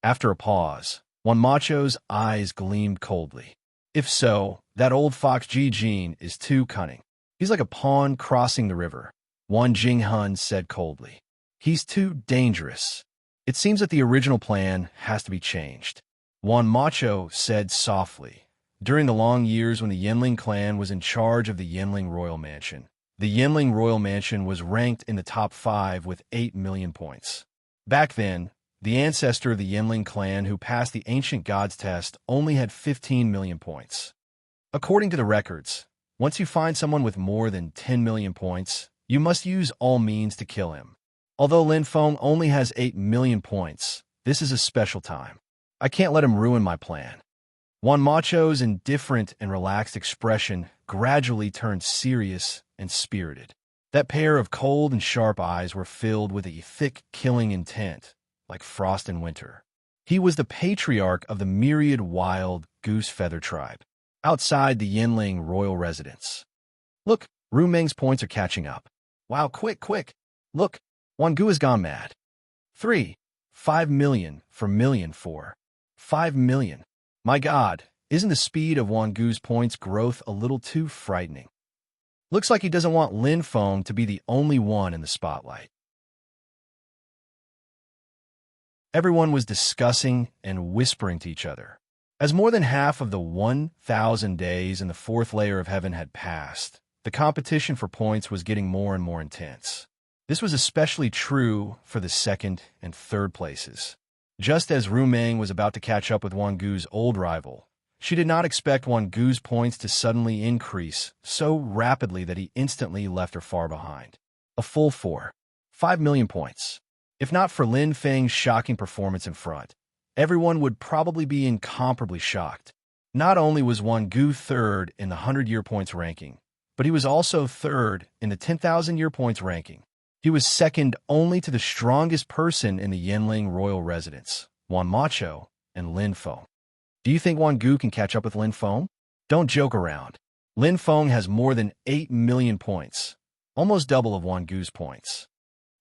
After a pause, Juan Macho's eyes gleamed coldly. If so, that old fox Ji Jin is too cunning. He's like a pawn crossing the river, Wan Jinghun said coldly. He's too dangerous. It seems that the original plan has to be changed, Juan Macho said softly. During the long years when the Yanling clan was in charge of the Yanling Royal Mansion, the Yanling Royal Mansion was ranked in the top 5 with 8 million points. Back then, the ancestor of the Yanling clan who passed the Ancient Gods test only had 15 million points. According to the records, once you find someone with more than 10 million points, you must use all means to kill him. Although Lin Feng only has 8 million points, this is a special time. I can't let him ruin my plan. Juan Macho's indifferent and relaxed expression gradually turned serious and spirited. That pair of cold and sharp eyes were filled with a thick, killing intent, like frost in winter. He was the patriarch of the myriad wild goose feather tribe, outside the Yanling royal residence. Look, Ru Meng's points are catching up. Wow, quick. Look, Wan Gu has gone mad. 5 million for million for 5 million. My God, isn't the speed of Wan Gu's points growth a little too frightening? Looks like he doesn't want Lin Feng to be the only one in the spotlight. Everyone was discussing and whispering to each other. As more than half of the 1,000 days in the 4th layer of heaven had passed, the competition for points was getting more and more intense. This was especially true for the 2nd and 3rd places. Just as Ru Meng was about to catch up with Wan Gu's old rival, she did not expect Wan Gu's points to suddenly increase so rapidly that he instantly left her far behind. A full 5 million points. If not for Lin Feng's shocking performance in front, everyone would probably be incomparably shocked. Not only was Wan Gu 3rd in the 100-year points ranking, but he was also 3rd in the 10,000-year points ranking. He was 2nd only to the strongest person in the Yanling royal residence, Juan Macho and Lin Feng. Do you think Wan Gu can catch up with Lin Feng? Don't joke around. Lin Feng has more than 8 million points, almost double of Wan Gu's points.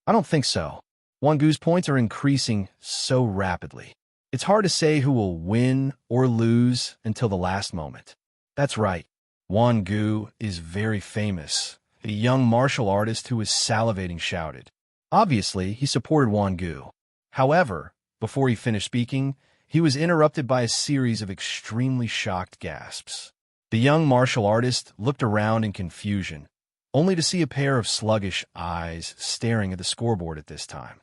I don't think so. Wan Gu's points are increasing so rapidly. It's hard to say who will win or lose until the last moment. That's right. Wan Gu is very famous. A young martial artist who was salivating shouted. Obviously, he supported Wan Gu. However, before he finished speaking, he was interrupted by a series of extremely shocked gasps. The young martial artist looked around in confusion, only to see a pair of sluggish eyes staring at the scoreboard at this time.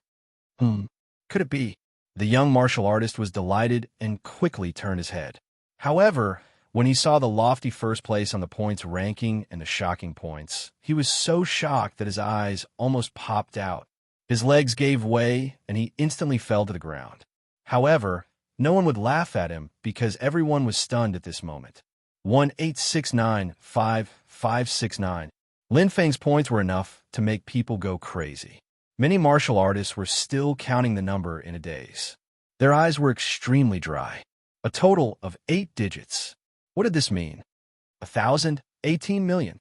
Could it be? The young martial artist was delighted and quickly turned his head. However, when he saw the lofty first place on the points ranking and the shocking points, he was so shocked that his eyes almost popped out. His legs gave way, and he instantly fell to the ground. However, no one would laugh at him because everyone was stunned at this moment. 1-869-5569. Lin Feng's points were enough to make people go crazy. Many martial artists were still counting the number in a daze. Their eyes were extremely dry. A total of 8 digits. What did this mean? 1,000? 18 million.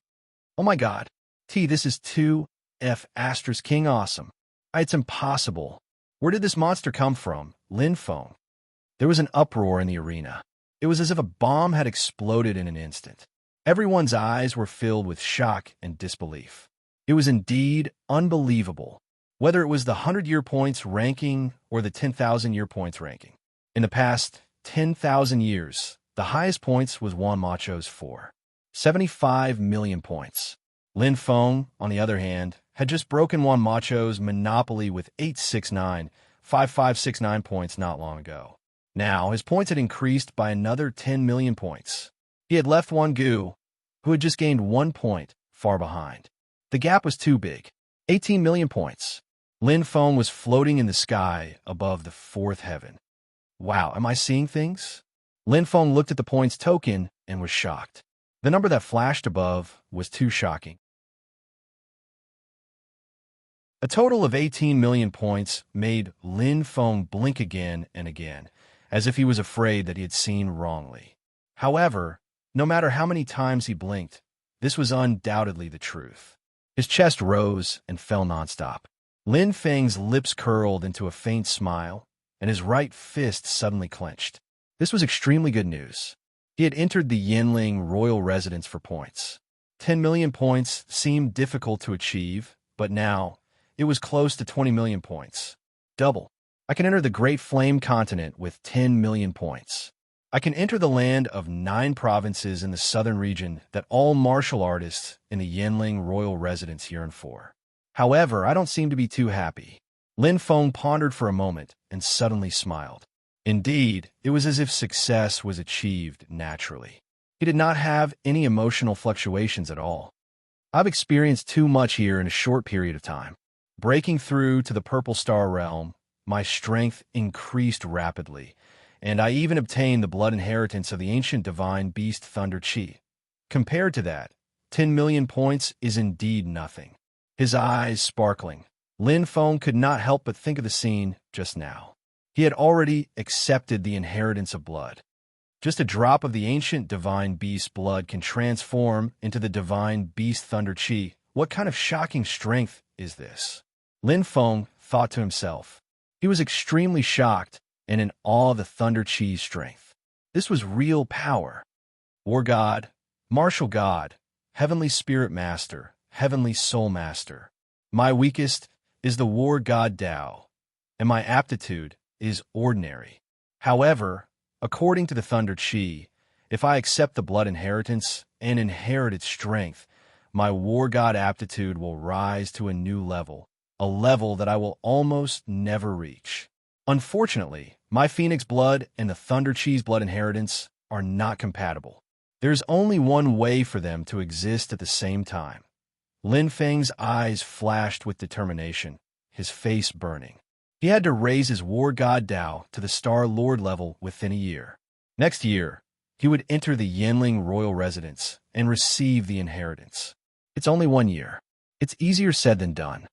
Oh my God. This is 2F Astra's King Awesome. It's impossible. Where did this monster come from, Lin Feng? There was an uproar in the arena. It was as if a bomb had exploded in an instant. Everyone's eyes were filled with shock and disbelief. It was indeed unbelievable, whether it was the 100-year points ranking or the 10,000-year points ranking. In the past 10,000 years, the highest points was Juan Macho's 475 million points. Lin Feng, on the other hand, had just broken Juan Macho's monopoly with 869,5569 points not long ago. Now, his points had increased by another 10 million points. He had left Wan Gu, who had just gained 1 point, far behind. The gap was too big. 18 million points. Lin Feng was floating in the sky above the fourth heaven. Wow, am I seeing things? Lin Feng looked at the points token and was shocked. The number that flashed above was too shocking. A total of 18 million points made Lin Feng blink again and again, as if he was afraid that he had seen wrongly. However, no matter how many times he blinked, this was undoubtedly the truth. His chest rose and fell nonstop. Lin Feng's lips curled into a faint smile, and his right fist suddenly clenched. This was extremely good news. He had entered the Yinling royal residence for points. 10 million points seemed difficult to achieve, but now it was close to 20 million points. Double. I can enter the Great Flame Continent with 10 million points. I can enter the land of 9 provinces in the southern region that all martial artists in the Yinling royal residence yearn for. However, I don't seem to be too happy. Lin Feng pondered for a moment and suddenly smiled. Indeed, it was as if success was achieved naturally. He did not have any emotional fluctuations at all. I've experienced too much here in a short period of time. Breaking through to the Purple Star realm, my strength increased rapidly, and I even obtained the blood inheritance of the ancient divine beast Thunder Chi. Compared to that, 10 million points is indeed nothing. His eyes sparkling, Lin Feng could not help but think of the scene just now. He had already accepted the inheritance of blood. Just a drop of the ancient divine beast blood can transform into the divine beast Thunder Chi. What kind of shocking strength is this? Lin Feng thought to himself. He was extremely shocked and in awe of the Thunder Chi's strength. This was real power. War God, Martial God, Heavenly Spirit Master, Heavenly Soul Master. My weakest is the War God Tao, and my aptitude is ordinary. However, according to the Thunder Chi, if I accept the blood inheritance and inherit its strength, my War God aptitude will rise to a new level, a level that I will almost never reach. Unfortunately, my Phoenix blood and the Thunder Chi's blood inheritance are not compatible. There's only one way for them to exist at the same time. Lin Feng's eyes flashed with determination, his face burning. He had to raise his War God Tao to the Star Lord level within a year. Next year, he would enter the Yinling royal residence and receive the inheritance. It's only 1 year. It's easier said than done.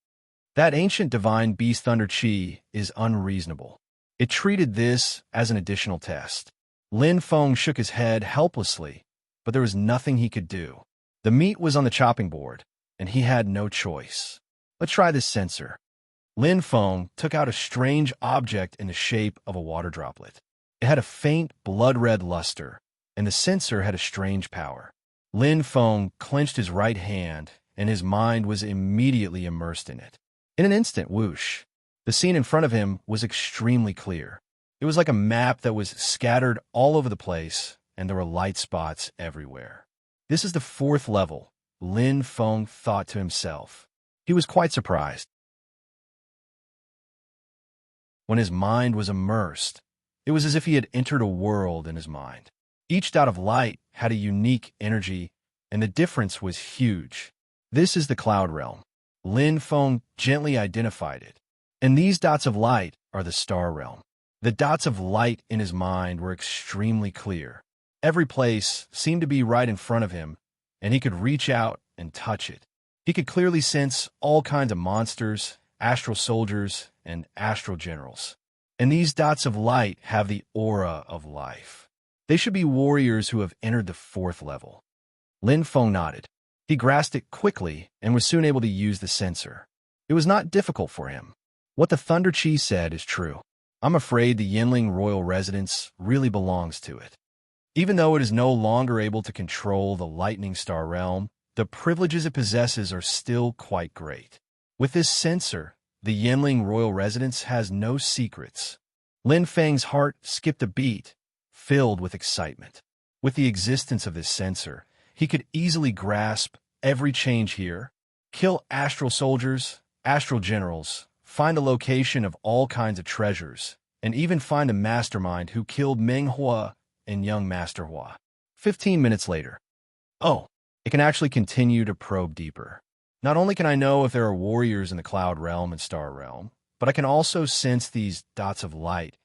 That ancient divine beast Thunder Chi is unreasonable. It treated this as an additional test. Lin Feng shook his head helplessly, but there was nothing he could do. The meat was on the chopping board, and he had no choice. Let's try this sensor. Lin Feng took out a strange object in the shape of a water droplet. It had a faint blood-red luster, and the sensor had a strange power. Lin Feng clenched his right hand, and his mind was immediately immersed in it. In an instant, whoosh, the scene in front of him was extremely clear. It was like a map that was scattered all over the place, and there were light spots everywhere. This is the 4th level, Lin Feng thought to himself. He was quite surprised. When his mind was immersed, it was as if he had entered a world in his mind. Each dot of light had a unique energy, and the difference was huge. This is the Cloud Realm. Lin Feng gently identified it. And these dots of light are the Star Realm. The dots of light in his mind were extremely clear. Every place seemed to be right in front of him, and he could reach out and touch it. He could clearly sense all kinds of monsters, astral soldiers, and astral generals. And these dots of light have the aura of life. They should be warriors who have entered the 4th level. Lin Feng nodded. He grasped it quickly and was soon able to use the sensor. It was not difficult for him. What the Thunder Chi said is true. I'm afraid the Yinling royal residence really belongs to it. Even though it is no longer able to control the Lightning Star realm, the privileges it possesses are still quite great. With this censor, the Yinling royal residence has no secrets. Lin Feng's heart skipped a beat, filled with excitement. With the existence of this censor, he could easily grasp every change here, kill astral soldiers, astral generals, find the location of all kinds of treasures, and even find a mastermind who killed Meng Hua and young Master Hua. 15 minutes later. Oh, it can actually continue to probe deeper. Not only can I know if there are warriors in the Cloud Realm and Star Realm, but I can also sense these dots of light.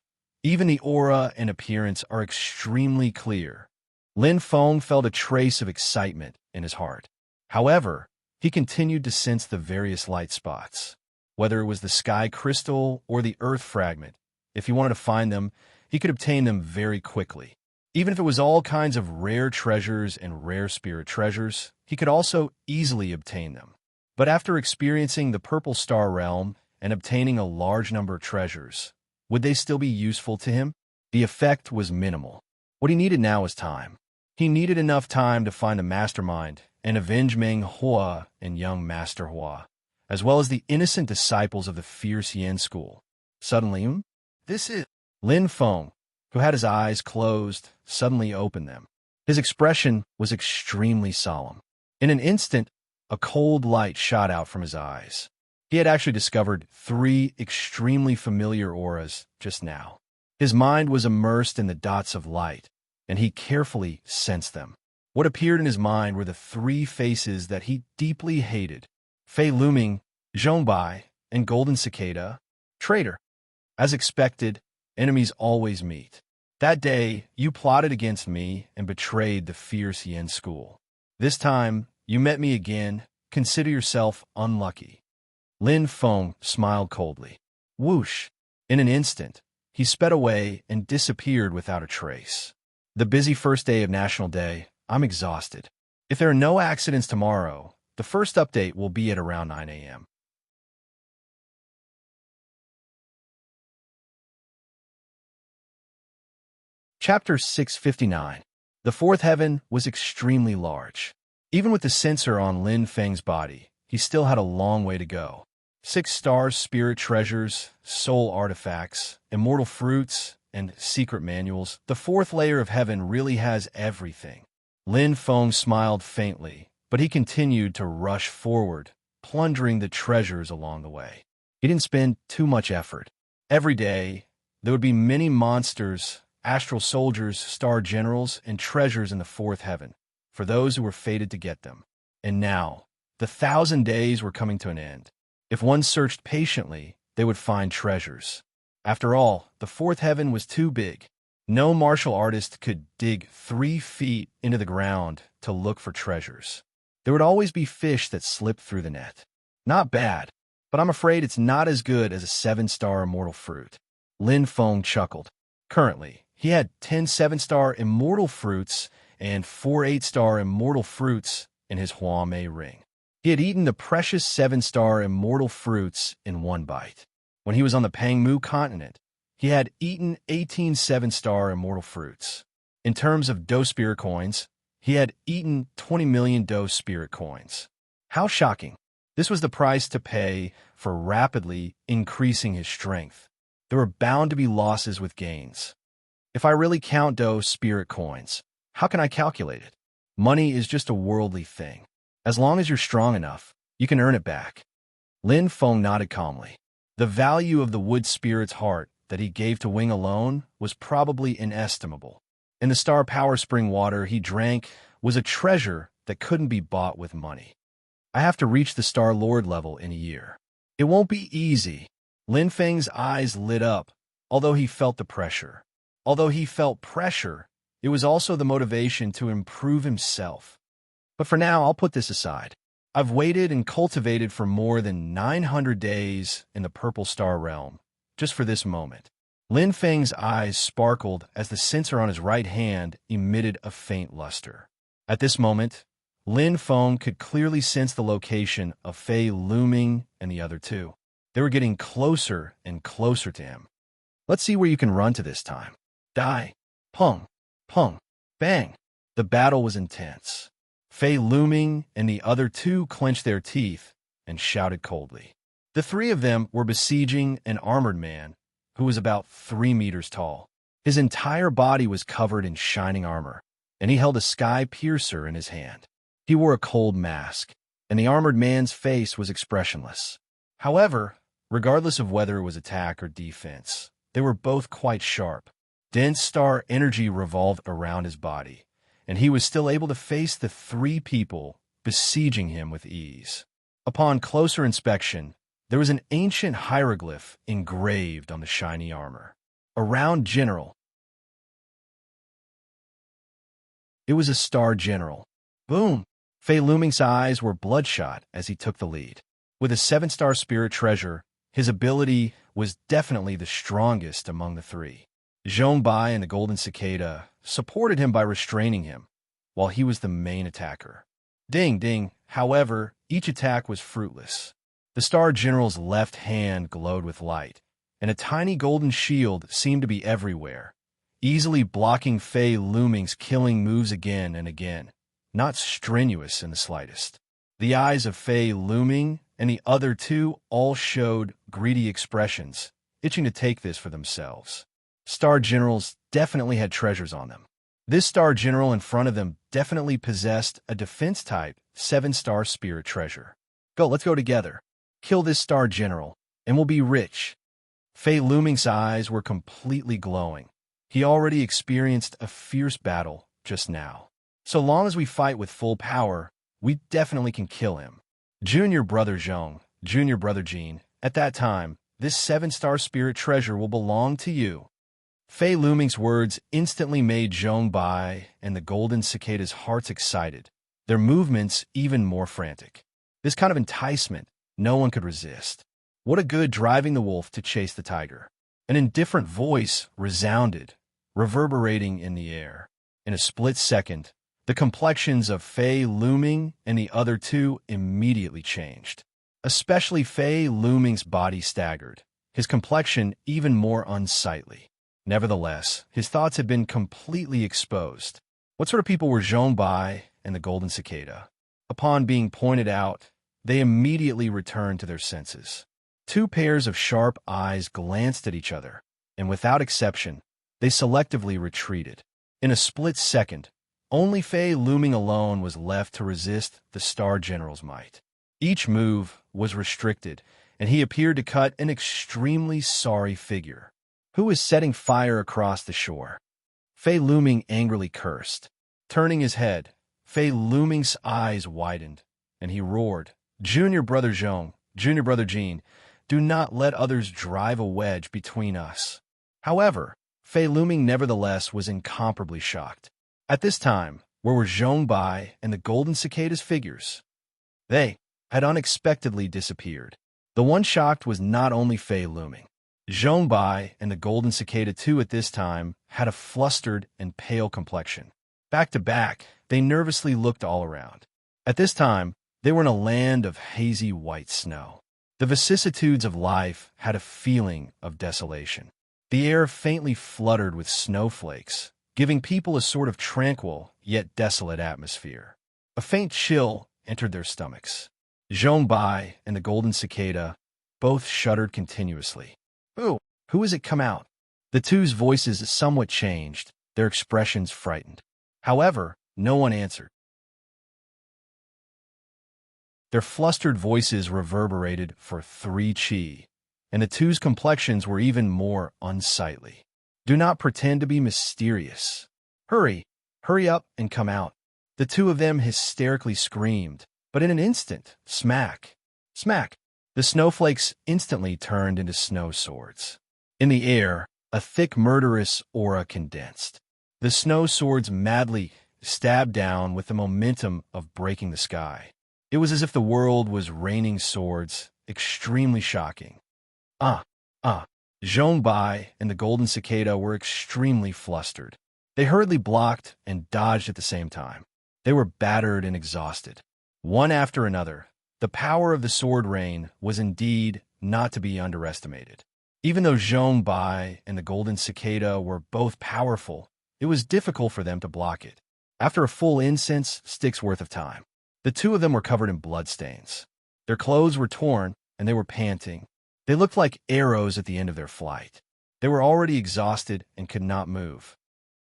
Even the aura and appearance are extremely clear. Lin Feng felt a trace of excitement in his heart. However, he continued to sense the various light spots. Whether it was the sky crystal or the earth fragment, if he wanted to find them, he could obtain them very quickly. Even if it was all kinds of rare treasures and rare spirit treasures, he could also easily obtain them. But after experiencing the Purple Star Realm and obtaining a large number of treasures, would they still be useful to him? The effect was minimal. What he needed now was time. He needed enough time to find the mastermind and avenge Meng Hua and young Master Hua, as well as the innocent disciples of the fierce Yin school. Suddenly, this is Lin Feng, who had his eyes closed, suddenly opened them. His expression was extremely solemn. In an instant, a cold light shot out from his eyes. He had actually discovered 3 extremely familiar auras just now. His mind was immersed in the dots of light, and he carefully sensed them. What appeared in his mind were the 3 faces that he deeply hated: Fei Luming, Zhongbai, and Golden Cicada. Traitor. As expected, enemies always meet. That day, you plotted against me and betrayed the fierce Yin school. This time, you met me again. Consider yourself unlucky. Lin Feng smiled coldly. Whoosh! In an instant, he sped away and disappeared without a trace. The busy first day of National Day, I'm exhausted. If there are no accidents tomorrow, the first update will be at around 9 a.m. Chapter 659. The fourth heaven was extremely large. Even with the sensor on Lin Feng's body, he still had a long way to go. 6 stars, spirit treasures, soul artifacts, immortal fruits, and secret manuals. The fourth layer of heaven really has everything. Lin Feng smiled faintly, but he continued to rush forward, plundering the treasures along the way. He didn't spend too much effort. Every day, there would be many monsters, astral soldiers, star generals, and treasures in the fourth heaven, for those who were fated to get them. And now, the 1,000 days were coming to an end. If one searched patiently, they would find treasures. After all, the fourth heaven was too big. No martial artist could dig 3 feet into the ground to look for treasures. There would always be fish that slipped through the net. Not bad, but I'm afraid it's not as good as a 7-star immortal fruit. Lin Feng chuckled. Currently, he had 10 7-star immortal fruits and 4 8-star immortal fruits in his Huamei ring. He had eaten the precious 7-star immortal fruits in one bite. When he was on the Pangmu continent, he had eaten 18 7-star immortal fruits. In terms of Do Spirit coins, he had eaten 20 million Do Spirit coins. How shocking. This was the price to pay for rapidly increasing his strength. There were bound to be losses with gains. If I really count Do Spirit coins, how can I calculate it? Money is just a worldly thing. As long as you're strong enough, you can earn it back. Lin Feng nodded calmly. The value of the wood spirit's heart that he gave to Wing alone was probably inestimable. And the star power spring water he drank was a treasure that couldn't be bought with money. I have to reach the Star Lord level in a year. It won't be easy. Lin Feng's eyes lit up, although he felt the pressure. Although he felt pressure, it was also the motivation to improve himself. But for now, I'll put this aside. I've waited and cultivated for more than 900 days in the Purple Star Realm, just for this moment. Lin Feng's eyes sparkled as the sensor on his right hand emitted a faint luster. At this moment, Lin Feng could clearly sense the location of Fei Luming and the other 2. They were getting closer and closer to him. Let's see where you can run to this time. Die. Pung. Pung. Bang. The battle was intense. Fei Luming and the other two clenched their teeth and shouted coldly. The three of them were besieging an armored man who was about 3 meters tall. His entire body was covered in shining armor, and he held a sky piercer in his hand. He wore a cold mask, and the armored man's face was expressionless. However, regardless of whether it was attack or defense, they were both quite sharp. Dense star energy revolved around his body, and he was still able to face the 3 people besieging him with ease. Upon closer inspection, there was an ancient hieroglyph engraved on the shiny armor. Around General. It was a star general. Boom! Fei Luming's eyes were bloodshot as he took the lead. With a 7-star spirit treasure, his ability was definitely the strongest among the 3. Zhong Bai and the Golden Cicada supported him by restraining him, while he was the main attacker. Ding, ding. However, each attack was fruitless. The Star General's left hand glowed with light, and a tiny golden shield seemed to be everywhere, easily blocking Fei Luming's killing moves again and again, not strenuous in the slightest. The eyes of Fei Luming and the other 2 all showed greedy expressions, itching to take this for themselves. Star Generals definitely had treasures on them. This Star General in front of them definitely possessed a defense-type 7-star spirit treasure. Let's go together. Kill this Star General, and we'll be rich. Fei Luming's eyes were completely glowing. He already experienced a fierce battle just now. So long as we fight with full power, we definitely can kill him. Junior Brother Zhong, Junior Brother Jean, at that time, this 7-star spirit treasure will belong to you. Fei Luming's words instantly made Zhong Bai and the Golden Cicada's hearts excited, their movements even more frantic. This kind of enticement, no one could resist. What a good driving the wolf to chase the tiger. An indifferent voice resounded, reverberating in the air. In a split second, the complexions of Fei Luming and the other 2 immediately changed. Especially Fei Luming's body staggered, his complexion even more unsightly. Nevertheless, his thoughts had been completely exposed. What sort of people were Zhong Bai and the Golden Cicada? Upon being pointed out, they immediately returned to their senses. 2 pairs of sharp eyes glanced at each other, and without exception, they selectively retreated. In a split second, only Fei Luming alone was left to resist the Star General's might. Each move was restricted, and he appeared to cut an extremely sorry figure. Who is setting fire across the shore? Fei Luming angrily cursed. Turning his head, Fei Luming's eyes widened, and he roared, Junior Brother Zhong, Junior Brother Jean, do not let others drive a wedge between us. However, Fei Luming nevertheless was incomparably shocked. At this time, where were Zhong Bai and the Golden Cicada's figures? They had unexpectedly disappeared. The one shocked was not only Fei Luming. Zhong Bai and the Golden Cicada too at this time had a flustered and pale complexion. Back to back, they nervously looked all around. At this time, they were in a land of hazy white snow. The vicissitudes of life had a feeling of desolation. The air faintly fluttered with snowflakes, giving people a sort of tranquil yet desolate atmosphere. A faint chill entered their stomachs. Zhong Bai and the Golden Cicada both shuddered continuously. Who has it come out? The 2's voices somewhat changed, their expressions frightened. However, no one answered. Their flustered voices reverberated for 3 chi, and the 2's complexions were even more unsightly. Do not pretend to be mysterious. Hurry up and come out. The 2 of them hysterically screamed, but in an instant, smack, smack, the snowflakes instantly turned into snow swords. In the air, a thick murderous aura condensed. The snow swords madly stabbed down with the momentum of breaking the sky. It was as if the world was raining swords, extremely shocking. Zhong Bai and the Golden Cicada were extremely flustered. They hurriedly blocked and dodged at the same time. They were battered and exhausted. One after another, the power of the sword rain was indeed not to be underestimated. Even though Zhong Bai and the golden cicada were both powerful, it was difficult for them to block it. After a full incense stick's worth of time, the two of them were covered in bloodstains. Their clothes were torn, and they were panting. They looked like arrows at the end of their flight. They were already exhausted and could not move.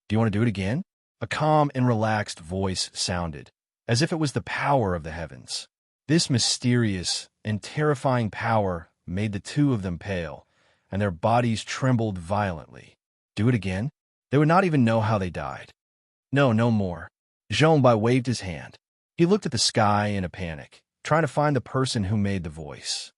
"Do you want to do it again?" A calm and relaxed voice sounded, as if it was the power of the heavens. This mysterious and terrifying power made the two of them pale, and their bodies trembled violently. Do it again? They would not even know how they died. No, no more. Zhong Bai waved his hand. He looked at the sky in a panic, trying to find the person who made the voice.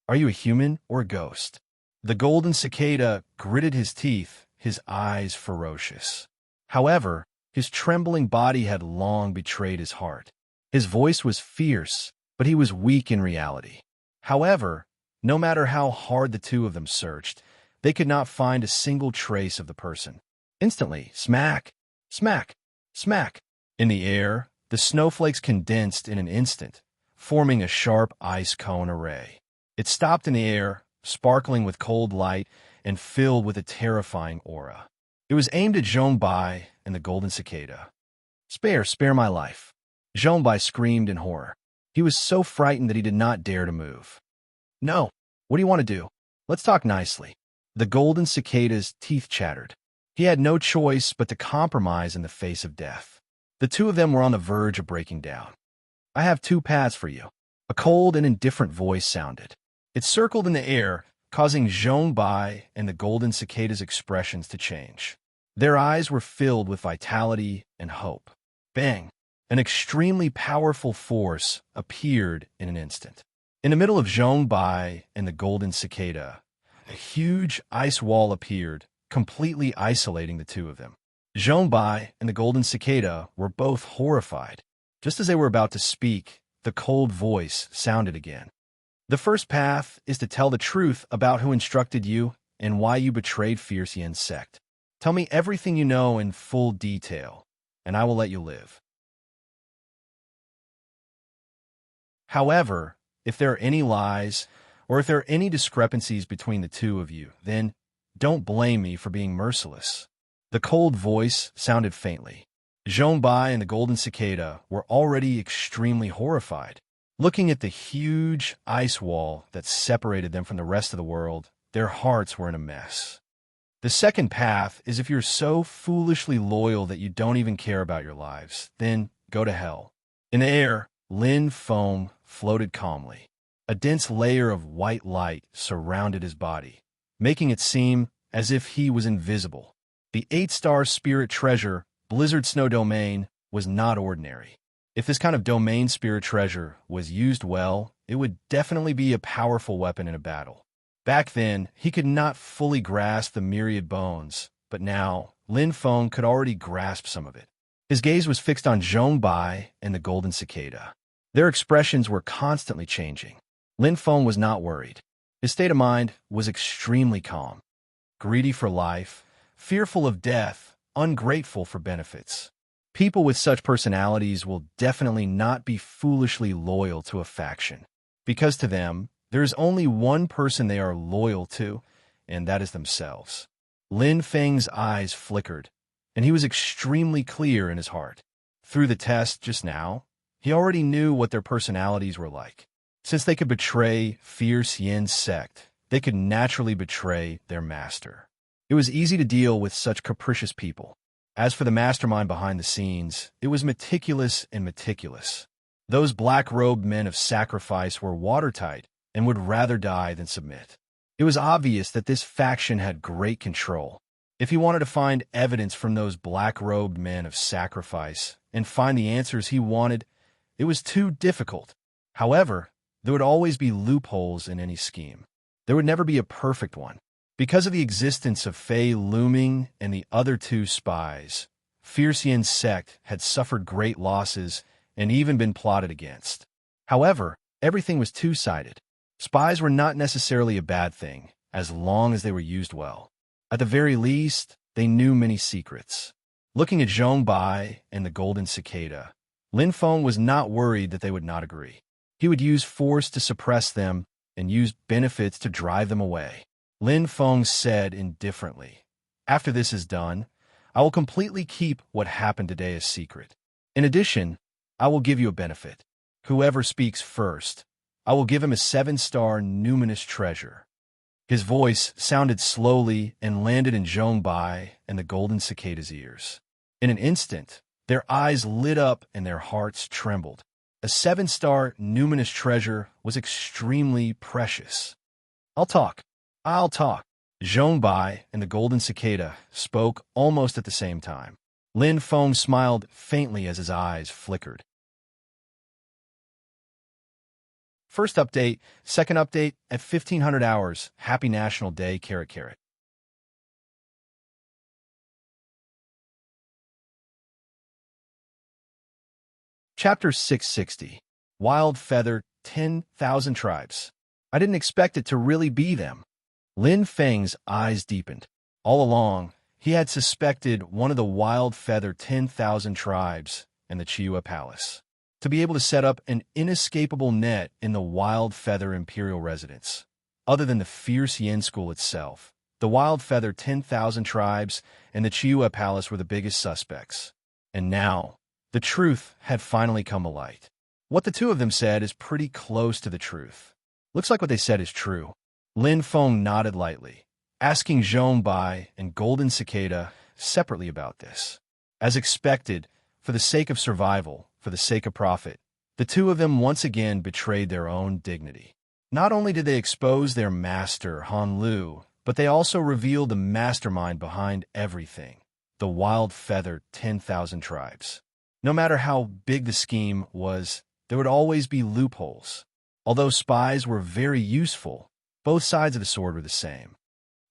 Are you a human or a ghost? The golden cicada gritted his teeth, his eyes ferocious. However, his trembling body had long betrayed his heart. His voice was fierce, but he was weak in reality. However, no matter how hard the two of them searched, they could not find a single trace of the person. Instantly, smack, smack, smack. In the air, the snowflakes condensed in an instant, forming a sharp ice cone array. It stopped in the air, sparkling with cold light and filled with a terrifying aura. It was aimed at Zhong Bai and the golden cicada. Spare my life." Zhong Bai screamed in horror. He was so frightened that he did not dare to move. "No, what do you want to do? Let's talk nicely." The golden cicada's teeth chattered. He had no choice but to compromise in the face of death. The two of them were on the verge of breaking down. "I have two paths for you." A cold and indifferent voice sounded. It circled in the air, causing Zhong Bai and the golden cicada's expressions to change. Their eyes were filled with vitality and hope. Bang! An extremely powerful force appeared in an instant. In the middle of Zhong Bai and the golden cicada, a huge ice wall appeared, completely isolating the two of them. Zhong Bai and the golden cicada were both horrified. Just as they were about to speak, the cold voice sounded again. "The first path is to tell the truth about who instructed you and why you betrayed Fierce Yin's sect. Tell me everything you know in full detail, and I will let you live. However, if there are any lies, or if there are any discrepancies between the two of you, then don't blame me for being merciless." The cold voice sounded faintly. Zhong Bai and the golden cicada were already extremely horrified. Looking at the huge ice wall that separated them from the rest of the world, their hearts were in a mess. "The second path is if you're so foolishly loyal that you don't even care about your lives, then go to hell." In the air, Lin Feng floated calmly. A dense layer of white light surrounded his body, making it seem as if he was invisible. The 8-star spirit treasure, Blizzard Snow Domain, was not ordinary. If this kind of domain spirit treasure was used well, it would definitely be a powerful weapon in a battle. Back then, he could not fully grasp the myriad bones, but now, Lin Feng could already grasp some of it. His gaze was fixed on Zhong Bai and the golden cicada. Their expressions were constantly changing. Lin Feng was not worried. His state of mind was extremely calm. Greedy for life, fearful of death, ungrateful for benefits. People with such personalities will definitely not be foolishly loyal to a faction, because to them, there is only one person they are loyal to, and that is themselves. Lin Feng's eyes flickered, and he was extremely clear in his heart. Through the test just now, he already knew what their personalities were like. Since they could betray Fierce Yin's sect, they could naturally betray their master. It was easy to deal with such capricious people. As for the mastermind behind the scenes, it was meticulous and meticulous. Those black-robed men of sacrifice were watertight and would rather die than submit. It was obvious that this faction had great control. If he wanted to find evidence from those black-robed men of sacrifice and find the answers he wanted, it was too difficult. However, there would always be loopholes in any scheme. There would never be a perfect one. Because of the existence of Fei Luming and the other two spies, Fierce Yin's sect had suffered great losses and even been plotted against. However, everything was two-sided. Spies were not necessarily a bad thing, as long as they were used well. At the very least, they knew many secrets. Looking at Zhong Bai and the golden cicada, Lin Feng was not worried that they would not agree. He would use force to suppress them and use benefits to drive them away. Lin Feng said indifferently. After this is done, I will completely keep what happened today a secret. In addition, I will give you a benefit. Whoever speaks first, I will give him a 7-star numinous treasure. His voice sounded slowly and landed in Zhong Bai and the golden cicada's ears. In an instant, their eyes lit up and their hearts trembled. A 7-star numinous treasure was extremely precious. I'll talk. Zhong Bai and the golden cicada spoke almost at the same time. Lin Feng smiled faintly as his eyes flickered. First update, second update, at 1500 hours. Happy National Day, .. Chapter 660. Wild Feather, 10,000 Tribes. I didn't expect it to really be them. Lin Feng's eyes deepened. All along, he had suspected one of the Wild Feather 10,000 Tribes in the Chiua Palace to be able to set up an inescapable net in the Wild Feather Imperial residence. Other than the fierce Yen School itself, the Wild Feather 10,000 Tribes and the Chiua Palace were the biggest suspects. And now, the truth had finally come alight. What the two of them said is pretty close to the truth. Looks like what they said is true. Lin Feng nodded lightly, asking Zhong Bai and Golden Cicada separately about this. As expected, for the sake of survival, for the sake of profit, the two of them once again betrayed their own dignity. Not only did they expose their master, Han Lu, but they also revealed the mastermind behind everything, the Wild Feather 10,000 Tribes. No matter how big the scheme was, there would always be loopholes. Although spies were very useful, both sides of the sword were the same.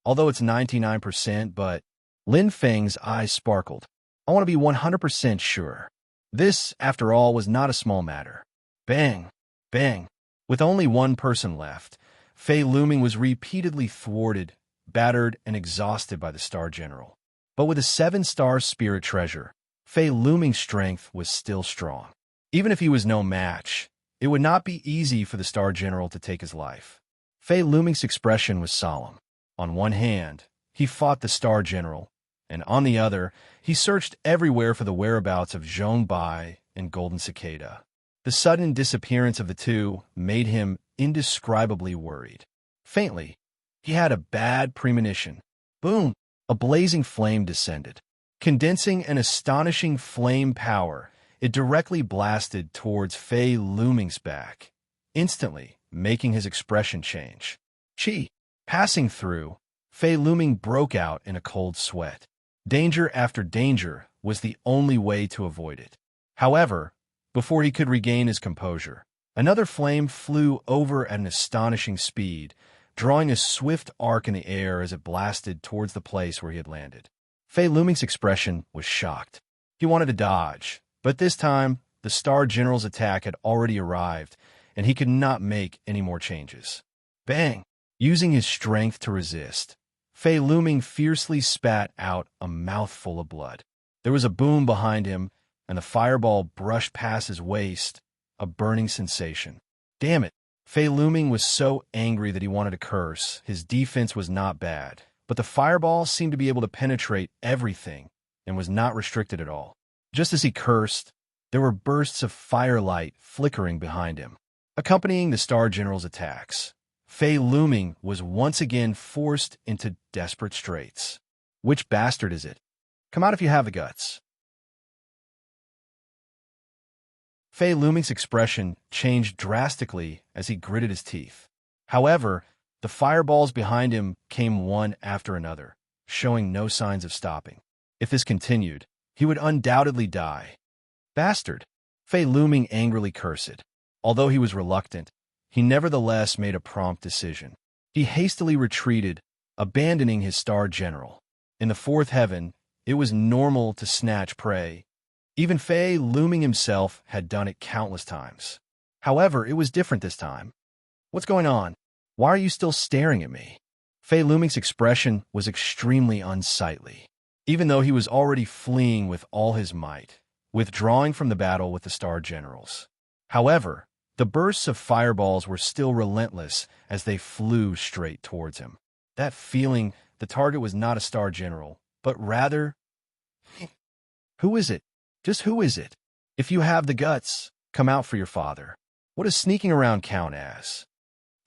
Although it's 99%, but Lin Feng's eyes sparkled. I want to be 100% sure. This, after all, was not a small matter. Bang! Bang! With only one person left, Fei Luming was repeatedly thwarted, battered, and exhausted by the Star General. But with a 7-star spirit treasure, Fei Luming's strength was still strong. Even if he was no match, it would not be easy for the Star General to take his life. Fei Luming's expression was solemn. On one hand, he fought the Star General, and on the other, he searched everywhere for the whereabouts of Zhong Bai and Golden Cicada. The sudden disappearance of the two made him indescribably worried. Faintly, he had a bad premonition. Boom! A blazing flame descended. Condensing an astonishing flame power, it directly blasted towards Fei Luming's back, instantly making his expression change. Chi! Passing through, Fei Luming broke out in a cold sweat. Danger after danger was the only way to avoid it. However, before he could regain his composure, another flame flew over at an astonishing speed, drawing a swift arc in the air as it blasted towards the place where he had landed. Fei Luming's expression was shocked. He wanted to dodge, but this time, the Star General's attack had already arrived, and he could not make any more changes. Bang! Using his strength to resist, Fei Luming fiercely spat out a mouthful of blood. There was a boom behind him, and the fireball brushed past his waist, a burning sensation. Damn it! Fei Luming was so angry that he wanted to curse. His defense was not bad, but the fireball seemed to be able to penetrate everything and was not restricted at all. Just as he cursed, there were bursts of firelight flickering behind him. Accompanying the Star General's attacks, Fei Luming was once again forced into desperate straits. Which bastard is it? Come out if you have the guts. Fei Luming's expression changed drastically as he gritted his teeth. However, the fireballs behind him came one after another, showing no signs of stopping. If this continued, he would undoubtedly die. Bastard! Fei Luming angrily cursed. Although he was reluctant, he nevertheless made a prompt decision. He hastily retreated, abandoning his Star General. In the fourth heaven, it was normal to snatch prey. Even Fei Luming himself had done it countless times. However, it was different this time. What's going on? Why are you still staring at me? Fei Luming's expression was extremely unsightly. Even though he was already fleeing with all his might, withdrawing from the battle with the Star Generals. However, the bursts of fireballs were still relentless as they flew straight towards him. That feeling the target was not a star general, but rather, who is it? Just who is it? If you have the guts, come out for your father. What does sneaking around count as?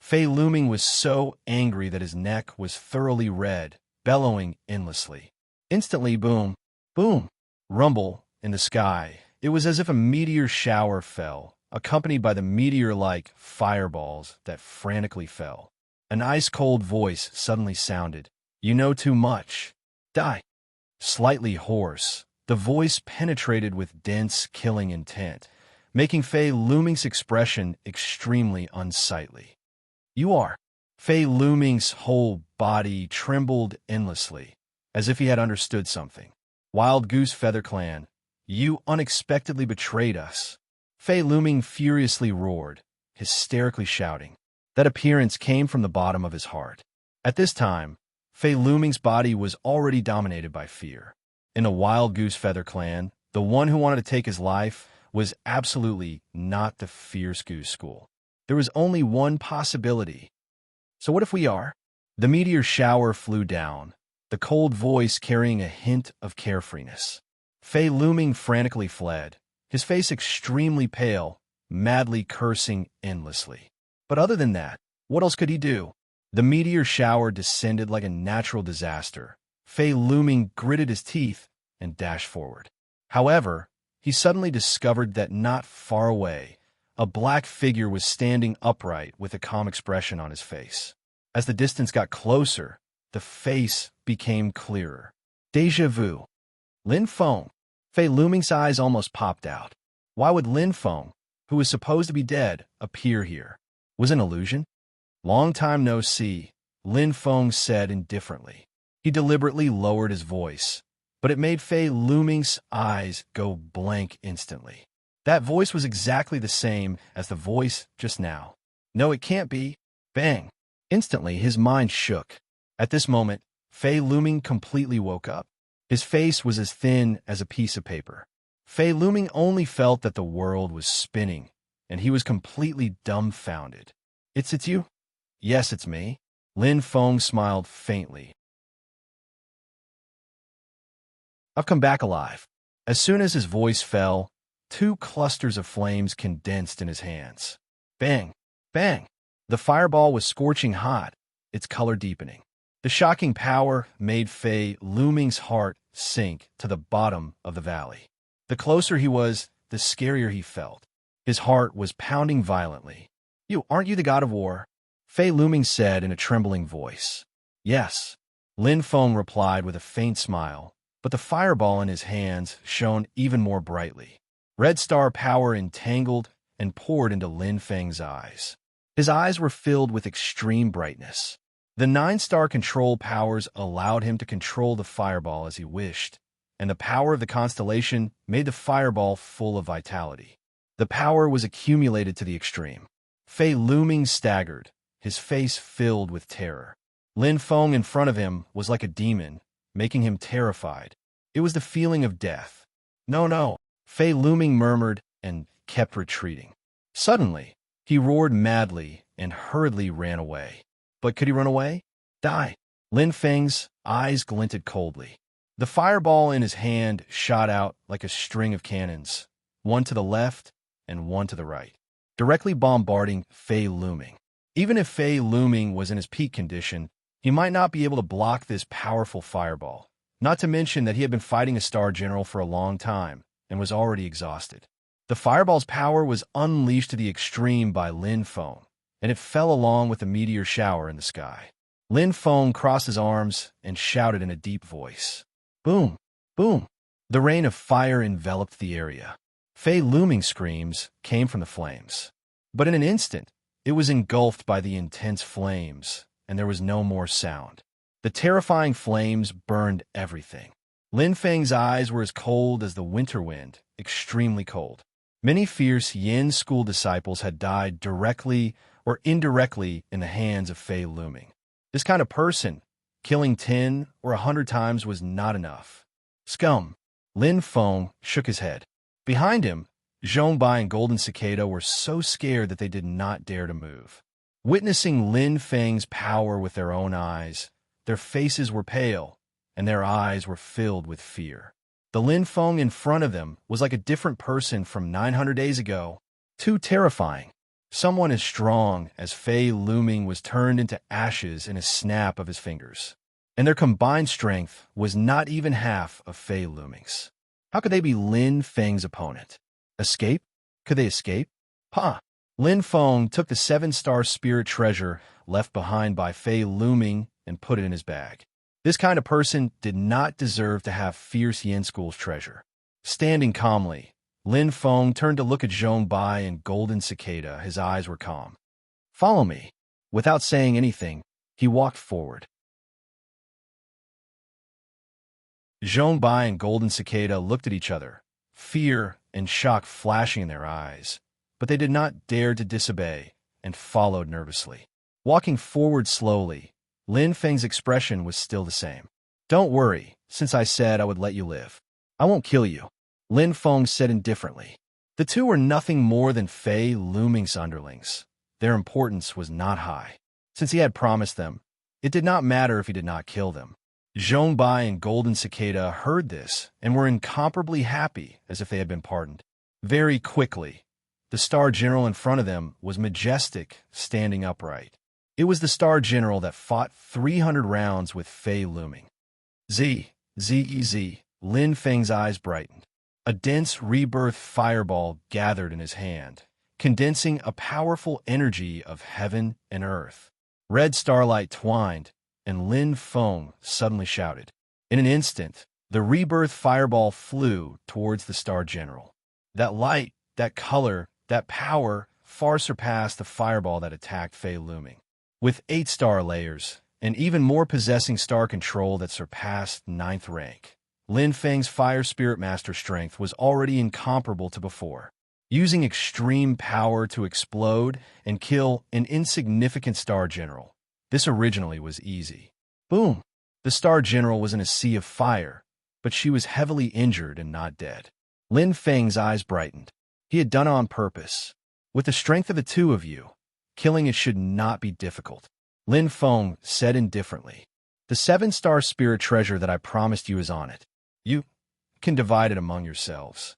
Fei Luming was so angry that his neck was thoroughly red, bellowing endlessly. Instantly, boom, boom, rumble in the sky. It was as if a meteor shower fell, accompanied by the meteor-like fireballs that frantically fell. An ice-cold voice suddenly sounded. You know too much. Die. Slightly hoarse, the voice penetrated with dense, killing intent, making Fei Luming's expression extremely unsightly. You are. Fei Luming's whole body trembled endlessly, as if he had understood something. Wild Goose Feather Clan, you unexpectedly betrayed us. Fei Luming furiously roared, hysterically shouting. That appearance came from the bottom of his heart. At this time, Fei Luming's body was already dominated by fear. In the Wild Goose Feather Clan, the one who wanted to take his life was absolutely not the Fierce Goose School. There was only one possibility. So what if we are? The meteor shower flew down, the cold voice carrying a hint of carefreeness. Fei Luming frantically fled, his face extremely pale, madly cursing endlessly. But other than that, what else could he do? The meteor shower descended like a natural disaster. Fei Luming gritted his teeth and dashed forward. However, he suddenly discovered that not far away, a black figure was standing upright with a calm expression on his face. As the distance got closer, the face became clearer. Déjà vu. Lin Feng. Fei Luming's eyes almost popped out. Why would Lin Feng, who was supposed to be dead, appear here? Was it an illusion? Long time no see, Lin Feng said indifferently. He deliberately lowered his voice, but it made Fei Luming's eyes go blank instantly. That voice was exactly the same as the voice just now. No, it can't be. Bang! Instantly, his mind shook. At this moment, Fei Luming completely woke up. His face was as thin as a piece of paper. Fei Luming only felt that the world was spinning, and he was completely dumbfounded. It's you? Yes, it's me. Lin Feng smiled faintly. I've come back alive. As soon as his voice fell, 2 clusters of flames condensed in his hands. Bang! Bang! The fireball was scorching hot, its color deepening. The shocking power made Fei Luming's heart sink to the bottom of the valley. The closer he was, the scarier he felt. His heart was pounding violently. Aren't you the god of war? Fei Luming said in a trembling voice. Yes. Lin Feng replied with a faint smile, but the fireball in his hands shone even more brightly. Red star power entangled and poured into Lin Feng's eyes. His eyes were filled with extreme brightness. The 9-star control powers allowed him to control the fireball as he wished, and the power of the constellation made the fireball full of vitality. The power was accumulated to the extreme. Fei Luming staggered, his face filled with terror. Lin Feng in front of him was like a demon, making him terrified. It was the feeling of death. No, Fei Luming murmured and kept retreating. Suddenly, he roared madly and hurriedly ran away. But could he run away? Die. Lin Feng's eyes glinted coldly. The fireball in his hand shot out like a string of cannons, one to the left and one to the right, directly bombarding Fei Luming. Even if Fei Luming was in his peak condition, he might not be able to block this powerful fireball, not to mention that he had been fighting a star general for a long time and was already exhausted. The fireball's power was unleashed to the extreme by Lin Feng, and it fell along with the meteor shower in the sky. Lin Feng crossed his arms and shouted in a deep voice. Boom! Boom! The rain of fire enveloped the area. Fei Luming's screams came from the flames. But in an instant, it was engulfed by the intense flames, and there was no more sound. The terrifying flames burned everything. Lin Feng's eyes were as cold as the winter wind, extremely cold. Many fierce Yin school disciples had died directly or indirectly in the hands of Fei Luming. This kind of person, killing 10 or 100 times was not enough. Scum! Lin Feng shook his head. Behind him, Zhongbai and Golden Cicada were so scared that they did not dare to move. Witnessing Lin Feng's power with their own eyes, Their faces were pale, and their eyes were filled with fear. The Lin Feng in front of them was like a different person from 900 days ago. Too terrifying. Someone as strong as Fei Luming was turned into ashes in a snap of his fingers. And their combined strength was not even half of Fei Luming's. How could they be Lin Feng's opponent? Escape? Could they escape? Lin Feng took the 7-star spirit treasure left behind by Fei Luming and put it in his bag. This kind of person did not deserve to have fierce Yin School's treasure. Standing calmly, Lin Feng turned to look at Zhong Bai and Golden Cicada. His eyes were calm. "Follow me." Without saying anything, he walked forward. Zhong Bai and Golden Cicada looked at each other, fear and shock flashing in their eyes, but they did not dare to disobey and followed nervously. Walking forward slowly, Lin Feng's expression was still the same. "Don't worry, since I said I would let you live. I won't kill you," Lin Feng said indifferently. The two were nothing more than Fei Luming's underlings. Their importance was not high. Since he had promised them, it did not matter if he did not kill them. Zhong Bai and Golden Cicada heard this and were incomparably happy, as if they had been pardoned. Very quickly, the Star General in front of them was majestic, standing upright. It was the Star General that fought 300 rounds with Fei Luming. Z. Lin Feng's eyes brightened. A dense rebirth fireball gathered in his hand, condensing a powerful energy of heaven and earth. Red starlight twined, and Lin Feng suddenly shouted. In an instant, the rebirth fireball flew towards the Star General. That light, that color, that power far surpassed the fireball that attacked Fei Luming. With 8 star layers, and even more possessing star control that surpassed 9th rank, Lin Feng's Fire Spirit Master strength was already incomparable to before. Using extreme power to explode and kill an insignificant Star General, this originally was easy. Boom! The Star General was in a sea of fire, but she was heavily injured and not dead. Lin Feng's eyes brightened. He had done it on purpose. With the strength of the two of you, killing it should not be difficult. Lin Feng said indifferently. The 7-star spirit treasure that I promised you is on it. You can divide it among yourselves.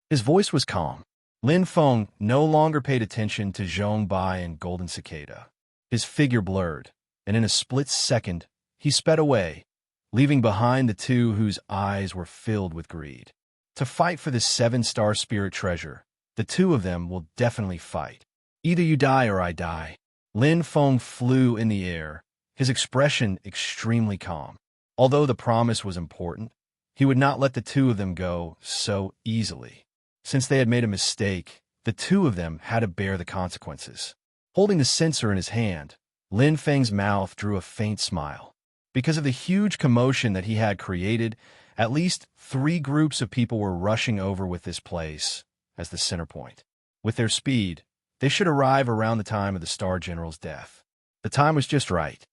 His voice was calm. Lin Feng no longer paid attention to Zhong Bai and Golden Cicada. His figure blurred, and in a split second, he sped away, leaving behind the two whose eyes were filled with greed. To fight for this 7-star spirit treasure, the two of them will definitely fight. Either you die or I die. Lin Feng flew in the air, his expression extremely calm. Although the promise was important, he would not let the two of them go so easily. Since they had made a mistake, the two of them had to bear the consequences. Holding the censer in his hand, Lin Feng's mouth drew a faint smile. Because of the huge commotion that he had created, at least 3 groups of people were rushing over with this place as the center point. With their speed, they should arrive around the time of the Star General's death. The time was just right.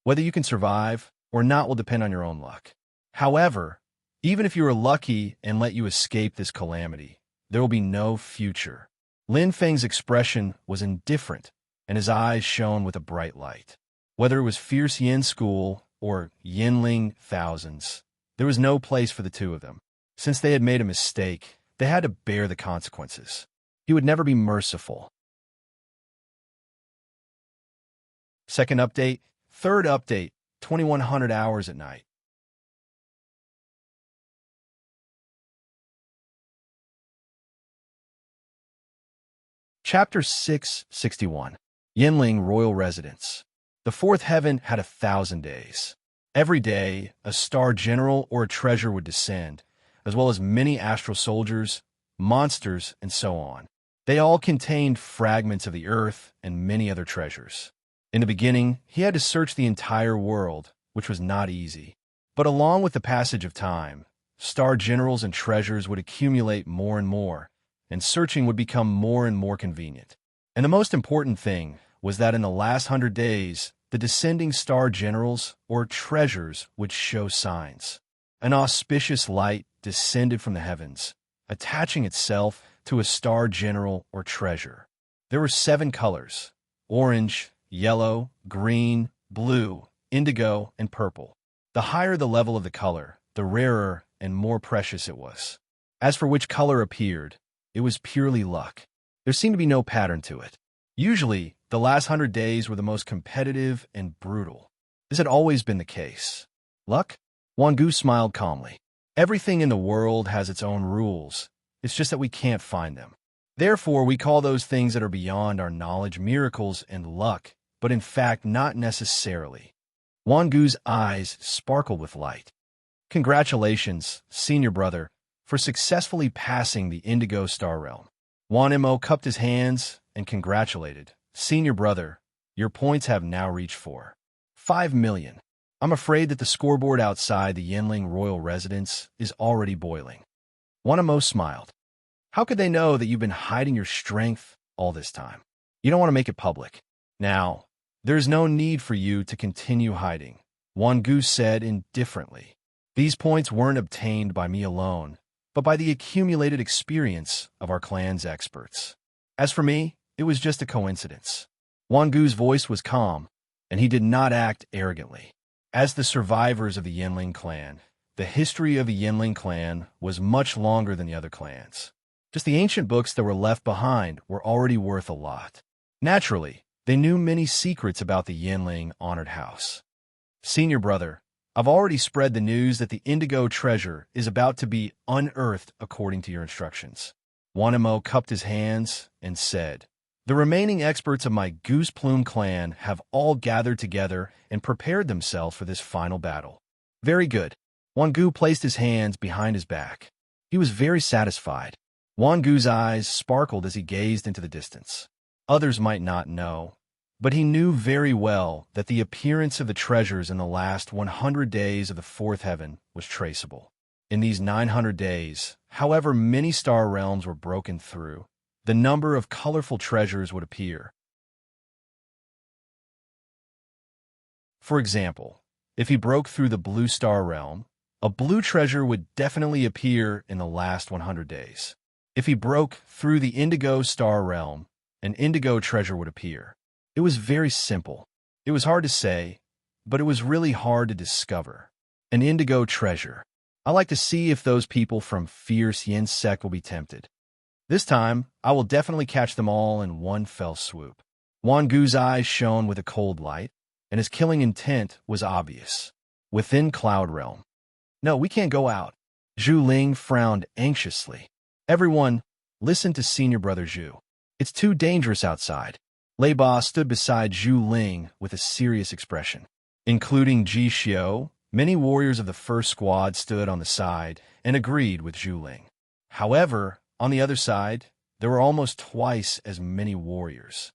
Whether you can survive or not will depend on your own luck. However, even if you are lucky and let you escape this calamity, there will be no future. Lin Feng's expression was indifferent, and his eyes shone with a bright light. Whether it was fierce Yin School or Yinling thousands, there was no place for the two of them. Since they had made a mistake, they had to bear the consequences. He would never be merciful. Second update, third update, 2100 hours at night. Chapter 661, Yinling Royal Residence. The fourth heaven had 1,000 days. Every day, a Star General or a treasure would descend, as well as many astral soldiers, monsters, and so on. They all contained fragments of the earth and many other treasures. In the beginning, he had to search the entire world, which was not easy. But along with the passage of time, Star Generals and treasures would accumulate more and more, and searching would become more and more convenient. And the most important thing was that in the last 100 days, the descending Star Generals or treasures would show signs. An auspicious light descended from the heavens, attaching itself to a Star General or treasure. There were 7 colors: orange, yellow, green, blue, indigo, and purple. The higher the level of the color, the rarer and more precious it was. As for which color appeared, it was purely luck. There seemed to be no pattern to it. Usually, the last 100 days were the most competitive and brutal. This had always been the case. Luck? Wangu smiled calmly. Everything in the world has its own rules. It's just that we can't find them. Therefore, we call those things that are beyond our knowledge miracles and luck, but in fact not necessarily. Wangu's eyes sparkled with light. Congratulations, senior brother, for successfully passing the Indigo Star Realm. Wanimo cupped his hands and congratulated. Senior brother, your points have now reached 5 million. I'm afraid that the scoreboard outside the Yinling royal residence is already boiling. Wanimo smiled. How could they know that you've been hiding your strength all this time? You don't want to make it public. Now, there's no need for you to continue hiding, Wangu said indifferently. These points weren't obtained by me alone, but by the accumulated experience of our clan's experts. As for me, it was just a coincidence. Wangu's voice was calm, and he did not act arrogantly. As the survivors of the Yinling clan, the history of the Yinling clan was much longer than the other clans. Just the ancient books that were left behind were already worth a lot. Naturally, they knew many secrets about the Yinling honored house. Senior brother, I've already spread the news that the Indigo treasure is about to be unearthed according to your instructions. Wanimo cupped his hands and said, the remaining experts of my Goose Plume clan have all gathered together and prepared themselves for this final battle. Very good. Wangu placed his hands behind his back. He was very satisfied. Wangu's eyes sparkled as he gazed into the distance. Others might not know, but he knew very well that the appearance of the treasures in the last 100 days of the fourth heaven was traceable. In these 900 days, however many star realms were broken through, the number of colorful treasures would appear. For example, if he broke through the blue star realm, a blue treasure would definitely appear in the last 100 days. If he broke through the indigo star realm, an indigo treasure would appear. It was very simple. It was hard to say, but it was really hard to discover. An indigo treasure. I like to see if those people from Fierce Yin sect will be tempted. This time, I will definitely catch them all in one fell swoop. Wangu's eyes shone with a cold light, and his killing intent was obvious. Within Cloud Realm. No, we can't go out. Zhu Ling frowned anxiously. Everyone, listen to senior brother Zhu. It's too dangerous outside. Lei Ba stood beside Zhu Ling with a serious expression. Including Ji Xiao, many warriors of the first squad stood on the side and agreed with Zhu Ling. However, on the other side, there were almost twice as many warriors.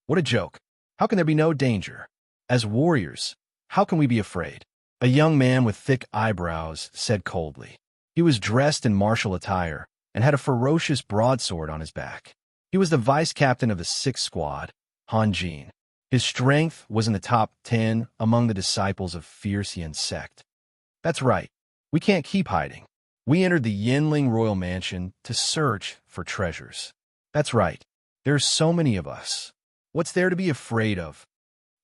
What a joke. How can there be no danger? As warriors, how can we be afraid? A young man with thick eyebrows said coldly. He was dressed in martial attire and had a ferocious broadsword on his back. He was the vice captain of the 6th squad, Han Jin. His strength was in the top 10 among the disciples of Fierce Yin sect. That's right. We can't keep hiding. We entered the Yinling royal mansion to search for treasures. That's right. There's so many of us. What's there to be afraid of?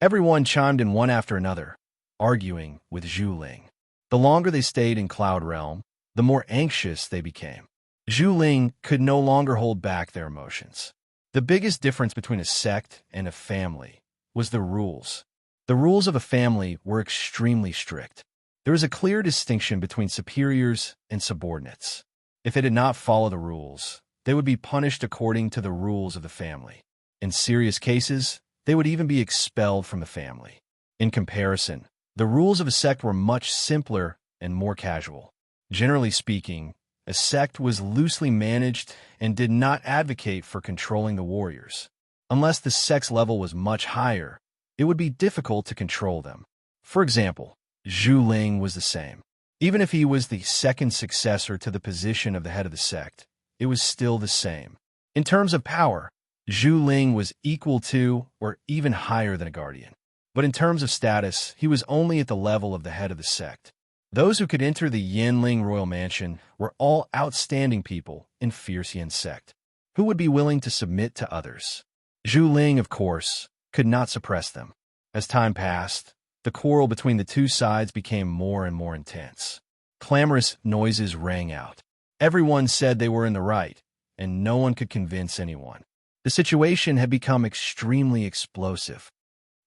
Everyone chimed in one after another, arguing with Zhu Ling. The longer they stayed in Cloud Realm, the more anxious they became. Zhu Ling could no longer hold back their emotions. The biggest difference between a sect and a family was the rules. The rules of a family were extremely strict. There was a clear distinction between superiors and subordinates. If they did not follow the rules, they would be punished according to the rules of the family. In serious cases, they would even be expelled from the family. In comparison, the rules of a sect were much simpler and more casual. Generally speaking, a sect was loosely managed and did not advocate for controlling the warriors. Unless the sect's level was much higher, it would be difficult to control them. For example, Zhu Ling was the same. Even if he was the second successor to the position of the head of the sect, it was still the same. In terms of power, Zhu Ling was equal to or even higher than a guardian. But in terms of status, he was only at the level of the head of the sect. Those who could enter the Yinling royal mansion were all outstanding people in Fierce Yin sect, who would be willing to submit to others. Zhu Ling, of course, could not suppress them. As time passed, The quarrel between the two sides became more and more intense. Clamorous noises rang out. Everyone said they were in the right, and no one could convince anyone. The situation had become extremely explosive.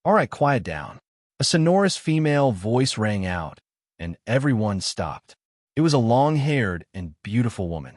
"All right, quiet down." A sonorous female voice rang out, and everyone stopped. It was a long-haired and beautiful woman.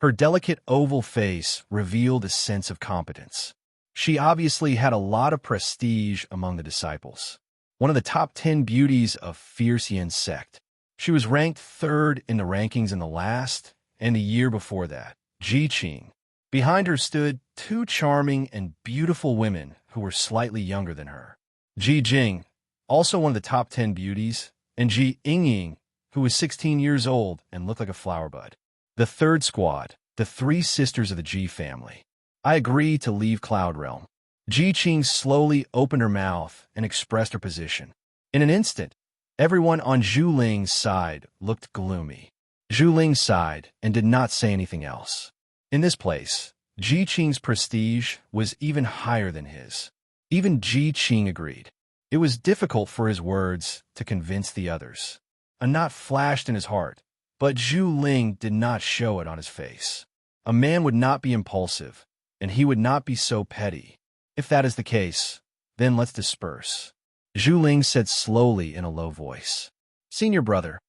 Her delicate oval face revealed a sense of competence. She obviously had a lot of prestige among the disciples. One of the top 10 beauties of Fierce Yin sect. She was ranked third in the rankings in the last and the year before that. Ji Qing. Behind her stood two charming and beautiful women who were slightly younger than her. Ji Jing, also one of the top 10 beauties, and Ji Yingying, who was 16 years old and looked like a flower bud. The third squad, the three sisters of the Ji family. I agreed to leave Cloud Realm. Ji Qing slowly opened her mouth and expressed her position. In an instant, everyone on Zhu Ling's side looked gloomy. Zhu Ling sighed and did not say anything else. In this place, Ji Qing's prestige was even higher than his. Even Ji Qing agreed. It was difficult for his words to convince the others. A knot flashed in his heart, but Zhu Ling did not show it on his face. A man would not be impulsive, and he would not be so petty. If that is the case, then let's disperse. Zhu Ling said slowly in a low voice. Senior brother,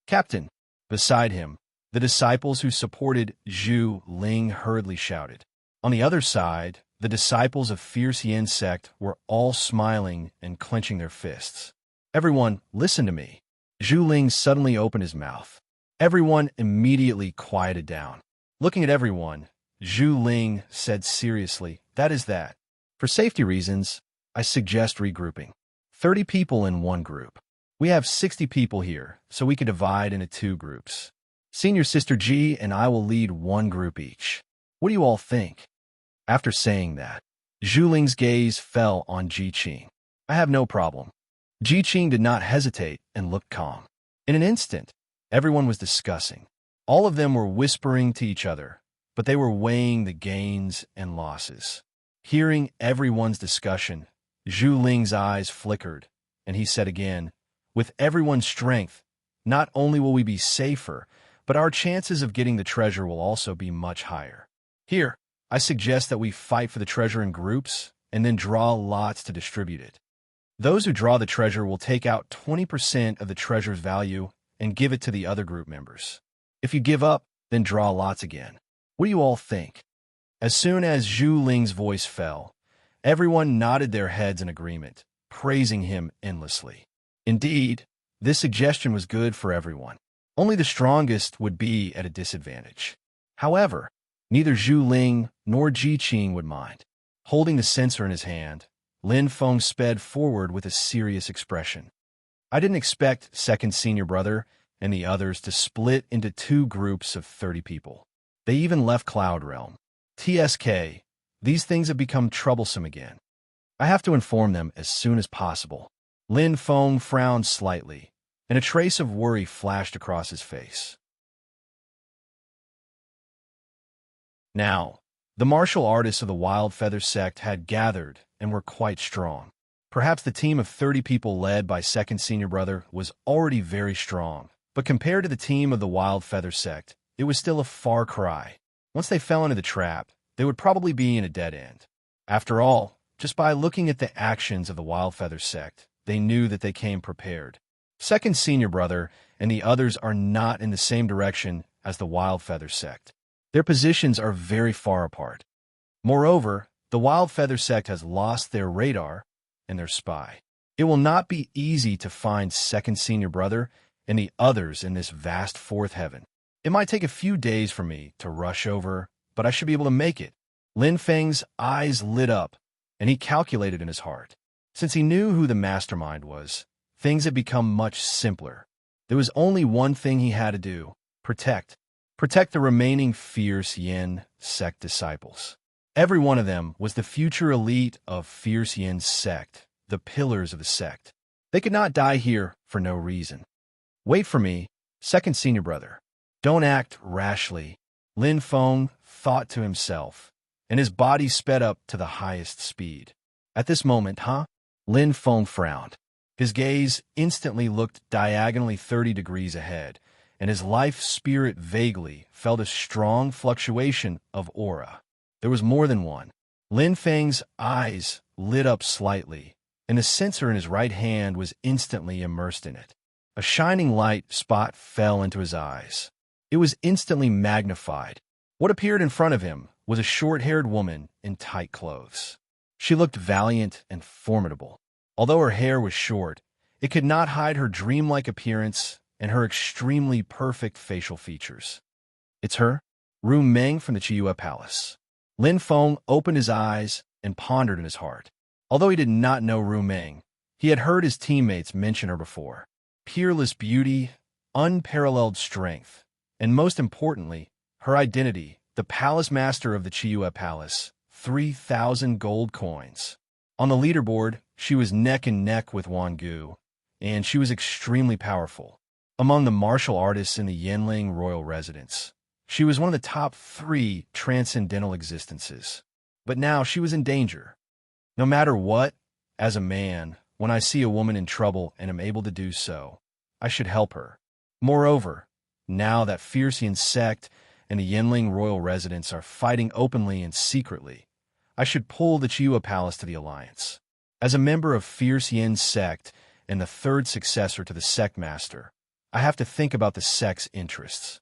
Captain. Beside him, the disciples who supported Zhu Ling hurriedly shouted. On the other side, the disciples of Fierce Yin sect were all smiling and clenching their fists. Everyone, listen to me. Zhu Ling suddenly opened his mouth. Everyone immediately quieted down. Looking at everyone, Zhu Ling said seriously, that is that. For safety reasons, I suggest regrouping. 30 people in one group. We have 60 people here, so we can divide into two groups. Senior Sister Ji and I will lead one group each. What do you all think? After saying that, Zhu Ling's gaze fell on Ji Qing. I have no problem. Ji Qing did not hesitate and looked calm. In an instant, everyone was discussing. All of them were whispering to each other, but they were weighing the gains and losses. Hearing everyone's discussion, Zhu Ling's eyes flickered, and he said again, with everyone's strength, not only will we be safer, but our chances of getting the treasure will also be much higher. Here, I suggest that we fight for the treasure in groups and then draw lots to distribute it. Those who draw the treasure will take out 20% of the treasure's value and give it to the other group members. If you give up, then draw lots again. What do you all think? As soon as Zhu Ling's voice fell, everyone nodded their heads in agreement, praising him endlessly. Indeed, this suggestion was good for everyone. Only the strongest would be at a disadvantage. However, neither Zhu Ling nor Ji Qing would mind. Holding the censer in his hand, Lin Feng sped forward with a serious expression. I didn't expect second senior brother and the others to split into two groups of 30 people. They even left Cloud Realm. TSK, these things have become troublesome again. I have to inform them as soon as possible. Lin Feng frowned slightly, and a trace of worry flashed across his face. Now, the martial artists of the Wild Feather sect had gathered and were quite strong. Perhaps the team of 30 people led by second senior brother was already very strong, but compared to the team of the Wild Feather sect, it was still a far cry. Once they fell into the trap, they would probably be in a dead end. After all, just by looking at the actions of the Wild Feather sect, they knew that they came prepared. Second senior brother and the others are not in the same direction as the Wild Feather sect. Their positions are very far apart. Moreover, the Wild Feather sect has lost their radar and their spy. It will not be easy to find second senior brother and the others in this vast fourth heaven. It might take a few days for me to rush over, but I should be able to make it. Lin Feng's eyes lit up, and he calculated in his heart. Since he knew who the mastermind was, things had become much simpler. There was only one thing he had to do: protect the remaining Fierce Yin sect disciples. Every one of them was the future elite of Fierce Yin sect, the pillars of the sect. They could not die here for no reason. Wait for me, second senior brother. Don't act rashly, Lin Feng thought to himself, and his body sped up to the highest speed. At this moment, huh? Lin Feng frowned. His gaze instantly looked diagonally 30 degrees ahead, and his life spirit vaguely felt a strong fluctuation of aura. There was more than one. Lin Feng's eyes lit up slightly, and the sensor in his right hand was instantly immersed in it. A shining light spot fell into his eyes. It was instantly magnified. What appeared in front of him was a short-haired woman in tight clothes. She looked valiant and formidable. Although her hair was short, it could not hide her dreamlike appearance and her extremely perfect facial features. It's her, Ru Meng from the Chiyue Palace. Lin Feng opened his eyes and pondered in his heart. Although he did not know Ru Meng, he had heard his teammates mention her before. Peerless beauty, unparalleled strength, and most importantly, her identity, the palace master of the Chiyue Palace, 3,000 gold coins. On the leaderboard, she was neck and neck with Wan Gu, and she was extremely powerful. Among the martial artists in the Yanling royal residence, she was one of the top 3 transcendental existences. But now she was in danger. No matter what, as a man, when I see a woman in trouble and am able to do so, I should help her. Moreover, now that Fiercian sect and the Yanling royal residence are fighting openly and secretly, I should pull the Chiyue Palace to the alliance. As a member of Fierce Yin sect and the 3rd successor to the sect master, I have to think about the sect's interests.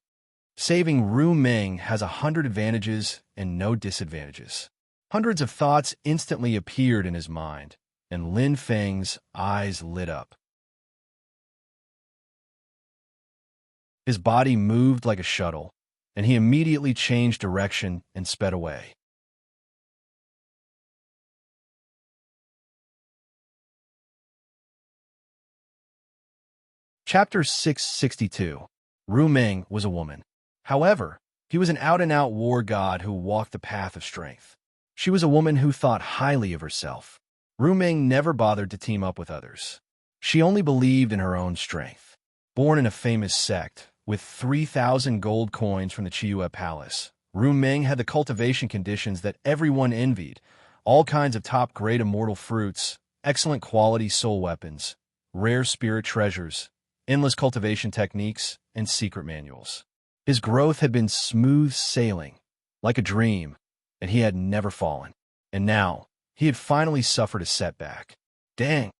Saving Ru Meng has 100 advantages and no disadvantages. Hundreds of thoughts instantly appeared in his mind, and Lin Feng's eyes lit up. His body moved like a shuttle, and he immediately changed direction and sped away. Chapter 662. Ru Meng was a woman. However, he was an out-and-out war god who walked the path of strength. She was a woman who thought highly of herself. Ru Meng never bothered to team up with others. She only believed in her own strength. Born in a famous sect, with 3,000 gold coins from the Chiyue Palace, Ru Meng had the cultivation conditions that everyone envied: all kinds of top-grade immortal fruits, excellent quality soul weapons, rare spirit treasures, endless cultivation techniques, and secret manuals. His growth had been smooth sailing, like a dream, and he had never fallen. And now, he had finally suffered a setback. Dang!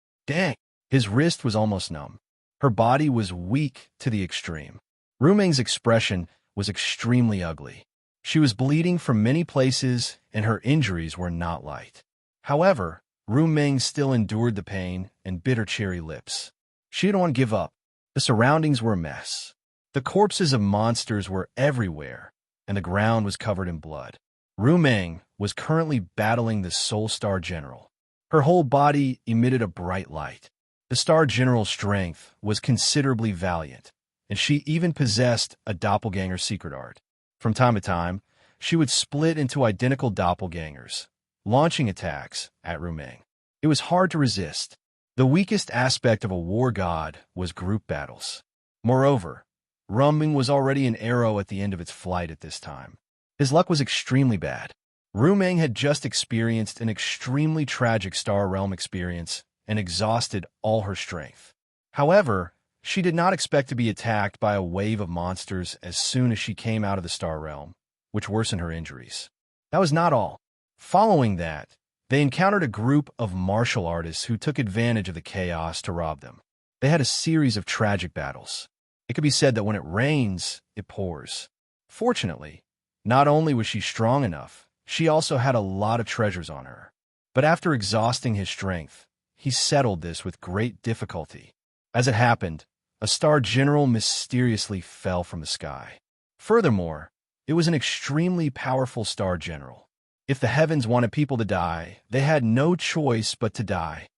His wrist was almost numb. Her body was weak to the extreme. Ru Meng's expression was extremely ugly. She was bleeding from many places, and her injuries were not light. However, Ru Meng still endured the pain and bit her cherry lips. She didn't want to give up. The surroundings were a mess. The corpses of monsters were everywhere, and the ground was covered in blood. Ru Meng was currently battling the Soul Star General. Her whole body emitted a bright light. The Star General's strength was considerably valiant, and she even possessed a doppelganger secret art. From time to time, she would split into identical doppelgangers, launching attacks at Ru Meng. It was hard to resist. The weakest aspect of a war god was group battles. Moreover, Ru Meng was already an arrow at the end of its flight at this time. His luck was extremely bad. Ru Meng had just experienced an extremely tragic Star Realm experience and exhausted all her strength. However, she did not expect to be attacked by a wave of monsters as soon as she came out of the Star Realm, which worsened her injuries. That was not all. Following that, they encountered a group of martial artists who took advantage of the chaos to rob them. They had a series of tragic battles. It could be said that when it rains, it pours. Fortunately, not only was she strong enough, she also had a lot of treasures on her. But after exhausting his strength, he settled this with great difficulty. As it happened, a Star General mysteriously fell from the sky. Furthermore, it was an extremely powerful Star General. If the heavens wanted people to die, they had no choice but to die.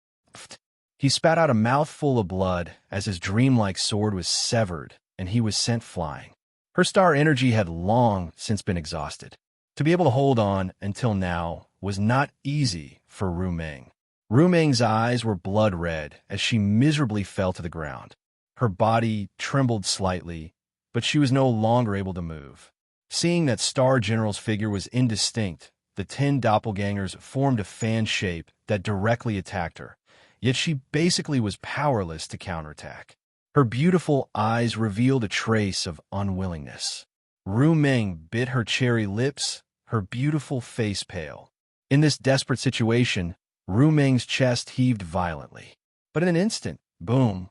He spat out a mouthful of blood as his dreamlike sword was severed and he was sent flying. Her star energy had long since been exhausted. To be able to hold on until now was not easy for Ru Meng. Ru Meng's eyes were blood red as she miserably fell to the ground. Her body trembled slightly, but she was no longer able to move. Seeing that Star General's figure was indistinct, the 10 doppelgangers formed a fan shape that directly attacked her, yet she basically was powerless to counterattack. Her beautiful eyes revealed a trace of unwillingness. Ru Meng bit her cherry lips, her beautiful face pale. In this desperate situation, Ru Meng's chest heaved violently. But in an instant, boom!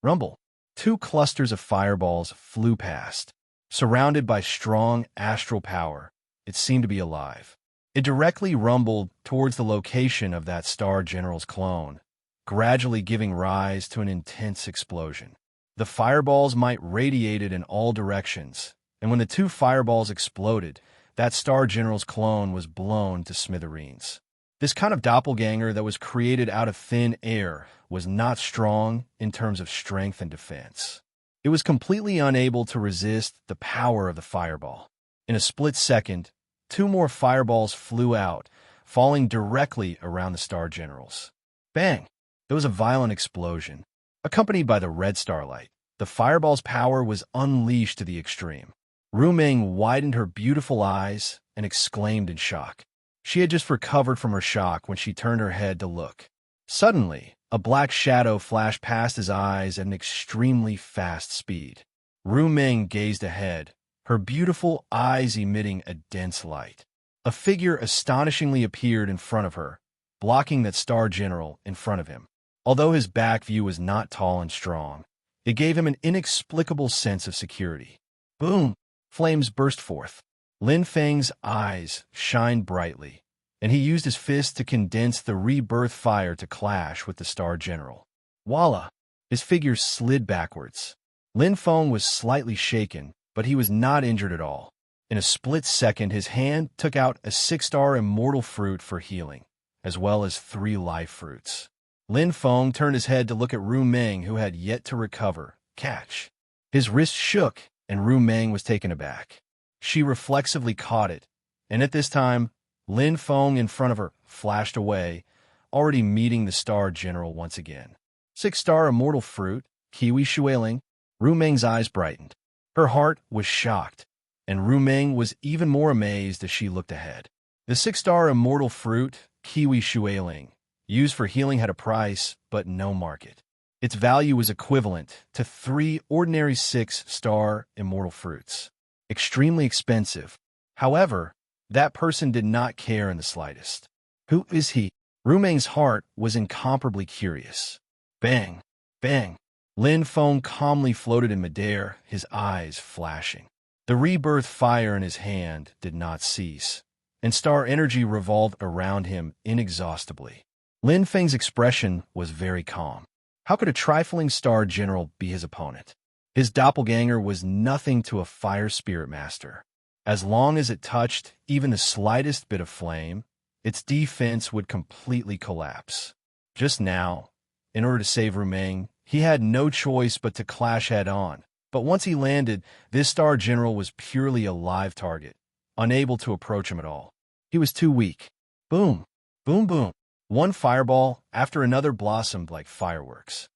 Rumble. 2 clusters of fireballs flew past. Surrounded by strong astral power, it seemed to be alive. It directly rumbled towards the location of that Star General's clone, gradually giving rise to an intense explosion. The fireballs might radiated in all directions, and when the 2 fireballs exploded, that Star General's clone was blown to smithereens. This kind of doppelganger that was created out of thin air was not strong in terms of strength and defense. It was completely unable to resist the power of the fireball. In a split second, 2 more fireballs flew out, falling directly around the Star Generals. Bang! There was a violent explosion. Accompanied by the red starlight, the fireball's power was unleashed to the extreme. Ru Meng widened her beautiful eyes and exclaimed in shock. She had just recovered from her shock when she turned her head to look. Suddenly, a black shadow flashed past his eyes at an extremely fast speed. Ru Meng gazed ahead, her beautiful eyes emitting a dense light. A figure astonishingly appeared in front of her, blocking that Star General in front of him. Although his back view was not tall and strong, it gave him an inexplicable sense of security. Boom! Flames burst forth. Lin Feng's eyes shined brightly, and he used his fist to condense the rebirth fire to clash with the Star General. Voila! His figure slid backwards. Lin Feng was slightly shaken, but he was not injured at all. In a split second, his hand took out a 6-star immortal fruit for healing, as well as 3 life fruits. Lin Feng turned his head to look at Ru Meng, who had yet to recover. Catch! His wrist shook, and Ru Meng was taken aback. She reflexively caught it, and at this time, Lin Feng in front of her flashed away, already meeting the Star General once again. 6-star immortal fruit, kiwi shueling. Ru Meng's eyes brightened. Her heart was shocked, and Ru Meng was even more amazed as she looked ahead. The 6-star immortal fruit, kiwi shueling, used for healing had a price, but no market. Its value was equivalent to 3 ordinary 6-star immortal fruits. Extremely expensive. However, that person did not care in the slightest. Who is he? Ru Meng's heart was incomparably curious. Bang! Bang! Lin Feng calmly floated in midair, his eyes flashing. The rebirth fire in his hand did not cease, and star energy revolved around him inexhaustibly. Lin Feng's expression was very calm. How could a trifling Star General be his opponent? His doppelganger was nothing to a fire spirit master. As long as it touched even the slightest bit of flame, its defense would completely collapse. Just now, in order to save Ru Meng, he had no choice but to clash head-on. But once he landed, this Star General was purely a live target, unable to approach him at all. He was too weak. Boom! Boom boom! One fireball after another blossomed like fireworks.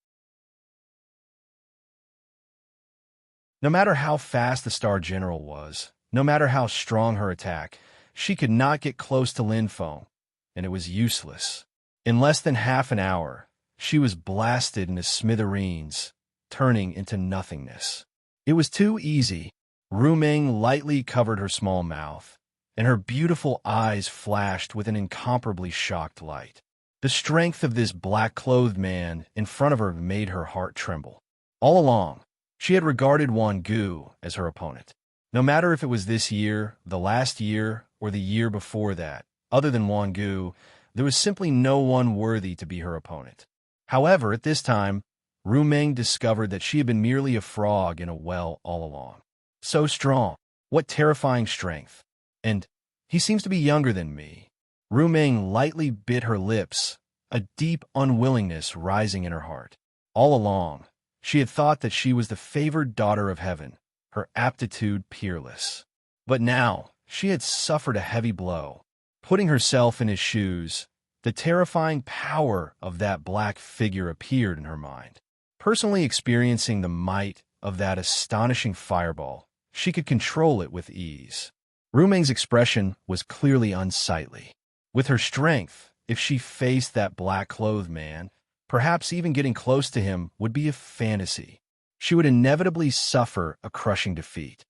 No matter how fast the Star General was, no matter how strong her attack, she could not get close to Lin Feng, and it was useless. In less than half an hour, she was blasted into smithereens, turning into nothingness. It was too easy. Ru Meng lightly covered her small mouth, and her beautiful eyes flashed with an incomparably shocked light. The strength of this black-clothed man in front of her made her heart tremble. All along, she had regarded Wan Gu as her opponent. No matter if it was this year, the last year, or the year before that, other than Wan Gu, there was simply no one worthy to be her opponent. However, at this time, Ru Meng discovered that she had been merely a frog in a well all along. So strong. What terrifying strength. And he seems to be younger than me. Ru Meng lightly bit her lips, a deep unwillingness rising in her heart. All along, she had thought that she was the favored daughter of heaven, her aptitude peerless. But now, she had suffered a heavy blow. Putting herself in his shoes, the terrifying power of that black figure appeared in her mind. Personally experiencing the might of that astonishing fireball, she could control it with ease. Ru Ming's expression was clearly unsightly. With her strength, if she faced that black-clothed man, perhaps even getting close to him would be a fantasy. She would inevitably suffer a crushing defeat.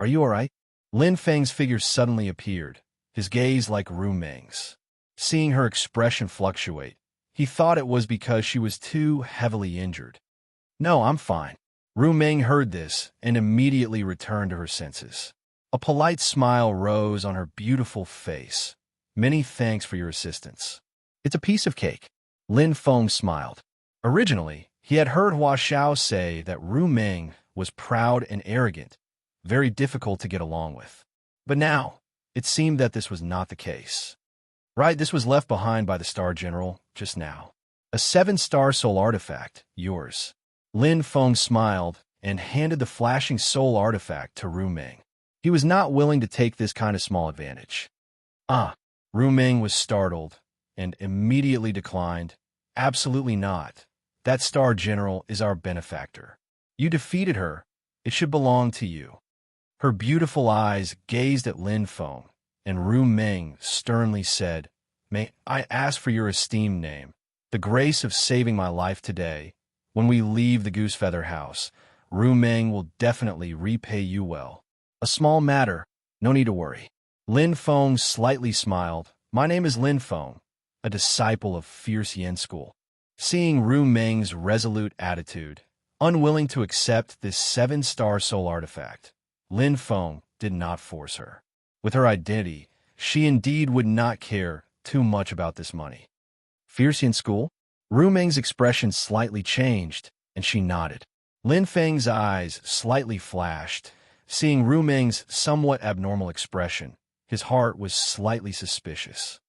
"Are you all right?" Lin Feng's figure suddenly appeared, his gaze like Ru Ming's. Seeing her expression fluctuate, he thought it was because she was too heavily injured. "No, I'm fine." Ru Ming heard this and immediately returned to her senses. A polite smile rose on her beautiful face. "Many thanks for your assistance." "It's a piece of cake." Lin Feng smiled. Originally, he had heard Hua Xiao say that Ru Ming was proud and arrogant, very difficult to get along with. But now, it seemed that this was not the case. "Right, this was left behind by the Star General just now. A 7-star soul artifact, yours." Lin Feng smiled and handed the flashing soul artifact to Ru Ming. He was not willing to take this kind of small advantage. "Ah." Ru Ming was startled and immediately declined. "Absolutely not. That Star General is our benefactor. You defeated her. It should belong to you." Her beautiful eyes gazed at Lin Feng, and Ru Ming sternly said, "May I ask for your esteemed name? The grace of saving my life today. When we leave the Goosefeather House, Ru Ming will definitely repay you well. A small matter, no need to worry." Lin Feng slightly smiled. "My name is Lin Feng, a disciple of Fierce Yen School." Seeing Ru Ming's resolute attitude, unwilling to accept this 7-star soul artifact, Lin Feng did not force her. With her identity, she indeed would not care too much about this money. "Fierce Yen School?" Ru Ming's expression slightly changed, and she nodded. Lin Feng's eyes slightly flashed. Seeing Ru Ming's somewhat abnormal expression, his heart was slightly suspicious.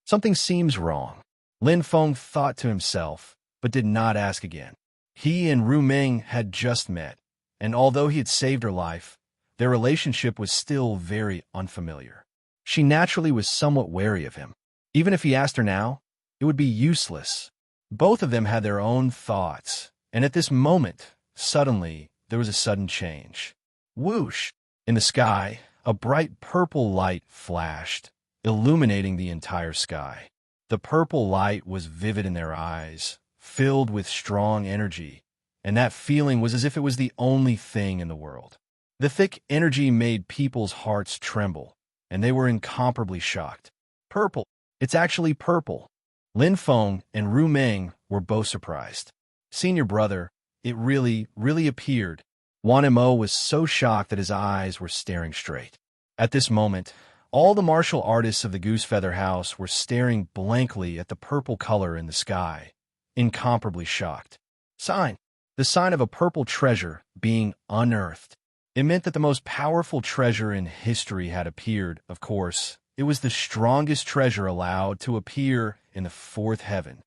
Something seems wrong, Lin Feng thought to himself, but did not ask again. He and Ru Ming had just met, and although he had saved her life, their relationship was still very unfamiliar. She naturally was somewhat wary of him. Even if he asked her now, it would be useless. Both of them had their own thoughts, and at this moment, suddenly, there was a sudden change. Whoosh! In the sky, a bright purple light flashed, illuminating the entire sky. The purple light was vivid in their eyes, filled with strong energy, and that feeling was as if it was the only thing in the world. The thick energy made people's hearts tremble, and they were incomparably shocked. "Purple! It's actually purple!" Lin Feng and Ru Ming were both surprised. "Senior brother, it really appeared." Wan Mo was so shocked that his eyes were staring straight. At this moment, all the martial artists of the Goosefeather House were staring blankly at the purple color in the sky, incomparably shocked. The sign of a purple treasure being unearthed. It meant that the most powerful treasure in history had appeared. Of course, it was the strongest treasure allowed to appear in the fourth heaven.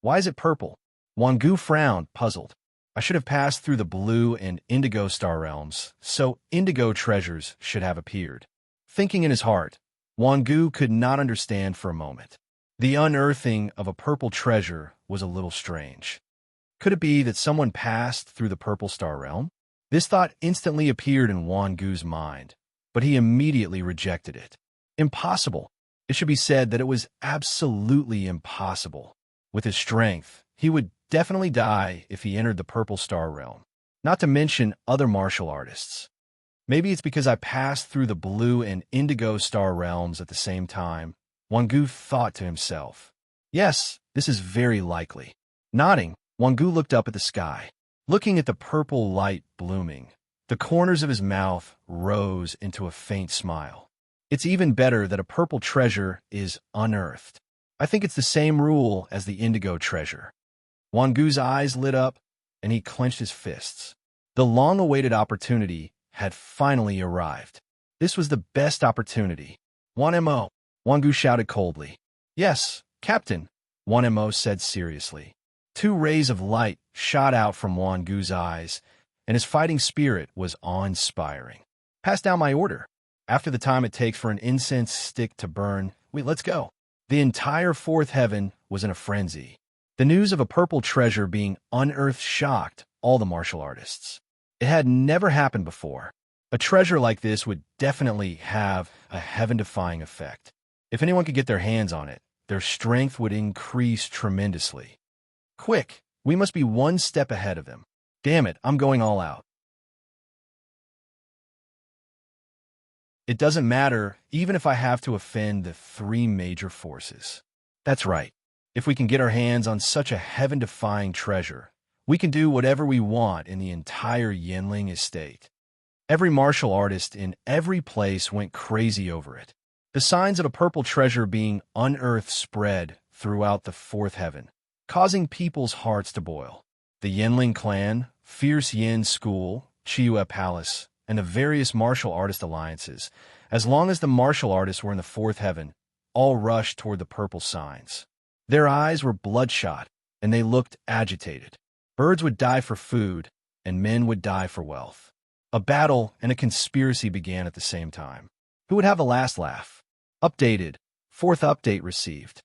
"Why is it purple?" Wan Gu frowned, puzzled. "I should have passed through the blue and indigo star realms, so indigo treasures should have appeared." Thinking in his heart, Wan Gu could not understand for a moment. The unearthing of a purple treasure was a little strange. Could it be that someone passed through the purple star realm? This thought instantly appeared in Wan Gu's mind, but he immediately rejected it. Impossible. It should be said that it was absolutely impossible. With his strength, he would definitely die if he entered the purple star realm, not to mention other martial artists. Maybe it's because I passed through the blue and indigo star realms at the same time, Wan Gu thought to himself. Yes, this is very likely. Nodding, Wan Gu looked up at the sky. Looking at the purple light blooming, the corners of his mouth rose into a faint smile. It's even better that a purple treasure is unearthed. I think it's the same rule as the indigo treasure. Wan Gu's eyes lit up, and he clenched his fists. The long-awaited opportunity had finally arrived. This was the best opportunity. "Wan Mo," Wan Gu shouted coldly. "Yes, Captain," Wan Mo said seriously. 2 rays of light shot out from Wan Gu's eyes, and his fighting spirit was awe-inspiring. "Pass down my order. After the time it takes for an incense stick to burn, let's go." The entire fourth heaven was in a frenzy. The news of a purple treasure being unearthed shocked all the martial artists. It had never happened before. A treasure like this would definitely have a heaven-defying effect. If anyone could get their hands on it, their strength would increase tremendously. Quick, we must be one step ahead of them. Damn it, I'm going all out. It doesn't matter, even if I have to offend the three major forces. That's right. If we can get our hands on such a heaven-defying treasure, we can do whatever we want in the entire Yinling estate. Every martial artist in every place went crazy over it. The signs of a purple treasure being unearthed spread throughout the fourth heaven, causing people's hearts to boil. The Yinling clan, Fierce Yin School, Chiyue Palace, and the various martial artist alliances, as long as the martial artists were in the fourth heaven, all rushed toward the purple signs. Their eyes were bloodshot, and they looked agitated. Birds would die for food, and men would die for wealth. A battle and a conspiracy began at the same time. Who would have the last laugh? Updated. Fourth update received.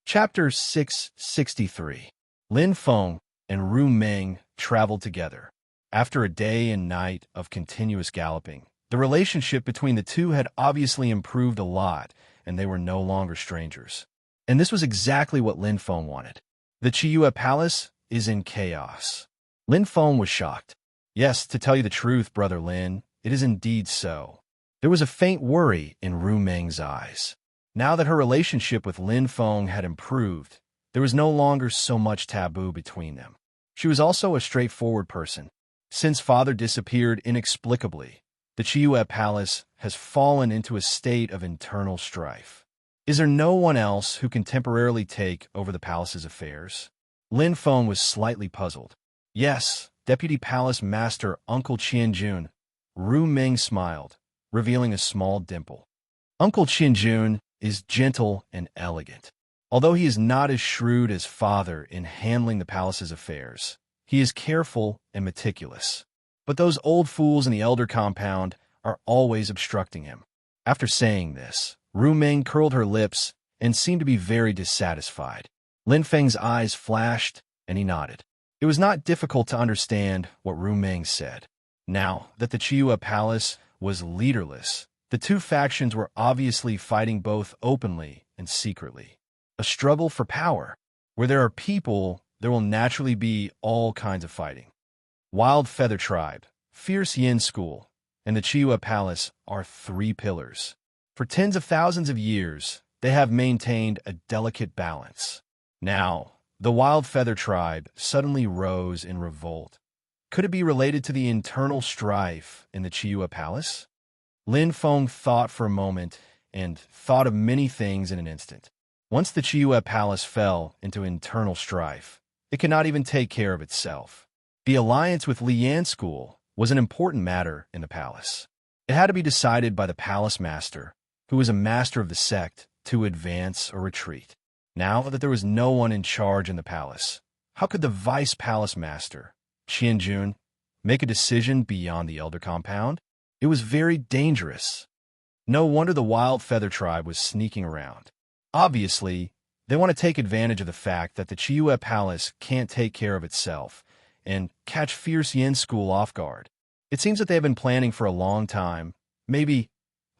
Chapter 663. Lin Feng and Ru Meng traveled together. After a day and night of continuous galloping, the relationship between the two had obviously improved a lot, and they were no longer strangers. And this was exactly what Lin Feng wanted. The Chiyue Palace is in chaos. Lin Feng was shocked. Yes, to tell you the truth, Brother Lin, it is indeed so. There was a faint worry in Ru Meng's eyes. Now that her relationship with Lin Feng had improved, there was no longer so much taboo between them. She was also a straightforward person. Since father disappeared inexplicably, the Chiyue Palace has fallen into a state of internal strife. Is there no one else who can temporarily take over the palace's affairs? Lin Feng was slightly puzzled. Yes, Deputy Palace Master Uncle Qianjun. Ru Meng smiled, revealing a small dimple. Uncle Qianjun is gentle and elegant. Although he is not as shrewd as father in handling the palace's affairs, he is careful and meticulous. But those old fools in the elder compound are always obstructing him. After saying this, Ru Meng curled her lips and seemed to be very dissatisfied. Lin Feng's eyes flashed, and he nodded. It was not difficult to understand what Ru Meng said. Now that the Chiyue Palace was leaderless, the two factions were obviously fighting both openly and secretly. A struggle for power. Where there are people, there will naturally be all kinds of fighting. Wild Feather Tribe, Fierce Yin School, and the Chiyue Palace are three pillars. For tens of thousands of years, they have maintained a delicate balance. Now, the Wild Feather Tribe suddenly rose in revolt. Could it be related to the internal strife in the Chiyue Palace? Lin Feng thought for a moment and thought of many things in an instant. Once the Chiyue Palace fell into internal strife, it could not even take care of itself. The alliance with Lian School was an important matter in the palace. It had to be decided by the palace master, who was a master of the sect, to advance or retreat. Now that there was no one in charge in the palace, how could the vice palace master, Qianjun, make a decision beyond the elder compound? It was very dangerous. No wonder the Wild Feather Tribe was sneaking around. Obviously, they want to take advantage of the fact that the Chiyue Palace can't take care of itself and catch Fierce Yin School off guard. It seems that they have been planning for a long time. Maybe.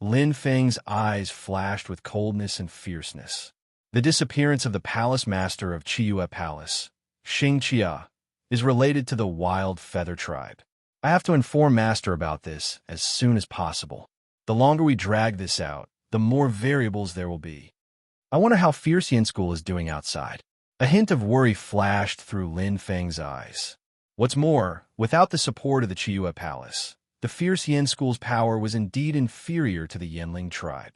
Lin Feng's eyes flashed with coldness and fierceness. The disappearance of the palace master of Chiyue Palace, Xing Chia, is related to the Wild Feather Tribe. I have to inform Master about this as soon as possible. The longer we drag this out, the more variables there will be. I wonder how Fierce Yin School is doing outside. A hint of worry flashed through Lin Feng's eyes. What's more, without the support of the Chiyue Palace, the Fierce Yin School's power was indeed inferior to the Yinling tribe.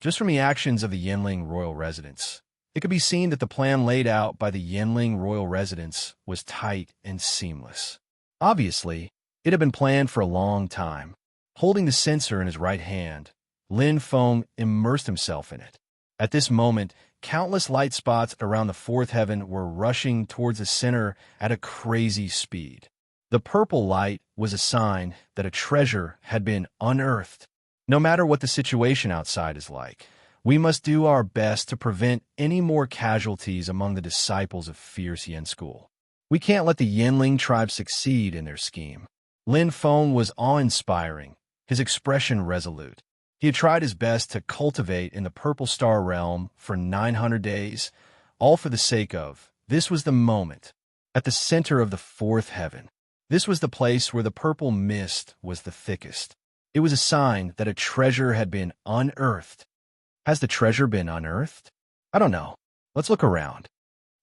Just from the actions of the Yinling royal residence, it could be seen that the plan laid out by the Yinling royal residence was tight and seamless. Obviously, it had been planned for a long time. Holding the censer in his right hand, Lin Feng immersed himself in it. At this moment, countless light spots around the fourth heaven were rushing towards the center at a crazy speed. The purple light was a sign that a treasure had been unearthed. No matter what the situation outside is like, we must do our best to prevent any more casualties among the disciples of Fierce Yen School. We can't let the Yinling tribe succeed in their scheme. Lin Feng was awe-inspiring, his expression resolute. He had tried his best to cultivate in the Purple Star realm for 900 days, all for the sake of, this was the moment, at the center of the fourth heaven. This was the place where the purple mist was the thickest. It was a sign that a treasure had been unearthed. Has the treasure been unearthed? I don't know. Let's look around.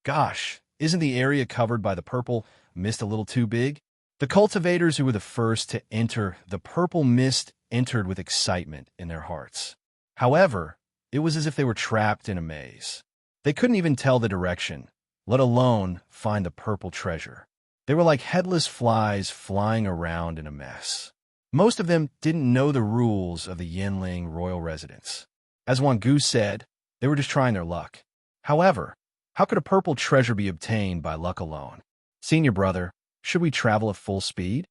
Gosh, isn't the area covered by the purple mist a little too big? The cultivators who were the first to enter the purple mist entered with excitement in their hearts. However, it was as if they were trapped in a maze. They couldn't even tell the direction, let alone find the purple treasure. They were like headless flies flying around in a mess. Most of them didn't know the rules of the Yinling royal residence. As Wang Gu said, they were just trying their luck. However, how could a purple treasure be obtained by luck alone? Senior brother, should we travel at full speed?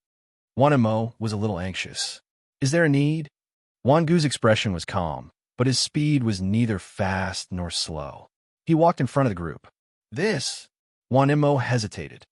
Wan Mo was a little anxious. Is there a need? Wang Gu's expression was calm, but his speed was neither fast nor slow. He walked in front of the group. Wan Mo hesitated.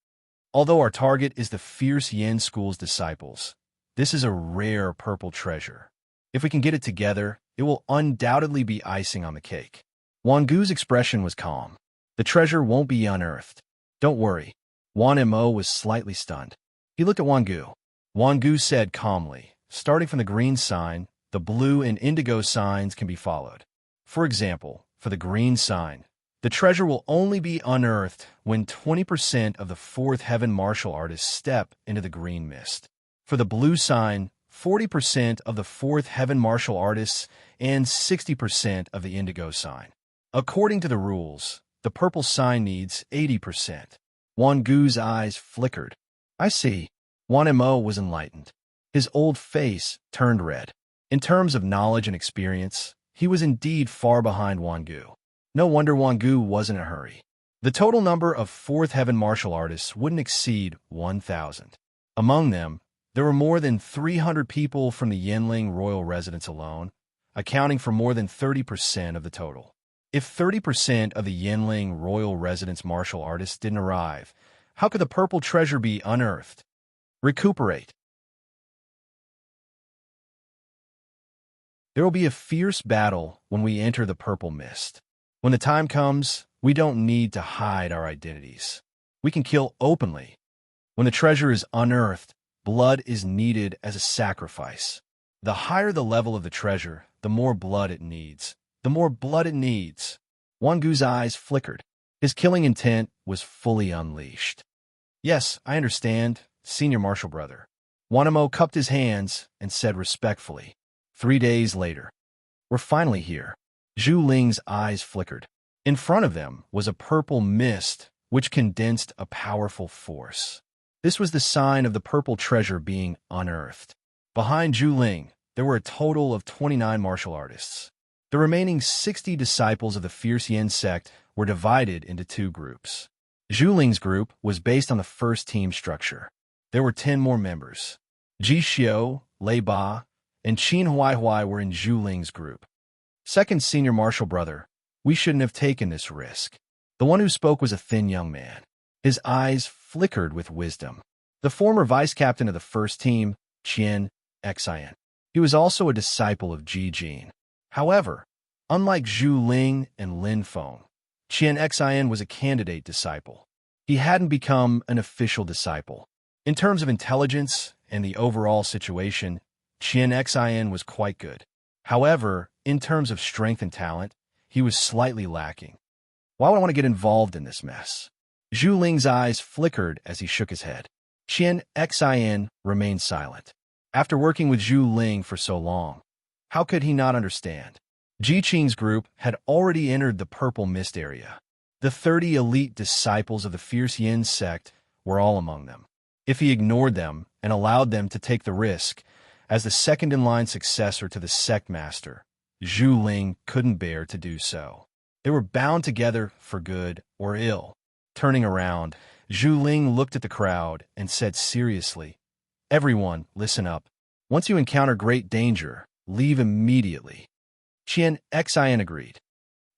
Although our target is the Fierce Yen School's disciples, this is a rare purple treasure. If we can get it together, it will undoubtedly be icing on the cake. Wang Gu's expression was calm. The treasure won't be unearthed. Don't worry. Wan Mo was slightly stunned. He looked at Wang Gu. Wang Gu said calmly, starting from the green sign, the blue and indigo signs can be followed. For example, for the green sign, the treasure will only be unearthed when 20% of the fourth heaven martial artists step into the green mist. For the blue sign, 40% of the fourth heaven martial artists and 60% of the indigo sign. According to the rules, the purple sign needs 80%. Wang Gu's eyes flickered. I see. Wan Mo was enlightened. His old face turned red. In terms of knowledge and experience, he was indeed far behind Wang Gu. No wonder Wang Gu was in a hurry. The total number of fourth heaven martial artists wouldn't exceed 1,000. Among them, there were more than 300 people from the Yinling royal residence alone, accounting for more than 30% of the total. If 30% of the Yinling royal residence martial artists didn't arrive, how could the purple treasure be unearthed? Recuperate. There will be a fierce battle when we enter the purple mist. When the time comes, we don't need to hide our identities. We can kill openly. When the treasure is unearthed, blood is needed as a sacrifice. The higher the level of the treasure, the more blood it needs. The more blood it needs. Wang Gu's eyes flickered. His killing intent was fully unleashed. Yes, I understand, senior martial brother. Wan Mo cupped his hands and said respectfully. 3 days later. We're finally here. Zhu Ling's eyes flickered. In front of them was a purple mist which condensed a powerful force. This was the sign of the purple treasure being unearthed. Behind Zhu Ling, there were a total of 29 martial artists. The remaining 60 disciples of the Fierce Yen sect were divided into 2 groups. Zhu Ling's group was based on the first team structure. There were 10 more members. Ji Xiao, Lei Ba, and Qin Huai were in Zhu Ling's group. Second senior martial brother, we shouldn't have taken this risk. The one who spoke was a thin young man. His eyes flickered with wisdom. The former vice-captain of the first team, Qian Xian. He was also a disciple of Ji Jin. However, unlike Zhu Ling and Lin Feng, Qian Xian was a candidate disciple. He hadn't become an official disciple. In terms of intelligence and the overall situation, Qian Xian was quite good. However, in terms of strength and talent, he was slightly lacking. Why would I want to get involved in this mess? Zhu Ling's eyes flickered as he shook his head. Qian Xian remained silent. After working with Zhu Ling for so long, how could he not understand? Ji Qing's group had already entered the purple mist area. The 30 elite disciples of the Fierce Yen sect were all among them. If he ignored them and allowed them to take the risk, as the second-in-line successor to the sect master, Zhu Ling couldn't bear to do so. They were bound together for good or ill. Turning around, Zhu Ling looked at the crowd and said seriously, "Everyone, listen up. Once you encounter great danger, leave immediately." Qian Xin agreed.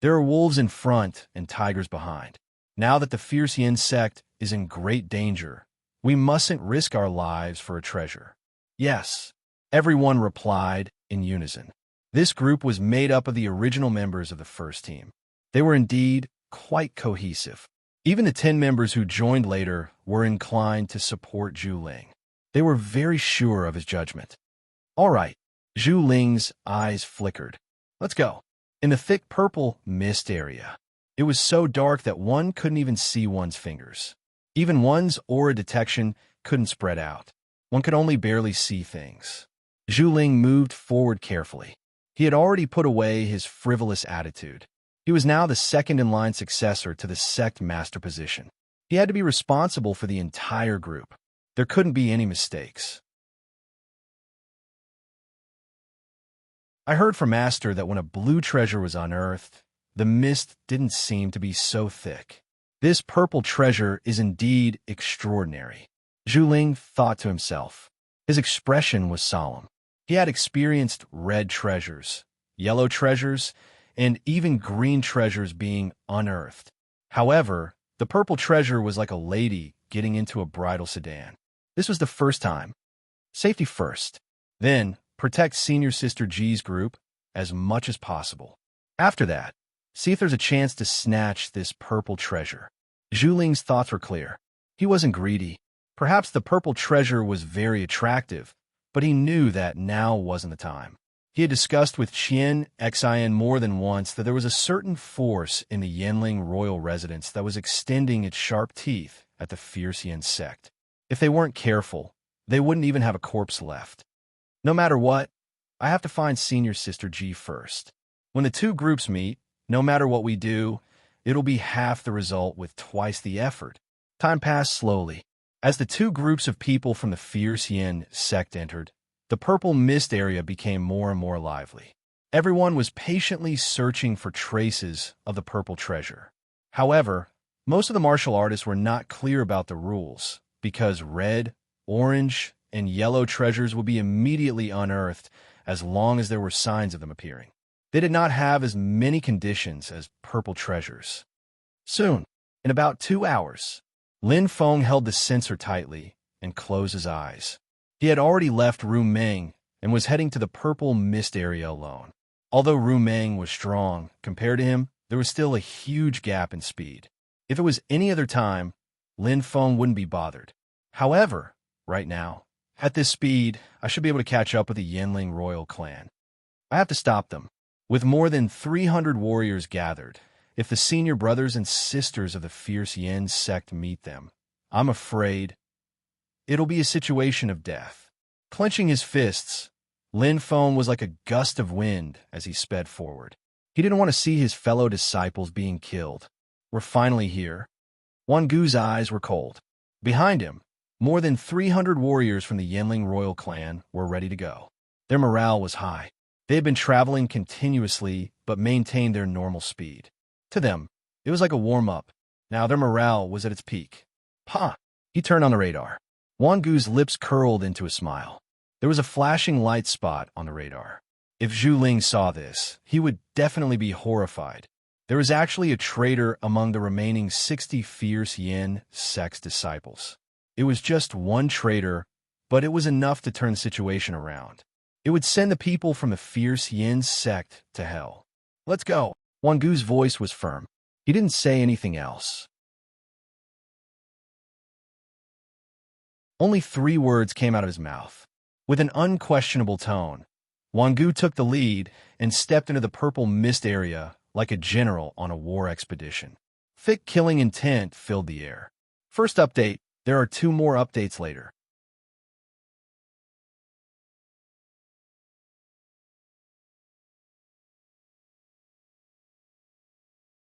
"There are wolves in front and tigers behind. Now that the fierce Yin sect is in great danger, we mustn't risk our lives for a treasure." "Yes," everyone replied in unison. This group was made up of the original members of the first team. They were indeed quite cohesive. Even the 10 members who joined later were inclined to support Zhu Ling. They were very sure of his judgment. "All right." Zhu Ling's eyes flickered. "Let's go." In the thick purple mist area, it was so dark that one couldn't even see one's fingers. Even one's aura detection couldn't spread out. One could only barely see things. Zhu Ling moved forward carefully. He had already put away his frivolous attitude. He was now the second-in-line successor to the sect master position. He had to be responsible for the entire group. There couldn't be any mistakes. "I heard from Master that when a blue treasure was unearthed, the mist didn't seem to be so thick. This purple treasure is indeed extraordinary." Zhu Ling thought to himself. His expression was solemn. He had experienced red treasures, yellow treasures, and even green treasures being unearthed. However, the purple treasure was like a lady getting into a bridal sedan. This was the first time. Safety first. Then, protect Senior Sister G's group as much as possible. After that, see if there's a chance to snatch this purple treasure. Zhu Ling's thoughts were clear. He wasn't greedy. Perhaps the purple treasure was very attractive, but he knew that now wasn't the time. He had discussed with Qian Xin more than once that there was a certain force in the Yanling royal residence that was extending its sharp teeth at the fierce Yin sect. If they weren't careful, they wouldn't even have a corpse left. No matter what, I have to find Senior Sister G first. When the two groups meet, no matter what we do, it'll be half the result with twice the effort. Time passed slowly. As the two groups of people from the fierce Yin sect entered, the purple mist area became more and more lively. Everyone was patiently searching for traces of the purple treasure. However, most of the martial artists were not clear about the rules, because red, orange, and yellow treasures would be immediately unearthed as long as there were signs of them appearing. They did not have as many conditions as purple treasures. Soon, in about 2 hours, Lin Feng held the censer tightly and closed his eyes. He had already left Ru Meng and was heading to the purple mist area alone. Although Ru Meng was strong, compared to him, there was still a huge gap in speed. If it was any other time, Lin Feng wouldn't be bothered. However, right now, at this speed, I should be able to catch up with the Yanling royal clan. I have to stop them. With more than 300 warriors gathered, if the senior brothers and sisters of the fierce Yin sect meet them, I'm afraid it'll be a situation of death. Clenching his fists, Lin Feng was like a gust of wind as he sped forward. He didn't want to see his fellow disciples being killed. We're finally here. Wan Gu's eyes were cold. Behind him, more than 300 warriors from the Yanling royal clan were ready to go. Their morale was high. They had been traveling continuously but maintained their normal speed. To them, it was like a warm-up. Now their morale was at its peak. "Ha!" He turned on the radar. Wan Gu's lips curled into a smile. There was a flashing light spot on the radar. If Zhu Ling saw this, he would definitely be horrified. There was actually a traitor among the remaining 60 fierce Yin sect disciples. It was just one traitor, but it was enough to turn the situation around. It would send the people from the fierce Yin sect to hell. "Let's go." Wan Gu's voice was firm. He didn't say anything else. Only 3 words came out of his mouth. With an unquestionable tone, Wan Gu took the lead and stepped into the purple mist area like a general on a war expedition. Thick killing intent filled the air. First update, there are 2 more updates later.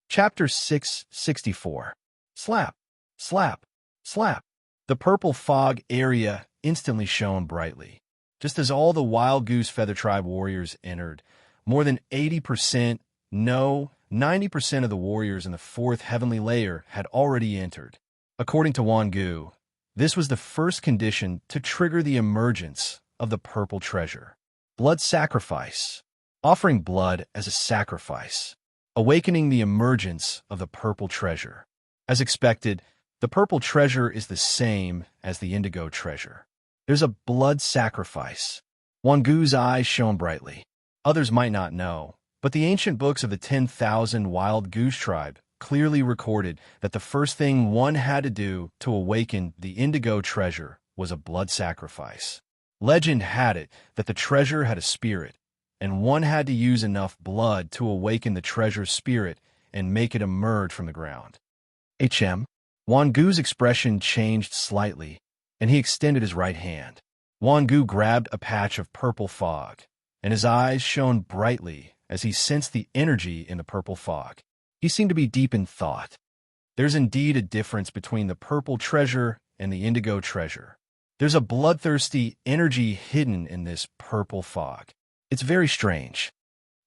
Chapter 664. Slap, slap, slap. The purple fog area instantly shone brightly. Just as all the Wild Goose Feather Tribe warriors entered, more than 80%, no, 90% of the warriors in the 4th heavenly layer had already entered. According to Wangu, this was the first condition to trigger the emergence of the purple treasure. Blood sacrifice. Offering blood as a sacrifice, awakening the emergence of the purple treasure. As expected, the purple treasure is the same as the indigo treasure. There's a blood sacrifice. Wangu's eyes shone brightly. Others might not know, but the ancient books of the 10,000 Wild Goose tribe clearly recorded that the first thing one had to do to awaken the indigo treasure was a blood sacrifice. Legend had it that the treasure had a spirit, and one had to use enough blood to awaken the treasure's spirit and make it emerge from the ground. Wangu's expression changed slightly, and he extended his right hand. Wangu grabbed a patch of purple fog, and his eyes shone brightly as he sensed the energy in the purple fog. He seemed to be deep in thought. There's indeed a difference between the purple treasure and the indigo treasure. There's a bloodthirsty energy hidden in this purple fog. It's very strange.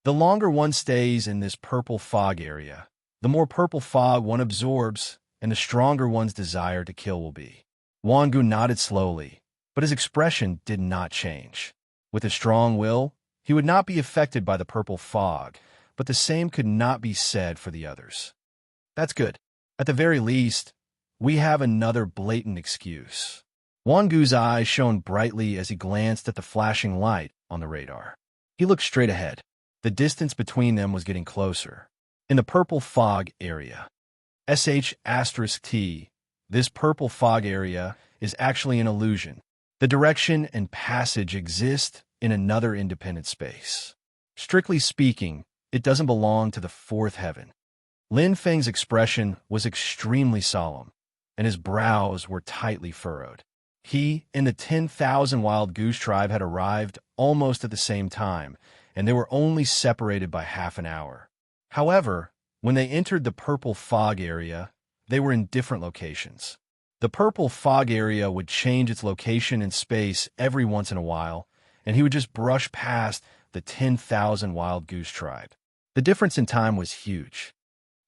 The longer one stays in this purple fog area, the more purple fog one absorbs, and the stronger one's desire to kill will be. Wangu nodded slowly, but his expression did not change. With a strong will, he would not be affected by the purple fog, but the same could not be said for the others. That's good. At the very least, we have another blatant excuse. Wangu's eyes shone brightly as he glanced at the flashing light on the radar. He looked straight ahead. The distance between them was getting closer. In the purple fog area. *T. This purple fog area is actually an illusion. The direction and passage exist in another independent space. Strictly speaking, it doesn't belong to the fourth heaven. Lin Feng's expression was extremely solemn, and his brows were tightly furrowed. He and the 10,000 Wild Goose tribe had arrived almost at the same time, and they were only separated by half an hour. However, when they entered the purple fog area, they were in different locations. The purple fog area would change its location in space every once in a while, and he would just brush past the 10,000 Wild Goose tribe. The difference in time was huge.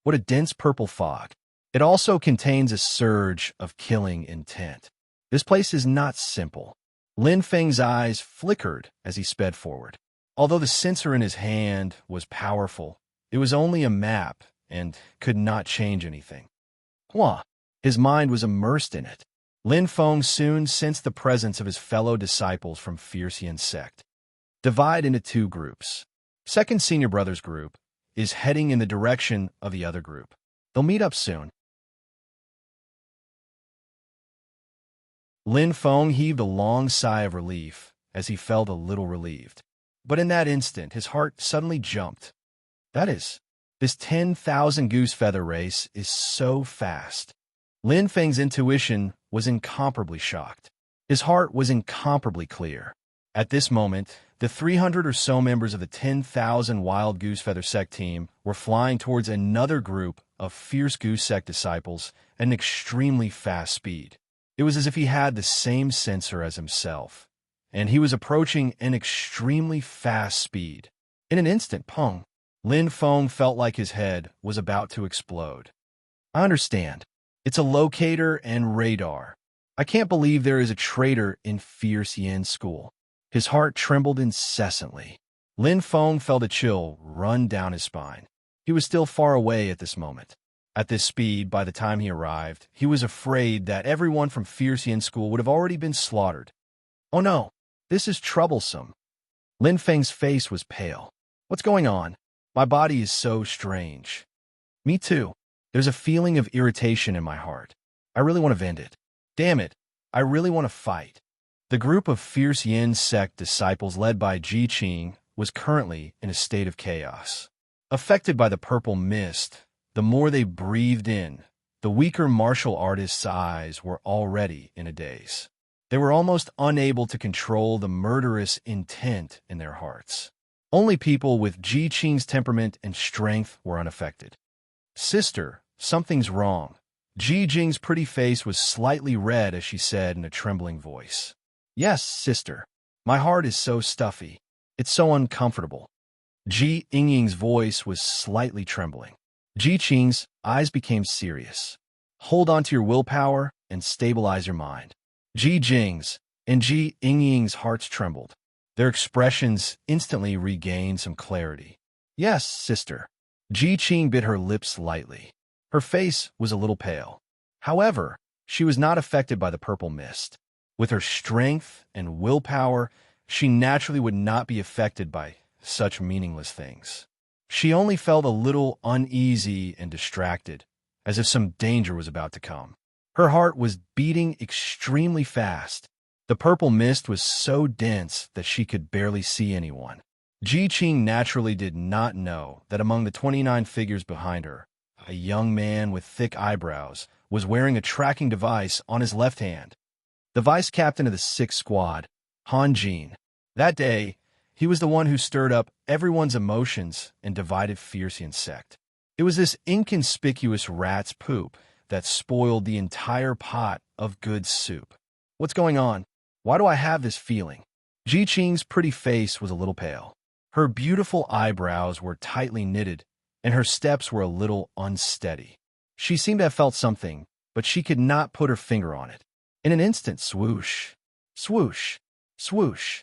What a dense purple fog. It also contains a surge of killing intent. This place is not simple. Lin Feng's eyes flickered as he sped forward. Although the sensor in his hand was powerful, it was only a map and could not change anything. His mind was immersed in it. Lin Feng soon sensed the presence of his fellow disciples from Fierce Yin sect. Divide into two groups. Second Senior Brothers group is heading in the direction of the other group. They'll meet up soon. Lin Feng heaved a long sigh of relief as he felt a little relieved. But in that instant, his heart suddenly jumped. That is, this 10,000 goose feather race is so fast. Lin Feng's intuition was incomparably shocked. His heart was incomparably clear. At this moment, the 300 or so members of the 10,000 Wild Goose Feather Sect team were flying towards another group of Fierce Goose Sect disciples at an extremely fast speed. It was as if he had the same sensor as himself, and he was approaching an extremely fast speed. In an instant, Lin Feng felt like his head was about to explode. I understand. It's a locator and radar. I can't believe there is a traitor in Fierce Yin school. His heart trembled incessantly. Lin Feng felt a chill run down his spine. He was still far away at this moment. At this speed, by the time he arrived, he was afraid that everyone from Fierce Yin school would have already been slaughtered. Oh no, this is troublesome. Lin Feng's face was pale. What's going on? My body is so strange. Me too. There's a feeling of irritation in my heart. I really want to vent it. Damn it, I really want to fight. The group of Fierce Yin sect disciples led by Ji Qing was currently in a state of chaos. Affected by the purple mist, the more they breathed in, the weaker martial artists' eyes were already in a daze. They were almost unable to control the murderous intent in their hearts. Only people with Ji Qing's temperament and strength were unaffected. Sister, something's wrong. Ji Qing's pretty face was slightly red as she said in a trembling voice. Yes, sister. My heart is so stuffy. It's so uncomfortable. Ji Yingying's voice was slightly trembling. Ji Qing's eyes became serious. Hold on to your willpower and stabilize your mind. Ji Jing's and Ji Yingying's hearts trembled. Their expressions instantly regained some clarity. Yes, sister. Ji Qing bit her lips lightly. Her face was a little pale. However, she was not affected by the purple mist. With her strength and willpower, she naturally would not be affected by such meaningless things. She only felt a little uneasy and distracted, as if some danger was about to come. Her heart was beating extremely fast. The purple mist was so dense that she could barely see anyone. Ji Qing naturally did not know that among the 29 figures behind her, a young man with thick eyebrows was wearing a tracking device on his left hand. The vice captain of the 6th Squad, Han Jin. That day, he was the one who stirred up everyone's emotions and divided Fiercian sect. It was this inconspicuous rat's poop that spoiled the entire pot of good soup. What's going on? Why do I have this feeling? Ji Qing's pretty face was a little pale. Her beautiful eyebrows were tightly knitted, and her steps were a little unsteady. She seemed to have felt something, but she could not put her finger on it. In an instant, swoosh, swoosh, swoosh.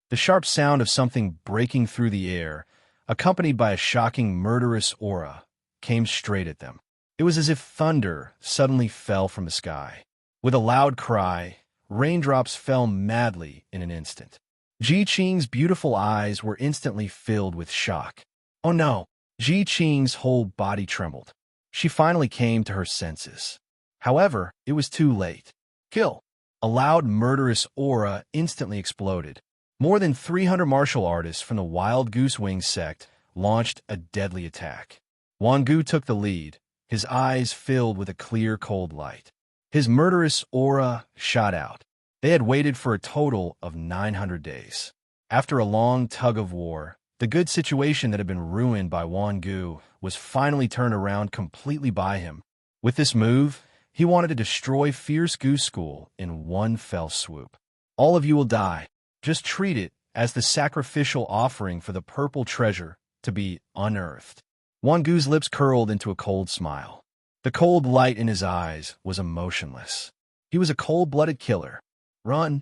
The sharp sound of something breaking through the air, accompanied by a shocking, murderous aura, came straight at them. It was as if thunder suddenly fell from the sky. With a loud cry, raindrops fell madly in an instant. Ji Qing's beautiful eyes were instantly filled with shock. Oh no! Ji Qing's whole body trembled. She finally came to her senses. However, it was too late. Kill! A loud, murderous aura instantly exploded. More than 300 martial artists from the Wild Goose Wing sect launched a deadly attack. Wang Gu took the lead, his eyes filled with a clear, cold light. His murderous aura shot out. They had waited for a total of 900 days. After a long tug-of-war, the good situation that had been ruined by Wang Gu was finally turned around completely by him. With this move, he wanted to destroy Fierce Goose School in one fell swoop. All of you will die. Just treat it as the sacrificial offering for the purple treasure to be unearthed. Wang Gu's lips curled into a cold smile. The cold light in his eyes was emotionless. He was a cold-blooded killer. Run.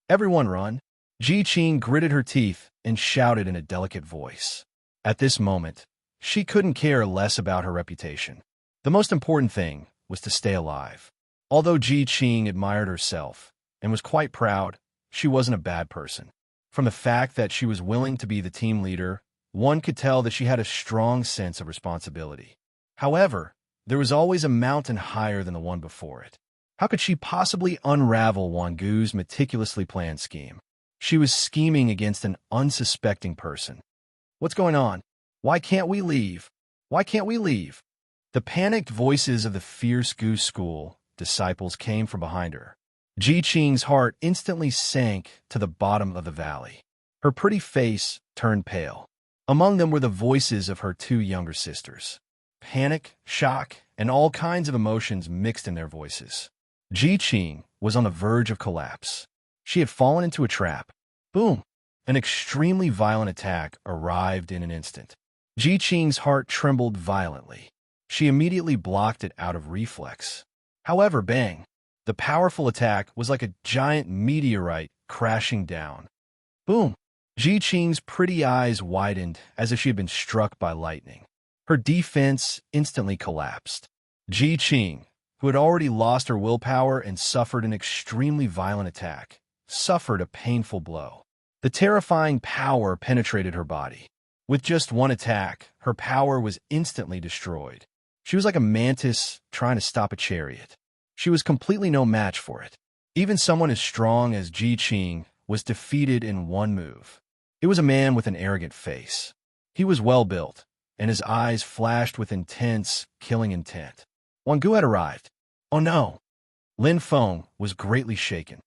Everyone run. Ji Qing gritted her teeth and shouted in a delicate voice. At this moment, she couldn't care less about her reputation. The most important thing was to stay alive. Although Ji Qing admired herself and was quite proud, she wasn't a bad person. From the fact that she was willing to be the team leader, one could tell that she had a strong sense of responsibility. However, there was always a mountain higher than the one before it. How could she possibly unravel Wang Gu's meticulously planned scheme? She was scheming against an unsuspecting person. What's going on? Why can't we leave? Why can't we leave? The panicked voices of the Fierce Goose School disciples came from behind her. Ji Qing's heart instantly sank to the bottom of the valley. Her pretty face turned pale. Among them were the voices of her 2 younger sisters. Panic, shock, and all kinds of emotions mixed in their voices. Ji Qing was on the verge of collapse. She had fallen into a trap. Boom! An extremely violent attack arrived in an instant. Ji Qing's heart trembled violently. She immediately blocked it out of reflex. However, bang! The powerful attack was like a giant meteorite crashing down. Boom! Ji Qing's pretty eyes widened as if she had been struck by lightning. Her defense instantly collapsed. Ji Qing, who had already lost her willpower and suffered an extremely violent attack, suffered a painful blow. The terrifying power penetrated her body. With just one attack, her power was instantly destroyed. She was like a mantis trying to stop a chariot. She was completely no match for it. Even someone as strong as Ji Qing was defeated in one move. It was a man with an arrogant face. He was well-built, and his eyes flashed with intense, killing intent. Wang Gu had arrived. Oh no! Lin Feng was greatly shaken.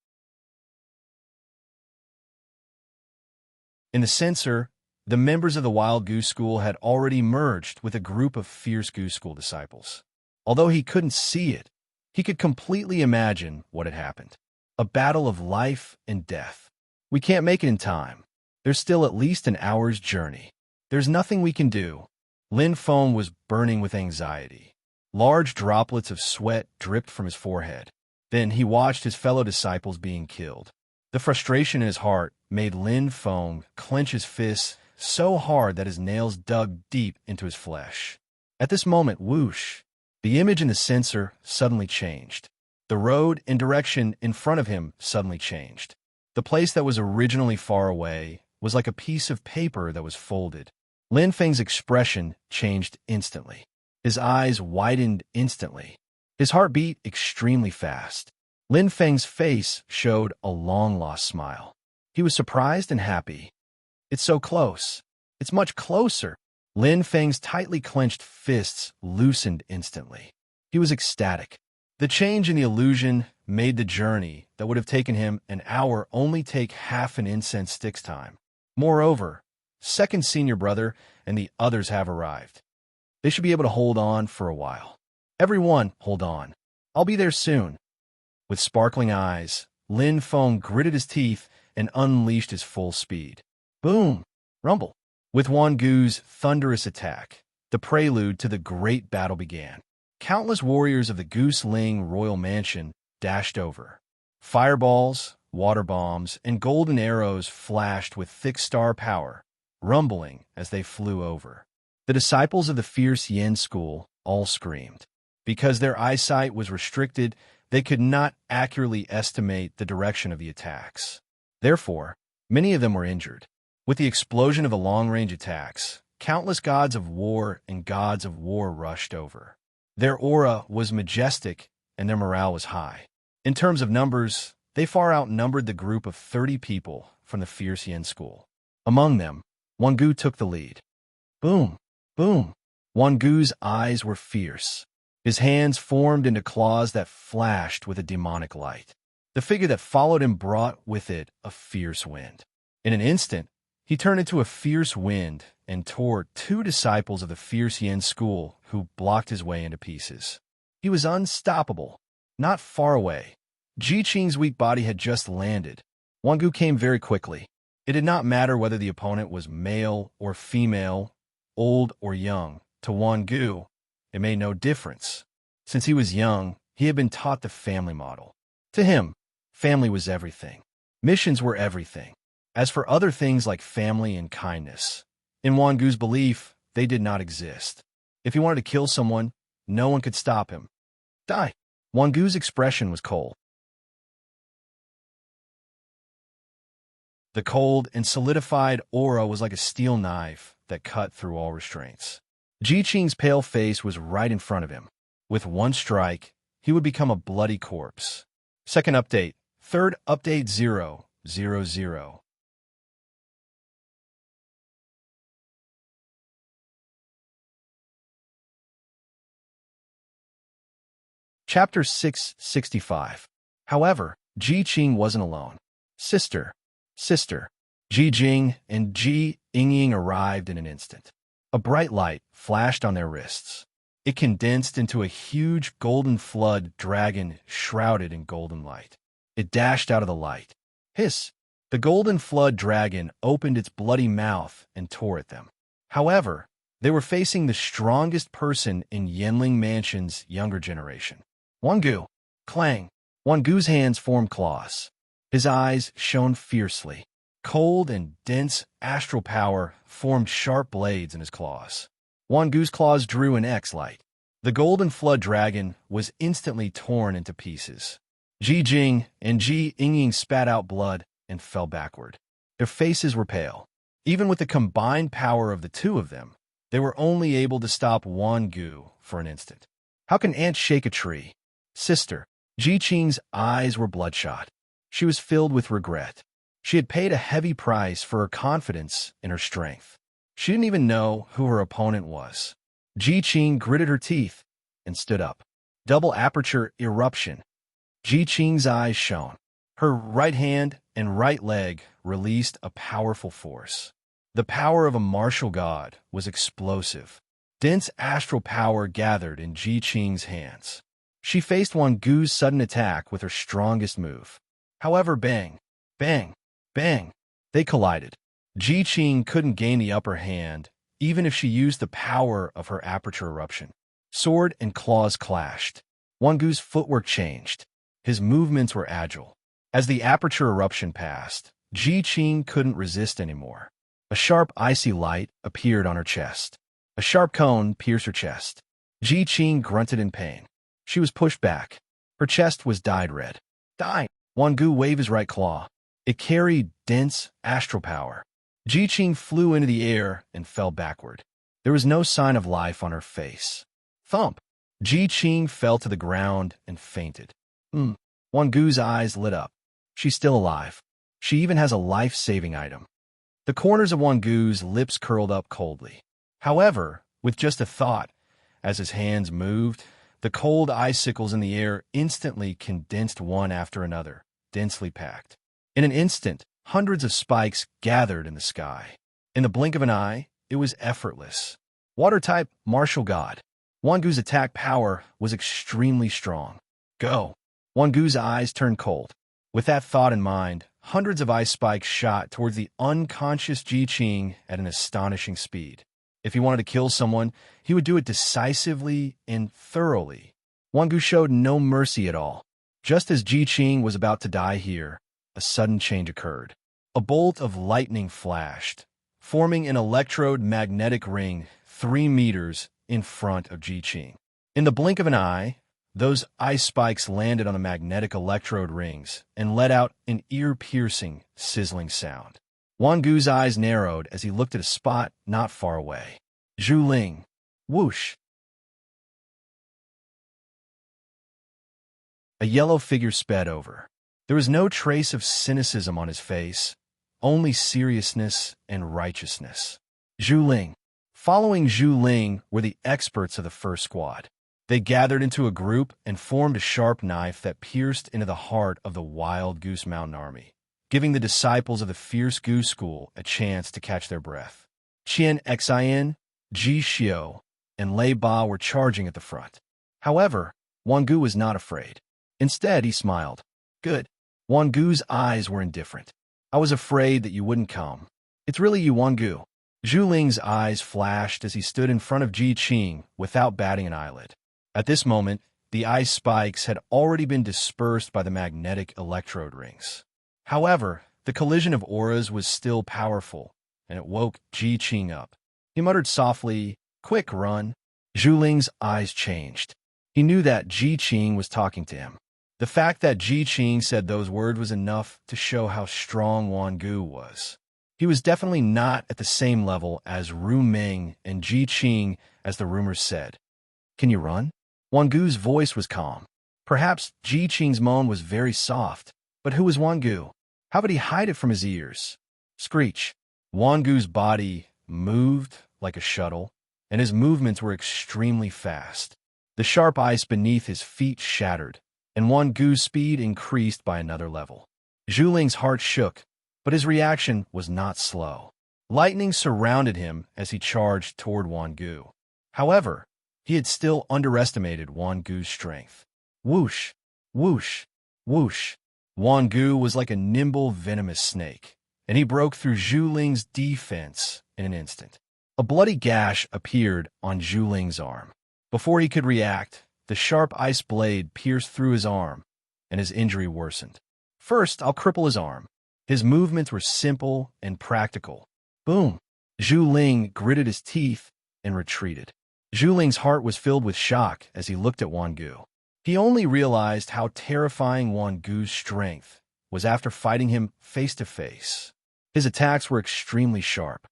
In the censor, the members of the Wild Goose School had already merged with a group of Fierce Goose School disciples. Although he couldn't see it, he could completely imagine what had happened. A battle of life and death. We can't make it in time. There's still at least an hour's journey. There's nothing we can do. Lin Feng was burning with anxiety. Large droplets of sweat dripped from his forehead. Then he watched his fellow disciples being killed. The frustration in his heart made Lin Feng clench his fists so hard that his nails dug deep into his flesh. At this moment, whoosh, the image in the sensor suddenly changed. The road and direction in front of him suddenly changed. The place that was originally far away was like a piece of paper that was folded. Lin Feng's expression changed instantly. His eyes widened instantly. His heart beat extremely fast. Lin Feng's face showed a long-lost smile. He was surprised and happy. It's so close. It's much closer. Lin Feng's tightly clenched fists loosened instantly. He was ecstatic. The change in the illusion made the journey that would have taken him an hour only take half an incense stick's time. Moreover, second senior brother and the others have arrived. They should be able to hold on for a while. Everyone, hold on. I'll be there soon. With sparkling eyes, Lin Feng gritted his teeth and unleashed his full speed. Boom! Rumble! With Wan Gu's thunderous attack, the prelude to the great battle began. Countless warriors of the Goose Ling royal mansion dashed over. Fireballs, water bombs, and golden arrows flashed with thick star power, rumbling as they flew over. The disciples of the fierce Yen school all screamed. Because their eyesight was restricted, they could not accurately estimate the direction of the attacks. Therefore, many of them were injured. With the explosion of the long-range attacks, countless gods of war and gods of war rushed over. Their aura was majestic and their morale was high. In terms of numbers, they far outnumbered the group of 30 people from the fierce Yen school. Among them, Wan Gu took the lead. Boom! Boom! Wan Gu's eyes were fierce. His hands formed into claws that flashed with a demonic light. The figure that followed him brought with it a fierce wind. In an instant, he turned into a fierce wind and tore two disciples of the fierce Yen school who blocked his way into pieces. He was unstoppable. Not far away. Ji Qing's weak body had just landed. Wan Gu came very quickly. It did not matter whether the opponent was male or female, old or young. To Wan Gu, it made no difference. Since he was young, he had been taught the family model. To him, family was everything. Missions were everything. As for other things like family and kindness, in Wan Gu's belief, they did not exist. If he wanted to kill someone, no one could stop him. Die. Wan Gu's expression was cold. The cold and solidified aura was like a steel knife that cut through all restraints. Ji Qing's pale face was right in front of him. With one strike, he would become a bloody corpse. Second update. Third update 000. Chapter 665. However, Ji Qing wasn't alone. Sister. Ji Jing and Ji Yingying arrived in an instant. A bright light flashed on their wrists. It condensed into a huge golden flood dragon shrouded in golden light. It dashed out of the light. Hiss! The golden flood dragon opened its bloody mouth and tore at them. However, they were facing the strongest person in Yenling Mansion's younger generation. Wan Gu. Clang. Wan Gu's hands formed claws. His eyes shone fiercely. Cold and dense astral power formed sharp blades in his claws. Wan Gu's claws drew an X light. The golden flood dragon was instantly torn into pieces. Ji Jing and Ji Yingying spat out blood and fell backward. Their faces were pale. Even with the combined power of the two of them, they were only able to stop Wan Gu for an instant. How can ants shake a tree? Sister. Ji Qing's eyes were bloodshot. She was filled with regret. She had paid a heavy price for her confidence in her strength. She didn't even know who her opponent was. Ji Qing gritted her teeth and stood up. Double aperture eruption. Ji Qing's eyes shone. Her right hand and right leg released a powerful force. The power of a martial god was explosive. Dense astral power gathered in Ji Qing's hands. She faced Wan Gu's sudden attack with her strongest move. However, bang, bang, bang, they collided. Ji Qing couldn't gain the upper hand, even if she used the power of her aperture eruption. Sword and claws clashed. Wangu's footwork changed. His movements were agile. As the aperture eruption passed, Ji Qing couldn't resist anymore. A sharp, icy light appeared on her chest. A sharp cone pierced her chest. Ji Qing grunted in pain. She was pushed back. Her chest was dyed red. Die! Wangu waved his right claw. It carried dense astral power. Ji Qing flew into the air and fell backward. There was no sign of life on her face. Thump! Ji Qing fell to the ground and fainted. Wangu's eyes lit up. She's still alive. She even has a life-saving item. The corners of Wangu's lips curled up coldly. However, with just a thought, as his hands moved, the cold icicles in the air instantly condensed one after another, densely packed. In an instant, hundreds of spikes gathered in the sky. In the blink of an eye, it was effortless. Water-type martial god. Wangu's attack power was extremely strong. Go! Wangu's eyes turned cold. With that thought in mind, hundreds of ice spikes shot towards the unconscious Ji Qing at an astonishing speed. If he wanted to kill someone, he would do it decisively and thoroughly. Wangu showed no mercy at all. Just as Ji Qing was about to die here, a sudden change occurred. A bolt of lightning flashed, forming an electrode-magnetic ring 3 meters in front of Ji Qing. In the blink of an eye, those ice spikes landed on the magnetic electrode rings and let out an ear-piercing, sizzling sound. Wangu's eyes narrowed as he looked at a spot not far away. Zhu Ling. Whoosh! A yellow figure sped over. There was no trace of cynicism on his face, only seriousness and righteousness. Zhu Ling. Following Zhu Ling were the experts of the first squad. They gathered into a group and formed a sharp knife that pierced into the heart of the Wild Goose Mountain Army, giving the disciples of the Fierce Goose School a chance to catch their breath. Qian Xin, Ji Xiu, and Lei Ba were charging at the front. However, Wangu was not afraid. Instead, he smiled. Good. Wangu's eyes were indifferent. I was afraid that you wouldn't come. It's really you, Wangu. Zhu Ling's eyes flashed as he stood in front of Ji Qing without batting an eyelid. At this moment, the ice spikes had already been dispersed by the magnetic electrode rings. However, the collision of auras was still powerful, and it woke Ji Qing up. He muttered softly, "Quick, run." Zhu Ling's eyes changed. He knew that Ji Qing was talking to him. The fact that Ji Qing said those words was enough to show how strong Wangu was. He was definitely not at the same level as Ru Ming and Ji Qing, as the rumors said. Can you run? Wangu's voice was calm. Perhaps Ji Qing's moan was very soft, but who was Wangu? How would he hide it from his ears? Screech. Wangu's body moved like a shuttle, and his movements were extremely fast. The sharp ice beneath his feet shattered, and Wangu's speed increased by another level. Zhu Ling's heart shook, but his reaction was not slow. Lightning surrounded him as he charged toward Wangu. However, he had still underestimated Wangu's strength. Whoosh, whoosh, whoosh. Wangu was like a nimble, venomous snake, and he broke through Zhu Ling's defense in an instant. A bloody gash appeared on Zhu Ling's arm. Before he could react, the sharp ice blade pierced through his arm, and his injury worsened. First, I'll cripple his arm. His movements were simple and practical. Boom! Zhu Ling gritted his teeth and retreated. Zhu Ling's heart was filled with shock as he looked at Wangu. He only realized how terrifying Wangu's strength was after fighting him face to face. His attacks were extremely sharp.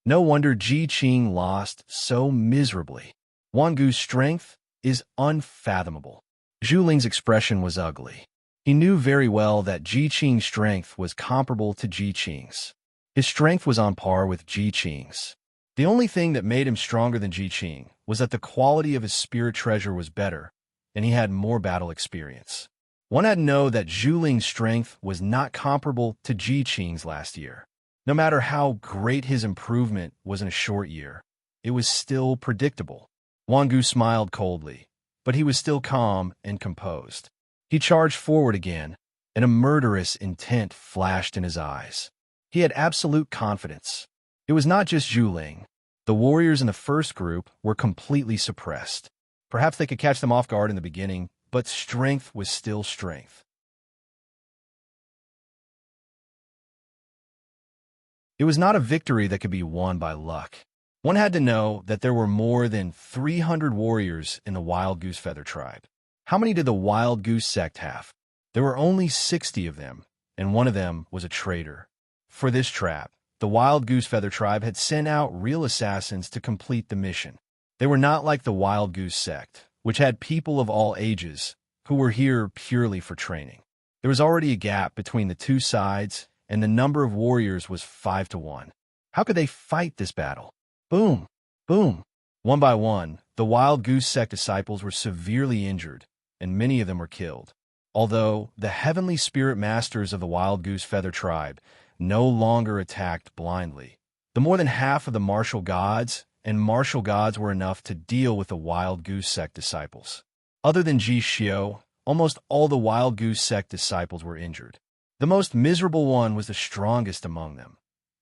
No wonder Ji Qing lost so miserably. Wangu's strength is unfathomable. Zhu Ling's expression was ugly. He knew very well that Ji Qing's strength was comparable to Ji Qing's. His strength was on par with Ji Qing's. The only thing that made him stronger than Ji Qing was that the quality of his spirit treasure was better, and he had more battle experience. One had to know that Zhu Ling's strength was not comparable to Ji Qing's last year. No matter how great his improvement was in a short year, it was still predictable. Wangu smiled coldly, but he was still calm and composed. He charged forward again, and a murderous intent flashed in his eyes. He had absolute confidence. It was not just Zhu Ling. The warriors in the first group were completely suppressed. Perhaps they could catch them off guard in the beginning, but strength was still strength. It was not a victory that could be won by luck. One had to know that there were more than 300 warriors in the Wild Goose Feather tribe. How many did the Wild Goose sect have? There were only 60 of them, and one of them was a traitor. For this trap, the Wild Goose Feather tribe had sent out real assassins to complete the mission. They were not like the Wild Goose sect, which had people of all ages who were here purely for training. There was already a gap between the two sides, and the number of warriors was 5 to 1. How could they fight this battle? Boom! Boom! One by one, the Wild Goose sect disciples were severely injured, and many of them were killed. Although the heavenly spirit masters of the Wild Goose Feather tribe no longer attacked blindly, the more than half of the martial gods were enough to deal with the Wild Goose sect disciples. Other than Ji Xiao, almost all the Wild Goose sect disciples were injured. The most miserable one was the strongest among them,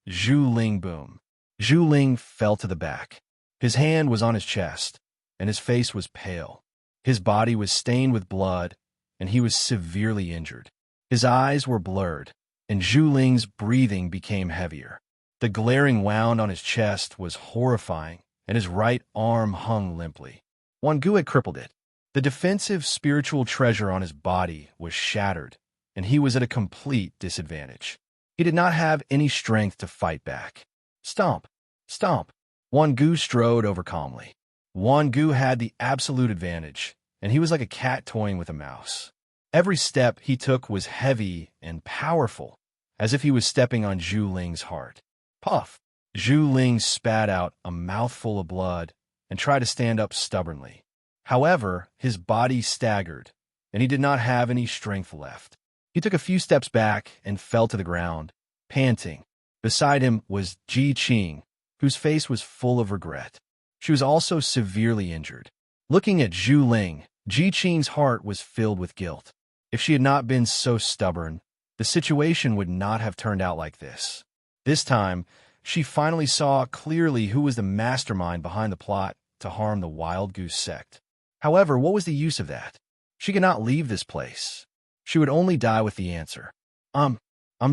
Zhu Ling Boom. Zhu Ling fell to the back. His hand was on his chest, and his face was pale. His body was stained with blood, and he was severely injured. His eyes were blurred, and Zhu Ling's breathing became heavier. The glaring wound on his chest was horrifying, and his right arm hung limply. Wan Gu had crippled it. The defensive spiritual treasure on his body was shattered, and he was at a complete disadvantage. He did not have any strength to fight back. Stomp! Stomp! Wan Gu strode over calmly. Wan Gu had the absolute advantage, and he was like a cat toying with a mouse. Every step he took was heavy and powerful, as if he was stepping on Zhu Ling's heart. Puff! Zhu Ling spat out a mouthful of blood and tried to stand up stubbornly. However, his body staggered, and he did not have any strength left. He took a few steps back and fell to the ground, panting. Beside him was Ji Qing, whose face was full of regret. She was also severely injured. Looking at Zhu Ling, Ji Qing's heart was filled with guilt. If she had not been so stubborn, the situation would not have turned out like this. This time, she finally saw clearly who was the mastermind behind the plot to harm the Wild Goose sect. However, what was the use of that? She could not leave this place. She would only die with the answer. I'm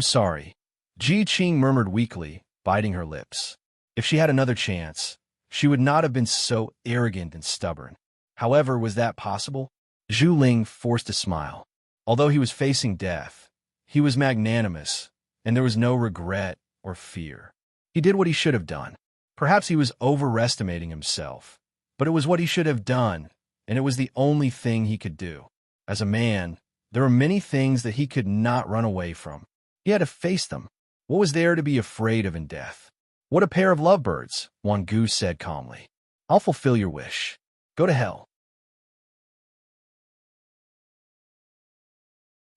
sorry. Ji Qing murmured weakly, biting her lips. If she had another chance, she would not have been so arrogant and stubborn. However, was that possible? Zhu Ling forced a smile. Although he was facing death, he was magnanimous, and there was no regret or fear. He did what he should have done. Perhaps he was overestimating himself, but it was what he should have done, and it was the only thing he could do. As a man, there were many things that he could not run away from. He had to face them. What was there to be afraid of in death? What a pair of lovebirds, Wan Gu said calmly. I'll fulfill your wish. Go to hell.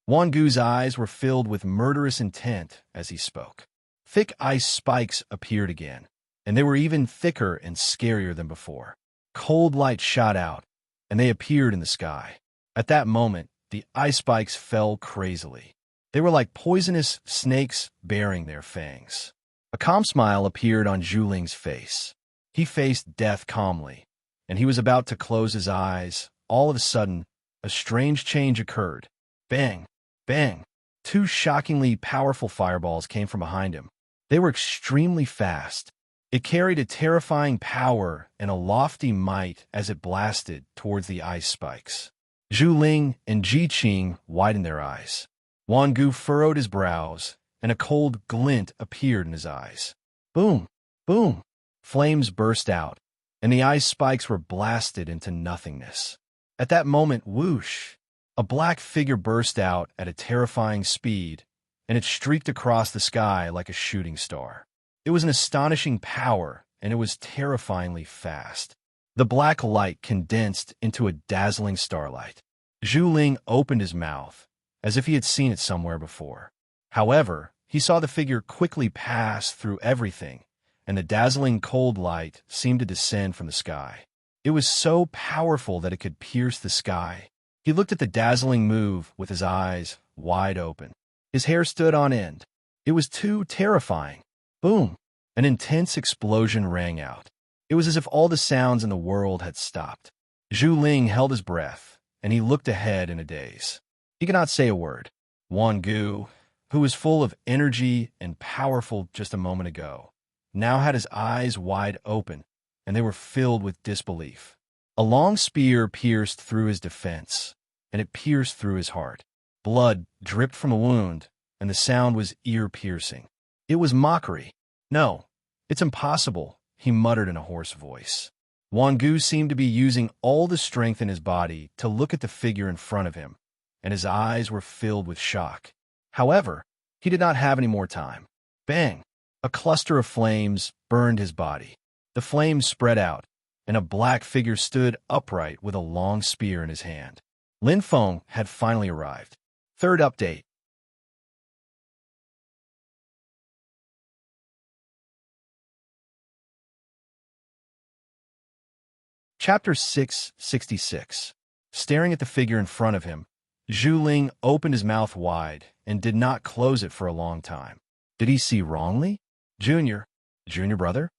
Wan Gu's eyes were filled with murderous intent as he spoke. Thick ice spikes appeared again, and they were even thicker and scarier than before. Cold light shot out, and they appeared in the sky. At that moment, the ice spikes fell crazily. They were like poisonous snakes baring their fangs. A calm smile appeared on Zhu Ling's face. He faced death calmly, and he was about to close his eyes. All of a sudden, a strange change occurred. Bang! Bang! Two shockingly powerful fireballs came from behind him. They were extremely fast. It carried a terrifying power and a lofty might as it blasted towards the ice spikes. Zhu Ling and Ji Qing widened their eyes. Wan Gu furrowed his brows, and a cold glint appeared in his eyes. Boom! Boom! Flames burst out, and the ice spikes were blasted into nothingness. At that moment, whoosh! A black figure burst out at a terrifying speed, and it streaked across the sky like a shooting star. It was an astonishing power, and it was terrifyingly fast. The black light condensed into a dazzling starlight. Zhu Ling opened his mouth, as if he had seen it somewhere before. However, he saw the figure quickly pass through everything, and the dazzling cold light seemed to descend from the sky. It was so powerful that it could pierce the sky. He looked at the dazzling move with his eyes wide open. His hair stood on end. It was too terrifying. Boom! An intense explosion rang out. It was as if all the sounds in the world had stopped. Zhu Ling held his breath, and he looked ahead in a daze. He could not say a word. Wan Gu, who was full of energy and powerful just a moment ago, now had his eyes wide open, and they were filled with disbelief. A long spear pierced through his defense, and it pierced through his heart. Blood dripped from the wound, and the sound was ear-piercing. It was mockery. "No, it's impossible," he muttered in a hoarse voice. Wan Gu seemed to be using all the strength in his body to look at the figure in front of him, and his eyes were filled with shock. However, he did not have any more time. Bang! A cluster of flames burned his body. The flames spread out, and a black figure stood upright with a long spear in his hand. Lin Feng had finally arrived. Third update. Chapter 666. Staring at the figure in front of him, Zhu Ling opened his mouth wide and did not close it for a long time. Did he see wrongly? Junior brother?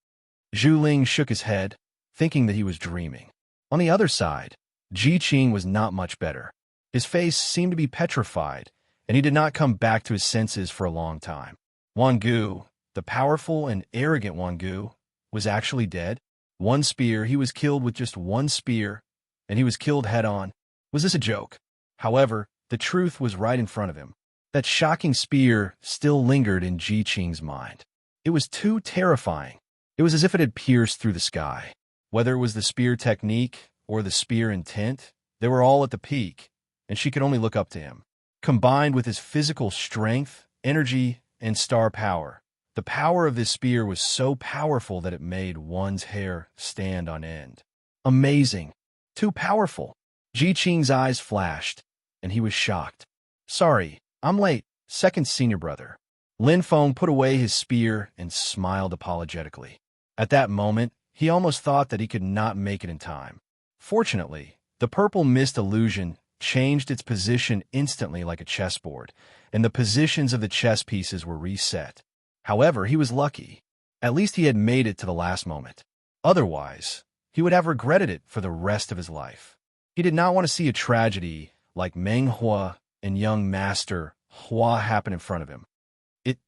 Zhu Ling shook his head, thinking that he was dreaming. On the other side, Ji Qing was not much better. His face seemed to be petrified, and he did not come back to his senses for a long time. Wan Gu, the powerful and arrogant Wan Gu, was actually dead. One spear, he was killed with just one spear, and he was killed head-on. Was this a joke? However, the truth was right in front of him. That shocking spear still lingered in Ji Qing's mind. It was too terrifying. It was as if it had pierced through the sky. Whether it was the spear technique or the spear intent, they were all at the peak, and she could only look up to him. Combined with his physical strength, energy, and star power, the power of this spear was so powerful that it made one's hair stand on end. Amazing. Too powerful. Ji Qing's eyes flashed, and he was shocked. "Sorry, I'm late, second senior brother." Lin Feng put away his spear and smiled apologetically. At that moment, he almost thought that he could not make it in time. Fortunately, the purple mist illusion changed its position instantly like a chessboard, and the positions of the chess pieces were reset. However, he was lucky. At least he had made it to the last moment. Otherwise, he would have regretted it for the rest of his life. He did not want to see a tragedy like Meng Hua and young Master Hua happen in front of him.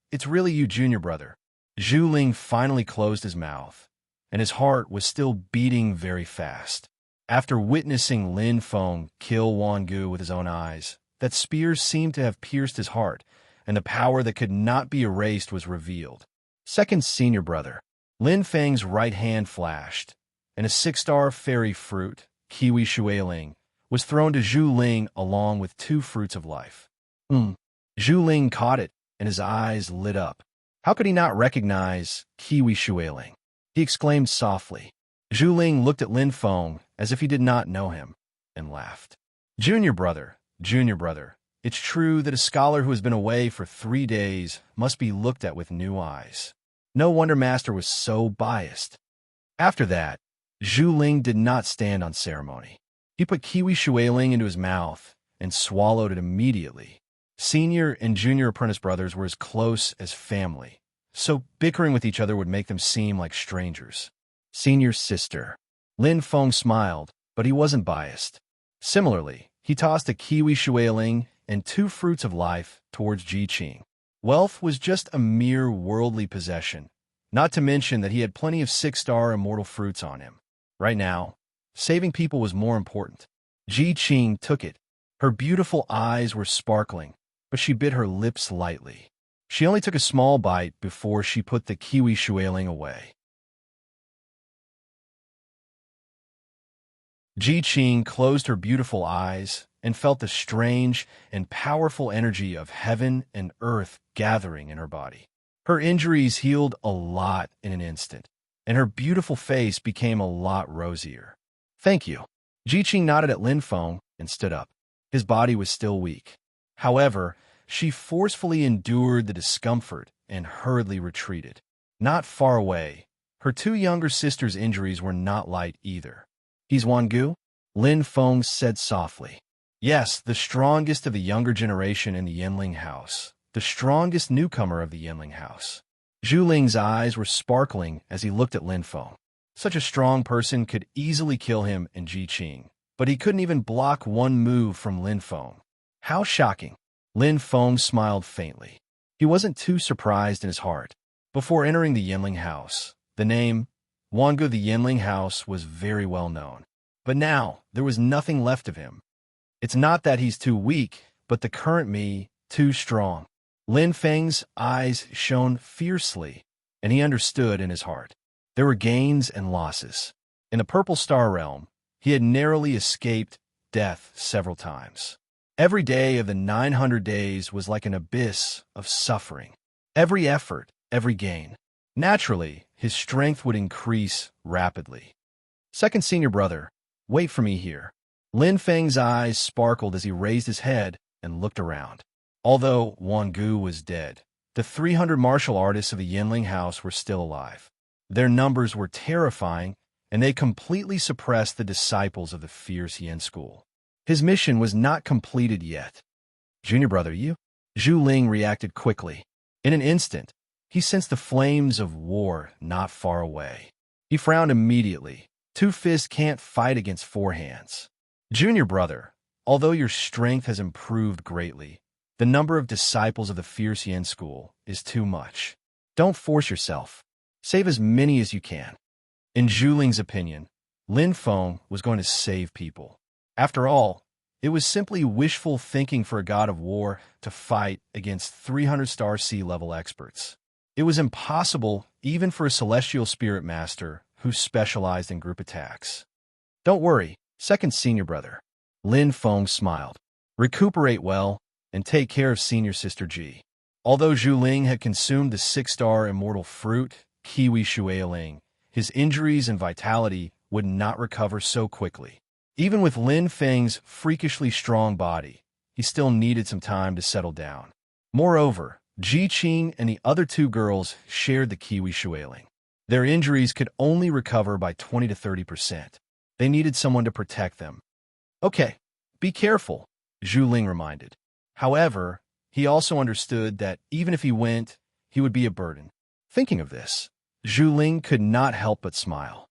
It's really you, junior brother." Zhu Ling finally closed his mouth, and his heart was still beating very fast. After witnessing Lin Feng kill Wan Gu with his own eyes, that spears seemed to have pierced his heart, and the power that could not be erased was revealed. Second senior brother. Lin Feng's right hand flashed, and a 6-star fairy fruit, kiwi shueling, was thrown to Zhu Ling along with 2 fruits of life. Zhu Ling caught it, and his eyes lit up. How could he not recognize kiwi shueling? He exclaimed softly. Zhu Ling looked at Lin Feng as if he did not know him, and laughed. Junior brother, it's true that a scholar who has been away for 3 days must be looked at with new eyes. No wonder Master was so biased. After that, Zhu Ling did not stand on ceremony. He put kiwi shueling into his mouth and swallowed it immediately. Senior and junior apprentice brothers were as close as family, so bickering with each other would make them seem like strangers. Senior's sister. Lin Feng smiled, but he wasn't biased. Similarly, he tossed a kiwi shueling and 2 fruits of life towards Ji Qing. Wealth was just a mere worldly possession, not to mention that he had plenty of 6-star immortal fruits on him. Right now, saving people was more important. Ji Qing took it. Her beautiful eyes were sparkling, but she bit her lips lightly. She only took a small bite before she put the kiwi shueling away. Ji Qing closed her beautiful eyes and felt the strange and powerful energy of heaven and earth gathering in her body. Her injuries healed a lot in an instant, and her beautiful face became a lot rosier. "Thank you." Ji Qing nodded at Lin Feng and stood up. His body was still weak. However, she forcefully endured the discomfort and hurriedly retreated. Not far away, her 2 younger sisters' injuries were not light either. "He's Wan Gu?" Lin Feng said softly. "Yes, the strongest of the younger generation in the Yanling house. The strongest newcomer of the Yanling house." Zhu Ling's eyes were sparkling as he looked at Lin Feng. Such a strong person could easily kill him and Ji Qing, but he couldn't even block one move from Lin Feng. How shocking! Lin Feng smiled faintly. He wasn't too surprised in his heart. Before entering the Yinling house, the name Wangu the Yinling house was very well known. But now, there was nothing left of him. It's not that he's too weak, but the current me, too strong. Lin Feng's eyes shone fiercely, and he understood in his heart. There were gains and losses. In the Purple Star Realm, he had narrowly escaped death several times. Every day of the 900 days was like an abyss of suffering. Every effort, every gain. Naturally, his strength would increase rapidly. Second senior brother, wait for me here. Lin Feng's eyes sparkled as he raised his head and looked around. Although Wangu was dead, the 300 martial artists of the Yinling house were still alive. Their numbers were terrifying, and they completely suppressed the disciples of the fierce Yin school. His mission was not completed yet. Junior brother, you? Zhu Ling reacted quickly. In an instant, he sensed the flames of war not far away. He frowned immediately. Two fists can't fight against four hands. Junior brother, although your strength has improved greatly, the number of disciples of the fierce Yin school is too much. Don't force yourself. Save as many as you can. In Zhu Ling's opinion, Lin Feng was going to save people. After all, it was simply wishful thinking for a god of war to fight against 300-star sea-level experts. It was impossible even for a celestial spirit master who specialized in group attacks. Don't worry, second senior brother. Lin Feng smiled. Recuperate well and take care of senior sister Ji. Although Zhu Ling had consumed the 6-star immortal fruit, Kiwi Shueling, his injuries and vitality would not recover so quickly. Even with Lin Feng's freakishly strong body, he still needed some time to settle down. Moreover, Ji Qing and the other two girls shared the Kiwi Shueling. Their injuries could only recover by 20 to 30%. They needed someone to protect them. Okay, be careful, Zhu Ling reminded. However, he also understood that even if he went, he would be a burden. Thinking of this, Zhu Ling could not help but smile.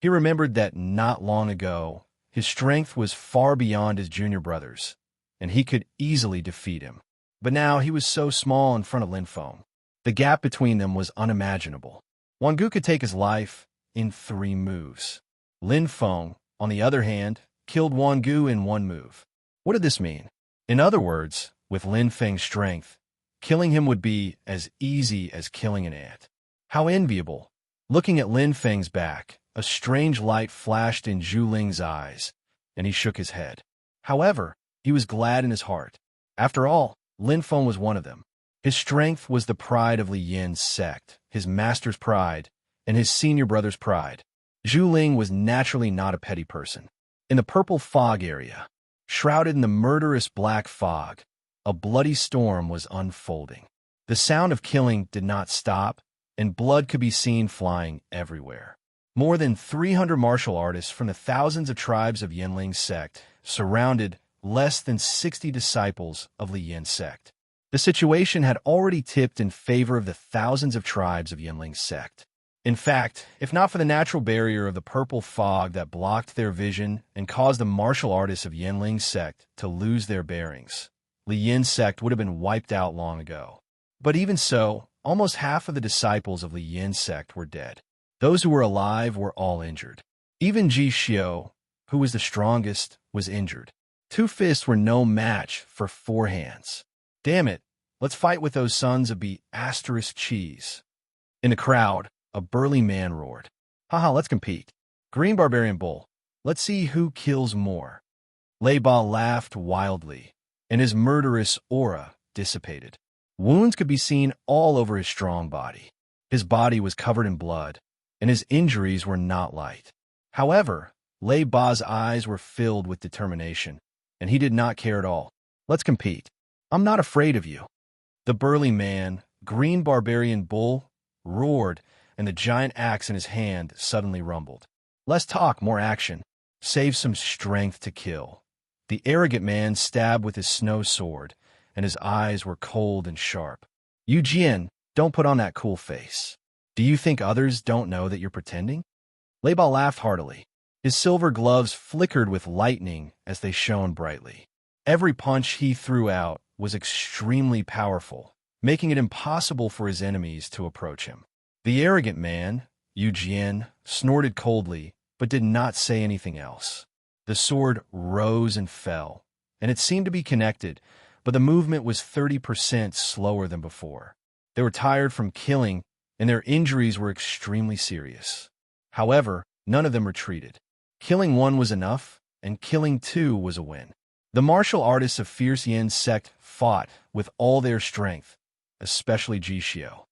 He remembered that not long ago, his strength was far beyond his junior brother's, and he could easily defeat him. But now he was so small in front of Lin Feng. The gap between them was unimaginable. Wangu could take his life in 3 moves. Lin Feng, on the other hand, killed Wangu in 1 move. What did this mean? In other words, with Lin Feng's strength, killing him would be as easy as killing an ant. How enviable! Looking at Lin Feng's back, a strange light flashed in Zhu Ling's eyes, and he shook his head. However, he was glad in his heart. After all, Lin Feng was one of them. His strength was the pride of Li Yin's sect, his master's pride, and his senior brother's pride. Zhu Ling was naturally not a petty person. In the purple fog area, shrouded in the murderous black fog, a bloody storm was unfolding. The sound of killing did not stop, and blood could be seen flying everywhere. More than 300 martial artists from the thousands of tribes of Yinling's sect surrounded less than 60 disciples of Li Yin's sect. The situation had already tipped in favor of the thousands of tribes of Yinling's sect. In fact, if not for the natural barrier of the purple fog that blocked their vision and caused the martial artists of Yinling's sect to lose their bearings, Li Yin's sect would have been wiped out long ago. But even so, almost half of the disciples of Li Yin's sect were dead. Those who were alive were all injured. Even Ji Xiao, who was the strongest, was injured. 2 fists were no match for 4 hands. Damn it, let's fight with those sons of cheese. In the crowd, a burly man roared. Haha, let's compete. Green Barbarian Bull, let's see who kills more. Lei Ba laughed wildly, and his murderous aura dissipated. Wounds could be seen all over his strong body. His body was covered in blood, and his injuries were not light. However, Lei Ba's eyes were filled with determination, and he did not care at all. Let's compete. I'm not afraid of you. The burly man, Green Barbarian Bull, roared, and the giant axe in his hand suddenly rumbled. Less talk, more action. Save some strength to kill. The arrogant man stabbed with his snow sword, and his eyes were cold and sharp. Yu Jian, Don't put on that cool face. Do you think others don't know that you're pretending? Laban laughed heartily. His silver gloves flickered with lightning as they shone brightly. Every punch he threw out was extremely powerful, making it impossible for his enemies to approach him. The arrogant man, Eugene, snorted coldly, but did not say anything else. The sword rose and fell, and it seemed to be connected, but the movement was 30% slower than before. They were tired from killing, and their injuries were extremely serious. However, none of them retreated. Killing one was enough, and killing two was a win. The martial artists of Fierce Yan's sect fought with all their strength, especially Jishio.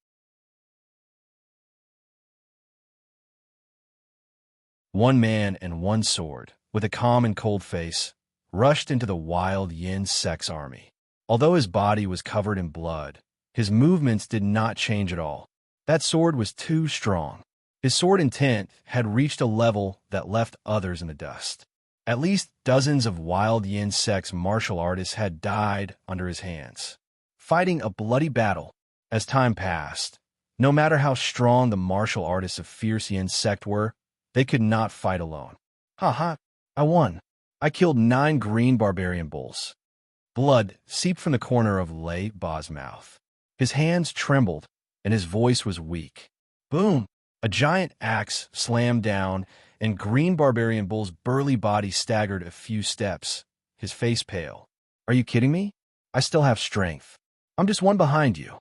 One man and one sword, with a calm and cold face, rushed into the wild Yin sect's army. Although his body was covered in blood, his movements did not change at all. That sword was too strong. His sword intent had reached a level that left others in the dust. At least dozens of wild Yin sect's martial artists had died under his hands, fighting a bloody battle. As time passed, no matter how strong the martial artists of Fierce Yin sect were, they could not fight alone. Ha! I won. I killed 9 green barbarian bulls. Blood seeped from the corner of Lei Ba's mouth. His hands trembled, and his voice was weak. Boom! A giant axe slammed down, and Green Barbarian Bull's burly body staggered a few steps, his face pale. Are you kidding me? I still have strength. I'm just one behind you.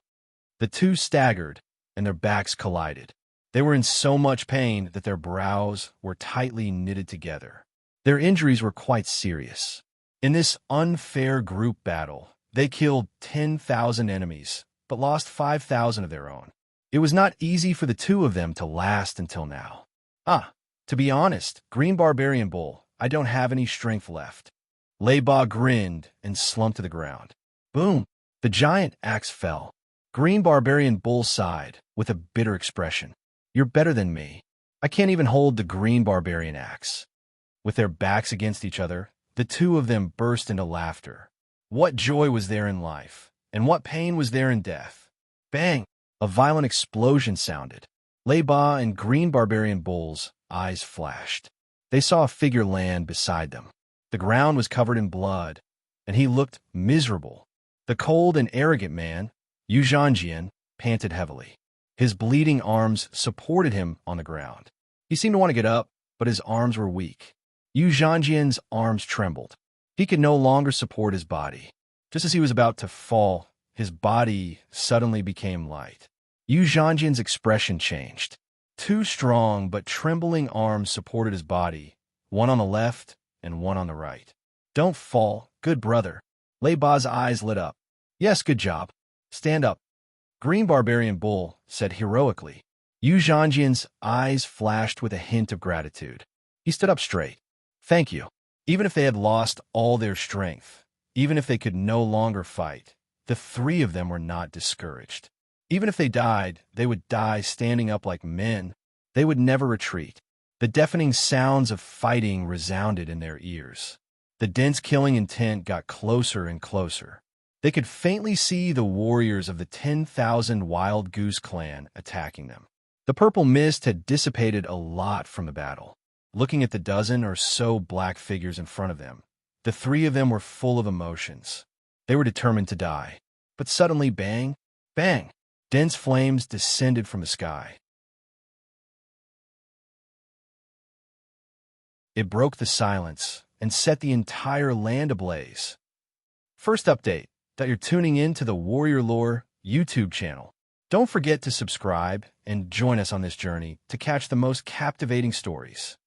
The two staggered, and their backs collided. They were in so much pain that their brows were tightly knitted together. Their injuries were quite serious. In this unfair group battle, they killed 10,000 enemies, but lost 5,000 of their own. It was not easy for the two of them to last until now. To be honest, Green Barbarian Bull, I don't have any strength left. Lei Ba grinned and slumped to the ground. Boom! The giant axe fell. Green Barbarian Bull sighed with a bitter expression. You're better than me. I can't even hold the Green Barbarian axe. With their backs against each other, the two of them burst into laughter. What joy was there in life, and what pain was there in death? Bang! A violent explosion sounded. Lei Ba and Green Barbarian Bull's eyes flashed. They saw a figure land beside them. The ground was covered in blood, and he looked miserable. The cold and arrogant man, Yu Zhanjian, panted heavily. His bleeding arms supported him on the ground. He seemed to want to get up, but his arms were weak. Yu Zhanjian's arms trembled. He could no longer support his body. Just as he was about to fall, his body suddenly became light. Yu Zhanjian's expression changed. 2 strong but trembling arms supported his body, one on the left and one on the right. Don't fall, good brother. Lei Ba's eyes lit up. Yes, good job. Stand up. Green Barbarian Bull said heroically. Yu Zhanjian's eyes flashed with a hint of gratitude. He stood up straight. Thank you. Even if they had lost all their strength, even if they could no longer fight, the 3 of them were not discouraged. Even if they died, they would die standing up like men. They would never retreat. The deafening sounds of fighting resounded in their ears. The dense killing intent got closer and closer. They could faintly see the warriors of the 10,000 Wild Goose clan attacking them. The purple mist had dissipated a lot from the battle. Looking at the dozen or so black figures in front of them, the 3 of them were full of emotions. They were determined to die. But suddenly, bang, bang, dense flames descended from the sky. It broke the silence and set the entire land ablaze. First update, that you're tuning in to the Warrior Lore YouTube channel. Don't forget to subscribe and join us on this journey to catch the most captivating stories.